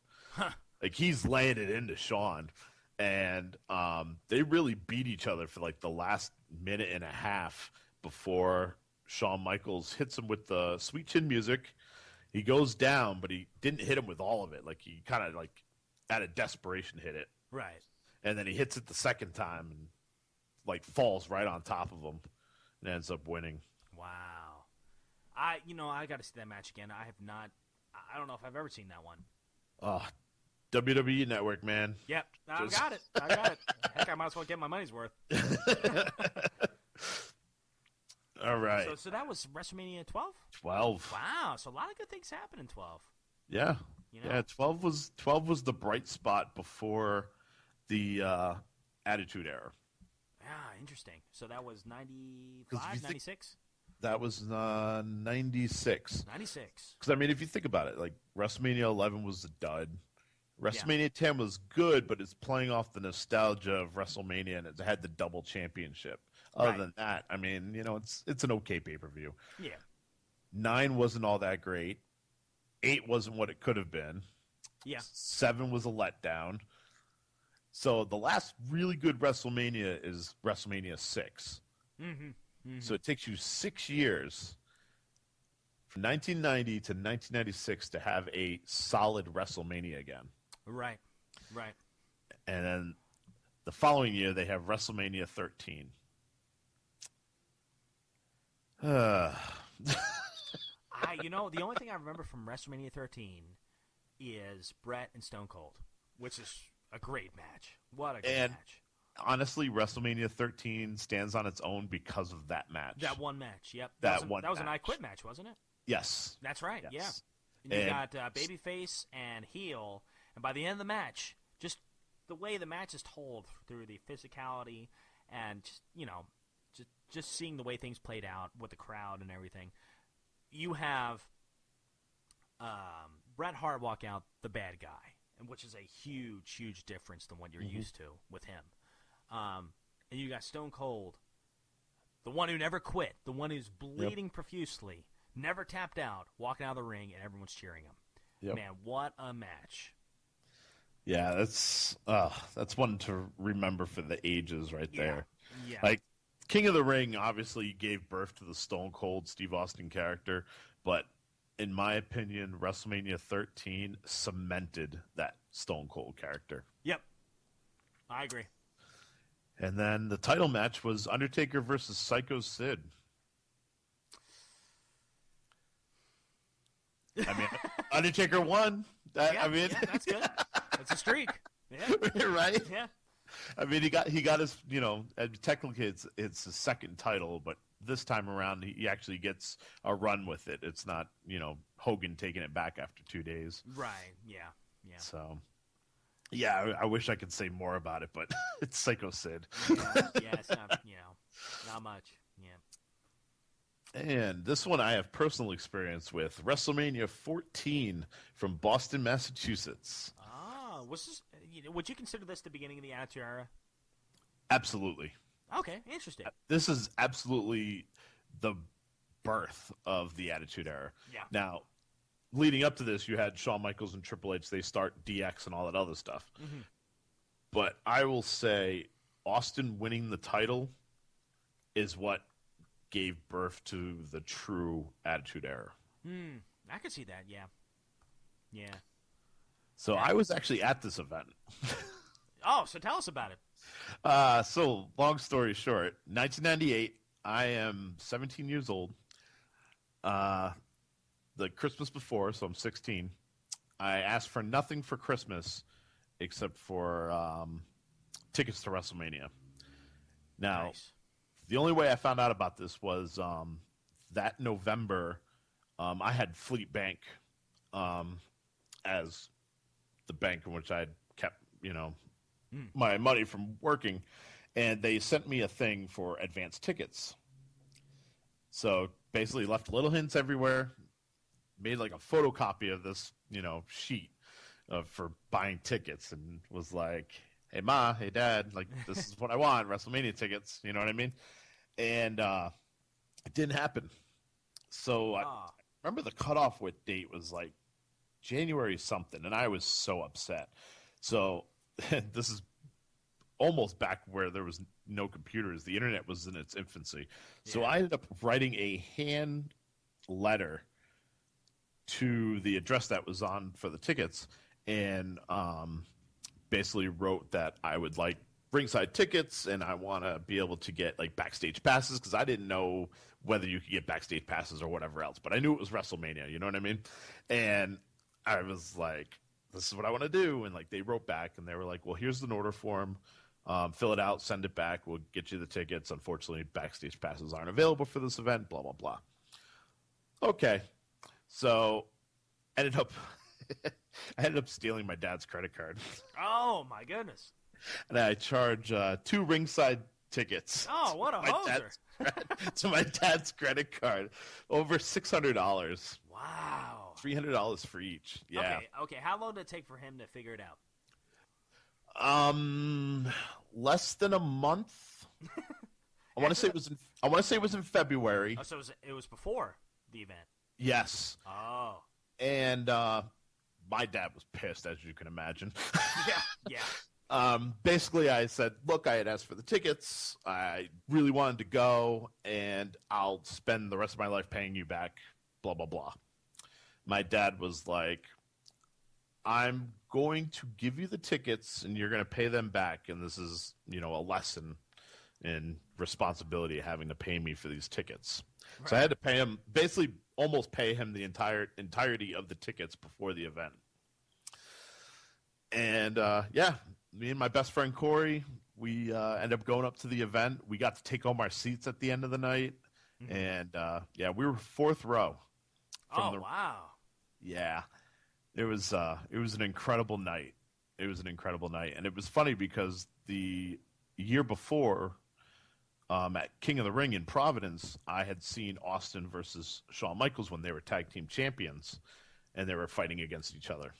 Like he's laying it into Shawn. And they really beat each other for like the last minute and a half before Shawn Michaels hits him with the Sweet Chin Music. He goes down, but he didn't hit him with all of it. Like he kind of like out of desperation hit it. Right. And then he hits it the second time and like falls right on top of him and ends up winning. Wow. I got to see that match again. I have not. I don't know if I've ever seen that one. WWE Network, man. Yep, I've Just- got it. I got it. Heck, I might as well get my money's worth. All right. So that was WrestleMania 12. 12. Wow, so a lot of good things happened in 12. Yeah. You know? Yeah, 12 was the bright spot before the Attitude Era. Yeah, interesting. So that was 'Cause if 95, you think- 96? That was 96. 96. Because, I mean, if you think about it, like, WrestleMania 11 was a dud. WrestleMania 10 was good, but it's playing off the nostalgia of WrestleMania, and it had the double championship. Other Right. than that, I mean, it's an okay pay-per-view. Yeah. 9 wasn't all that great. 8 wasn't what it could have been. Yeah. 7 was a letdown. So the last really good WrestleMania is WrestleMania 6. Mm-hmm. So it takes you 6 years, from 1990 to 1996, to have a solid WrestleMania again. Right. Right. And then the following year, they have WrestleMania 13. The only thing I remember from WrestleMania 13 is Brett and Stone Cold, which is a great match. What a great match. Honestly, WrestleMania 13 stands on its own because of that match. That one match, yep. That was an I match. Quit match, wasn't it? Yes. That's right, Yes. yeah. And you And- got babyface and heel, and by the end of the match, just the way the match is told through the physicality and just seeing the way things played out with the crowd and everything, you have Bret Hart walk out the bad guy, which is a huge, huge difference than what you're used to with him. And you got Stone Cold, the one who never quit, the one who's bleeding profusely, never tapped out, walking out of the ring, and everyone's cheering him. Yep. Man, what a match. Yeah, that's one to remember for the ages right there. Yeah. Like, King of the Ring obviously gave birth to the Stone Cold Steve Austin character, but in my opinion, WrestleMania 13 cemented that Stone Cold character. Yep. I agree. And then the title match was Undertaker versus Psycho Sid. I mean, Undertaker won. Yeah, that's good. That's a streak. Yeah. Right? Yeah. I mean, he got his, technically it's his second title, but this time around he actually gets a run with it. It's not, Hogan taking it back after 2 days. Right. Yeah. Yeah. So, yeah, I wish I could say more about it, but it's Psycho Sid. Yeah, it's not, not much. Yeah. And this one I have personal experience with, WrestleMania 14 from Boston, Massachusetts. Ah, was this? Would you consider this the beginning of the Attitude Era? Absolutely. Okay, interesting. This is absolutely the birth of the Attitude Era. Yeah. Now, leading up to this, you had Shawn Michaels and Triple H. They start DX and all that other stuff. Mm-hmm. But I will say Austin winning the title is what gave birth to the true Attitude Era. I could see that. Yeah. Yeah. So I was actually at this event. Oh, so tell us about it. So long story short, 1998, I am 17 years old. The Christmas before, so I'm 16, I asked for nothing for Christmas except for tickets to WrestleMania. Now, Nice. the only way I found out about this was that November, I had Fleet Bank as the bank in which I had kept, my money from working, and they sent me a thing for advance tickets. So basically left little hints everywhere, made like a photocopy of this, sheet for buying tickets, and was like, hey, Ma, hey, Dad, like, this is what I want, WrestleMania tickets, you know what I mean? And it didn't happen. So I remember the cutoff date was like January something, and I was so upset. So this is almost back where there was no computers. The internet was in its infancy. So I ended up writing a hand letter to the address that was on for the tickets, and basically wrote that I would like ringside tickets and I want to be able to get like backstage passes, because I didn't know whether you could get backstage passes or whatever else, but I knew it was WrestleMania, you know what I mean? And I was like, this is what I want to do. And like they wrote back and they were like, well, here's an order form. Fill it out, send it back. We'll get you the tickets. Unfortunately, backstage passes aren't available for this event. Blah blah blah. Okay, so ended up I ended up stealing my dad's credit card, Oh my goodness. and I charge 2 ringside tickets. Oh, what a my hoser. to my dad's credit card, over $600, Wow. $300 for each. Yeah. Okay. How long did it take for him to figure it out? Less than a month. I want to say it was in February. Oh, so it was before the event. Yes. Oh. And my dad was pissed, as you can imagine. Yeah. Basically, I said, look, I had asked for the tickets. I really wanted to go, and I'll spend the rest of my life paying you back, blah, blah, blah. My dad was like, I'm going to give you the tickets, and you're going to pay them back, and this is, a lesson in responsibility of having to pay me for these tickets. Right. So I had to pay him, basically almost pay him the entirety of the tickets before the event. And, me and my best friend Corey, we ended up going up to the event. We got to take home our seats at the end of the night. Mm-hmm. And, we were 4th row. Wow. Yeah. It was an incredible night. It was an incredible night. And it was funny because the year before, at King of the Ring in Providence, I had seen Austin versus Shawn Michaels when they were tag team champions, and they were fighting against each other.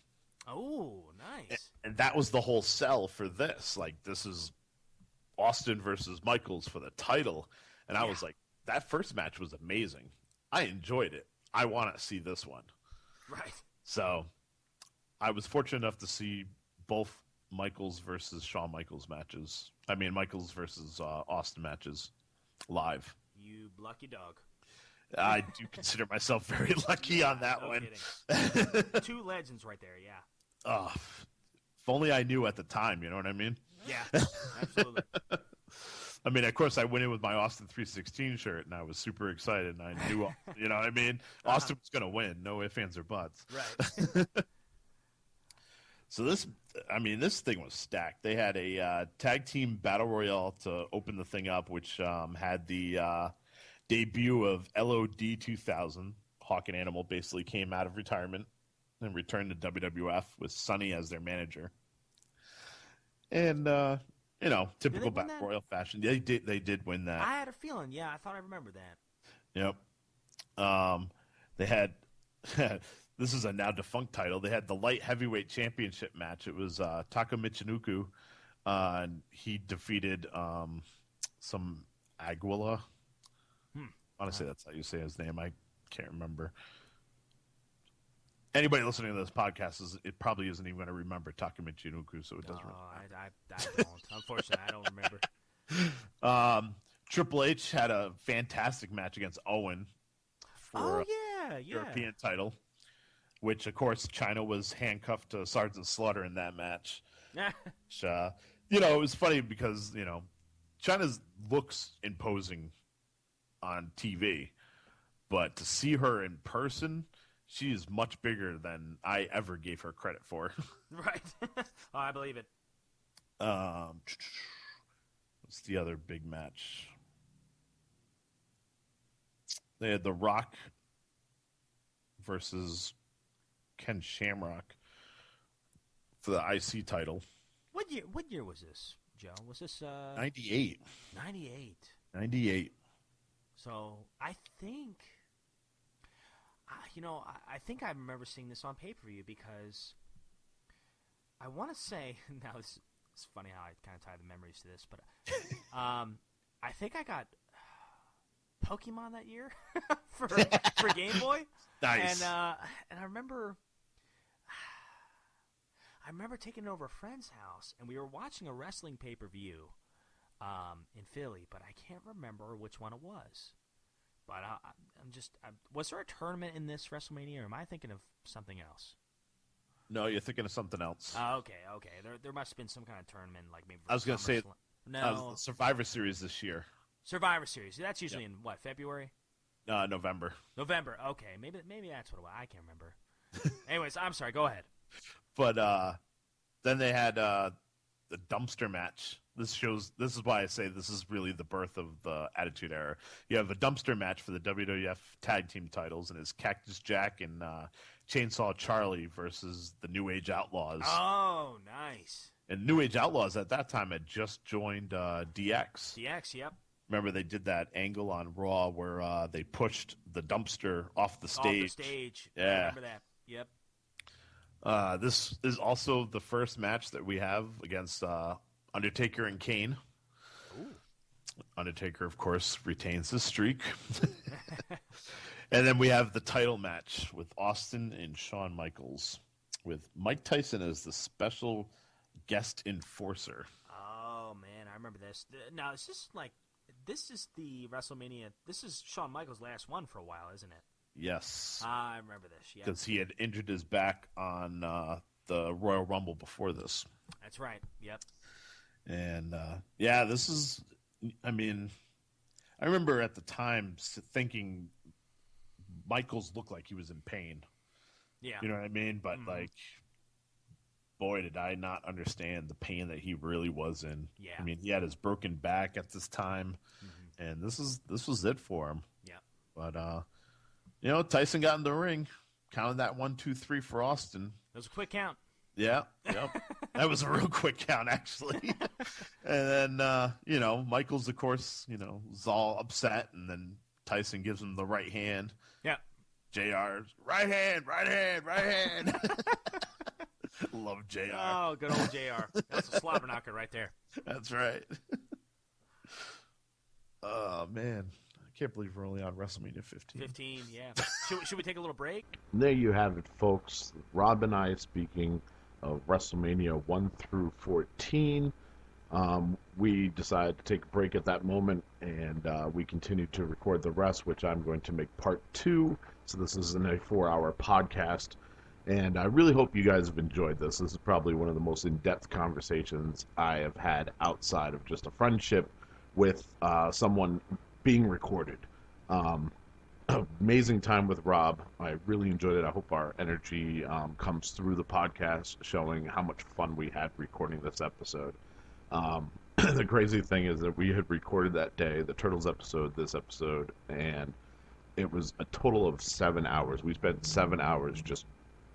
Oh, nice. And that was the whole sell for this. Like, this is Austin versus Michaels for the title. And I was like, that first match was amazing. I enjoyed it. I want to see this one. Right. So I was fortunate enough to see both Michaels versus Shawn Michaels matches. I mean, Michaels versus Austin matches live. You lucky dog. I do consider myself very lucky on that one. Kidding. 2 legends right there, yeah. Oh, if only I knew at the time, you know what I mean? Yeah, absolutely. I mean, of course, I went in with my Austin 316 shirt, and I was super excited, and I knew, you know what I mean? Austin was going to win, no ifs, ands, or buts. Right. So this thing was stacked. They had a tag team battle royale to open the thing up, which had the debut of LOD 2000. Hawk and Animal basically came out of retirement and returned to WWF with Sonny as their manager. And typical battle royal fashion. They did win that. I had a feeling. Yeah, I thought I remembered that. Yep. They had this is a now defunct title. They had the light heavyweight championship match. It was Taka Michinoku, and he defeated some Aguila. Honestly, that's how you say his name. I can't remember. Anybody listening to this podcast it probably isn't even going to remember Taka Michinoku, so it doesn't. I don't. Unfortunately, I don't remember. Triple H had a fantastic match against Owen for European title, which, of course, China was handcuffed to Sergeant Slaughter in that match. Which, it was funny because, China looks imposing on TV, but to see her in person, she is much bigger than I ever gave her credit for. Right. I believe it. What's the other big match? They had The Rock versus Ken Shamrock for the IC title. What year was this, Joe? Was this 98. 98. 98. So I think, I think I remember seeing this on pay-per-view because I want to say, now it's funny how I kind of tie the memories to this, but I think I got Pokemon that year for Game Boy. Nice. And I remember taking it over a friend's house, and we were watching a wrestling pay-per-view in Philly, but I can't remember which one it was. But was there a tournament in this WrestleMania, or am I thinking of something else? No, you're thinking of something else. Okay. There must have been some kind of tournament, like maybe. I was going to say no Survivor Series this year. Survivor Series. That's usually in what, February? November. November. Okay, maybe that's what it was. I can't remember. Anyways, I'm sorry. Go ahead. But then they had the dumpster match. This is why I say this is really the birth of the Attitude Era. You have a dumpster match for the WWF Tag Team titles, and it's Cactus Jack and Chainsaw Charlie versus the New Age Outlaws. Oh, nice. And New Age Outlaws at that time had just joined DX. DX, yep. Remember, they did that angle on Raw where they pushed the dumpster off the stage. Off the stage. Yeah. I remember that. Yep. This is also the first match that we have against Undertaker and Kane. Ooh. Undertaker, of course, retains his streak. And then we have the title match with Austin and Shawn Michaels, with Mike Tyson as the special guest enforcer. Oh, man, I remember this. Now, is this like, this is the WrestleMania, this is Shawn Michaels' last one for a while, isn't it? Yes. I remember this, yeah. Because he had injured his back on the Royal Rumble before this. That's right, yep. And, yeah, this is, I mean, I remember at the time thinking Michaels looked like he was in pain. Yeah. You know what I mean? But, like, boy, did I not understand the pain that he really was in. Yeah. I mean, he had his broken back at this time, and this was it for him. Yeah. But, you know, Tyson got in the ring, counted that 1, 2, 3 for Austin. It was a quick count. Yeah, yep. That was a real quick count, actually. And then, you know, Michaels, of course, you know, was all upset, and then Tyson gives him the right hand. Yeah. JR's right hand, right hand, right hand. Love JR. Oh, good old JR. That's a slobber knocker right there. That's right. Oh, man. I can't believe we're only on WrestleMania 15. 15, yeah. Should we take a little break? And there you have it, folks. Rob and I speaking of WrestleMania 1 through 14. We decided to take a break at that moment, and we continued to record the rest, which I'm going to make part 2. So this isn't a 4-hour podcast. And I really hope you guys have enjoyed this. This is probably one of the most in-depth conversations I have had outside of just a friendship with someone being recorded. Amazing time with Rob. I really enjoyed it. I hope our energy comes through the podcast, showing how much fun we had recording this episode. The crazy thing is that we had recorded that day, the Turtles episode, this episode, and it was a total of 7 hours. We spent 7 hours just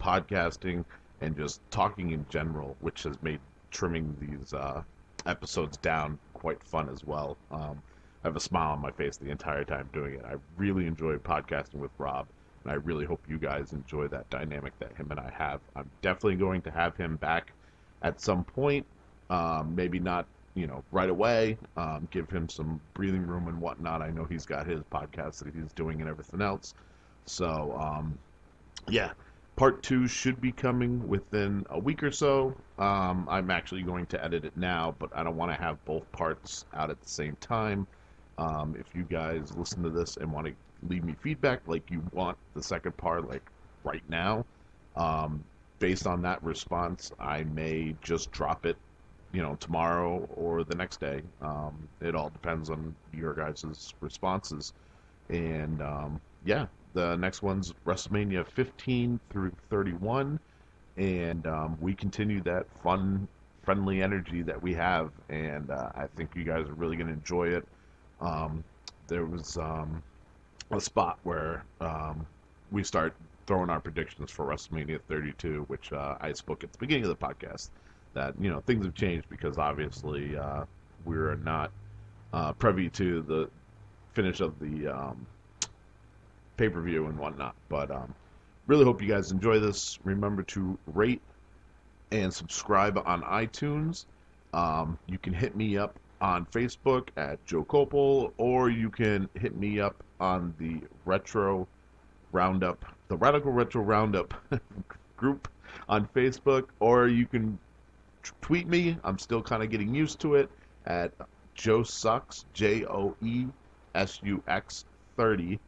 podcasting and just talking in general, which has made trimming these episodes down quite fun as well. I have a smile on my face the entire time doing it. I really enjoy podcasting with Rob, and I really hope you guys enjoy that dynamic that him and I have. I'm definitely going to have him back at some point. Maybe not, you know, right away. Give him some breathing room and whatnot. I know he's got his podcast that he's doing and everything else. So, yeah. Part 2 should be coming within a week or so. I'm actually going to edit it now, but I don't want to have both parts out at the same time. If you guys listen to this and want to leave me feedback like you want the second part, like right now, based on that response, I may just drop it, you know, tomorrow or the next day. It all depends on your guys' responses. And, yeah. The next one's WrestleMania 15 through 31, and we continue that fun, friendly energy that we have, and I think you guys are really going to enjoy it. There was a spot where we start throwing our predictions for WrestleMania 32, which I spoke at the beginning of the podcast, that, you know, things have changed because obviously we're not privy to the finish of the pay-per-view and whatnot. But really hope you guys enjoy this. Remember to rate and subscribe on iTunes. You can hit me up on Facebook at Joe Copel, or you can hit me up on the Retro Roundup, the Radical Retro Roundup group on Facebook, or you can tweet me. I'm still kind of getting used to it at Joe Sucks, JOESUX 30.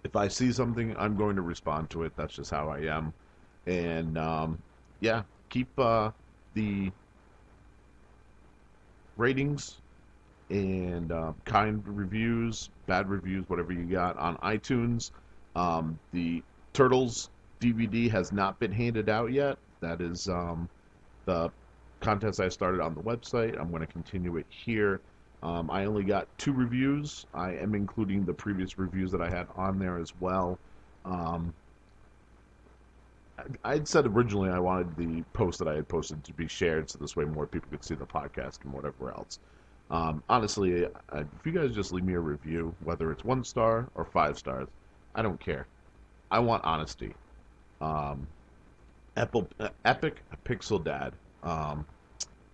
If I see something, I'm going to respond to it. That's just how I am. And yeah, keep the ratings and kind reviews, bad reviews, whatever you got on iTunes. The Turtles DVD has not been handed out yet. That is the contest I started on the website. I'm going to continue it here. I only got 2 reviews. I am including the previous reviews that I had on there as well. Um, I'd said originally I wanted the post that I had posted to be shared so this way more people could see the podcast and whatever else. Honestly, if you guys just leave me a review, whether it's 1 star or 5 stars, I don't care. I want honesty. Um, Epic Pixel Dad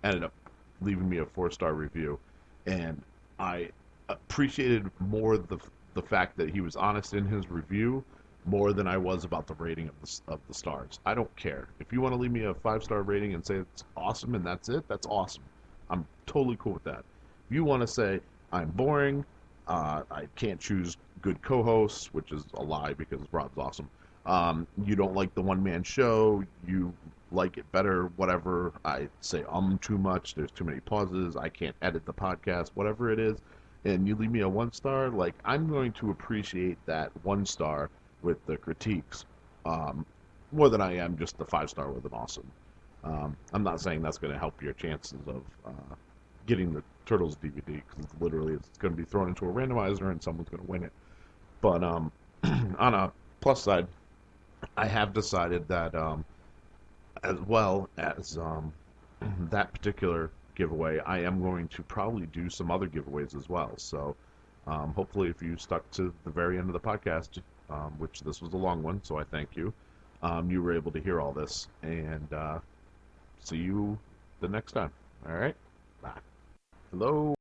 ended up leaving me a 4 star review, and I appreciated more the fact that he was honest in his review more than I was about the rating of the stars. I don't care if you want to leave me a 5 star rating and say it's awesome and that's it. That's awesome. I'm totally cool with that. If you want to say I'm boring, I can't choose good co-hosts, which is a lie because Rob's awesome. You don't like the one man show, you like it better, whatever. I say too much, there's too many pauses, I can't edit the podcast, whatever it is, and you leave me a 1 star, like I'm going to appreciate that 1 star with the critiques more than I am just the 5 star with an awesome. I'm not saying that's going to help your chances of getting the Turtles DVD because it's going to be thrown into a randomizer and someone's going to win it. But on a plus side, I have decided that as well as that particular giveaway, I am going to probably do some other giveaways as well. So hopefully, if you stuck to the very end of the podcast, which this was a long one, so I thank you, you were able to hear all this. And see you the next time. All right? Bye. Hello.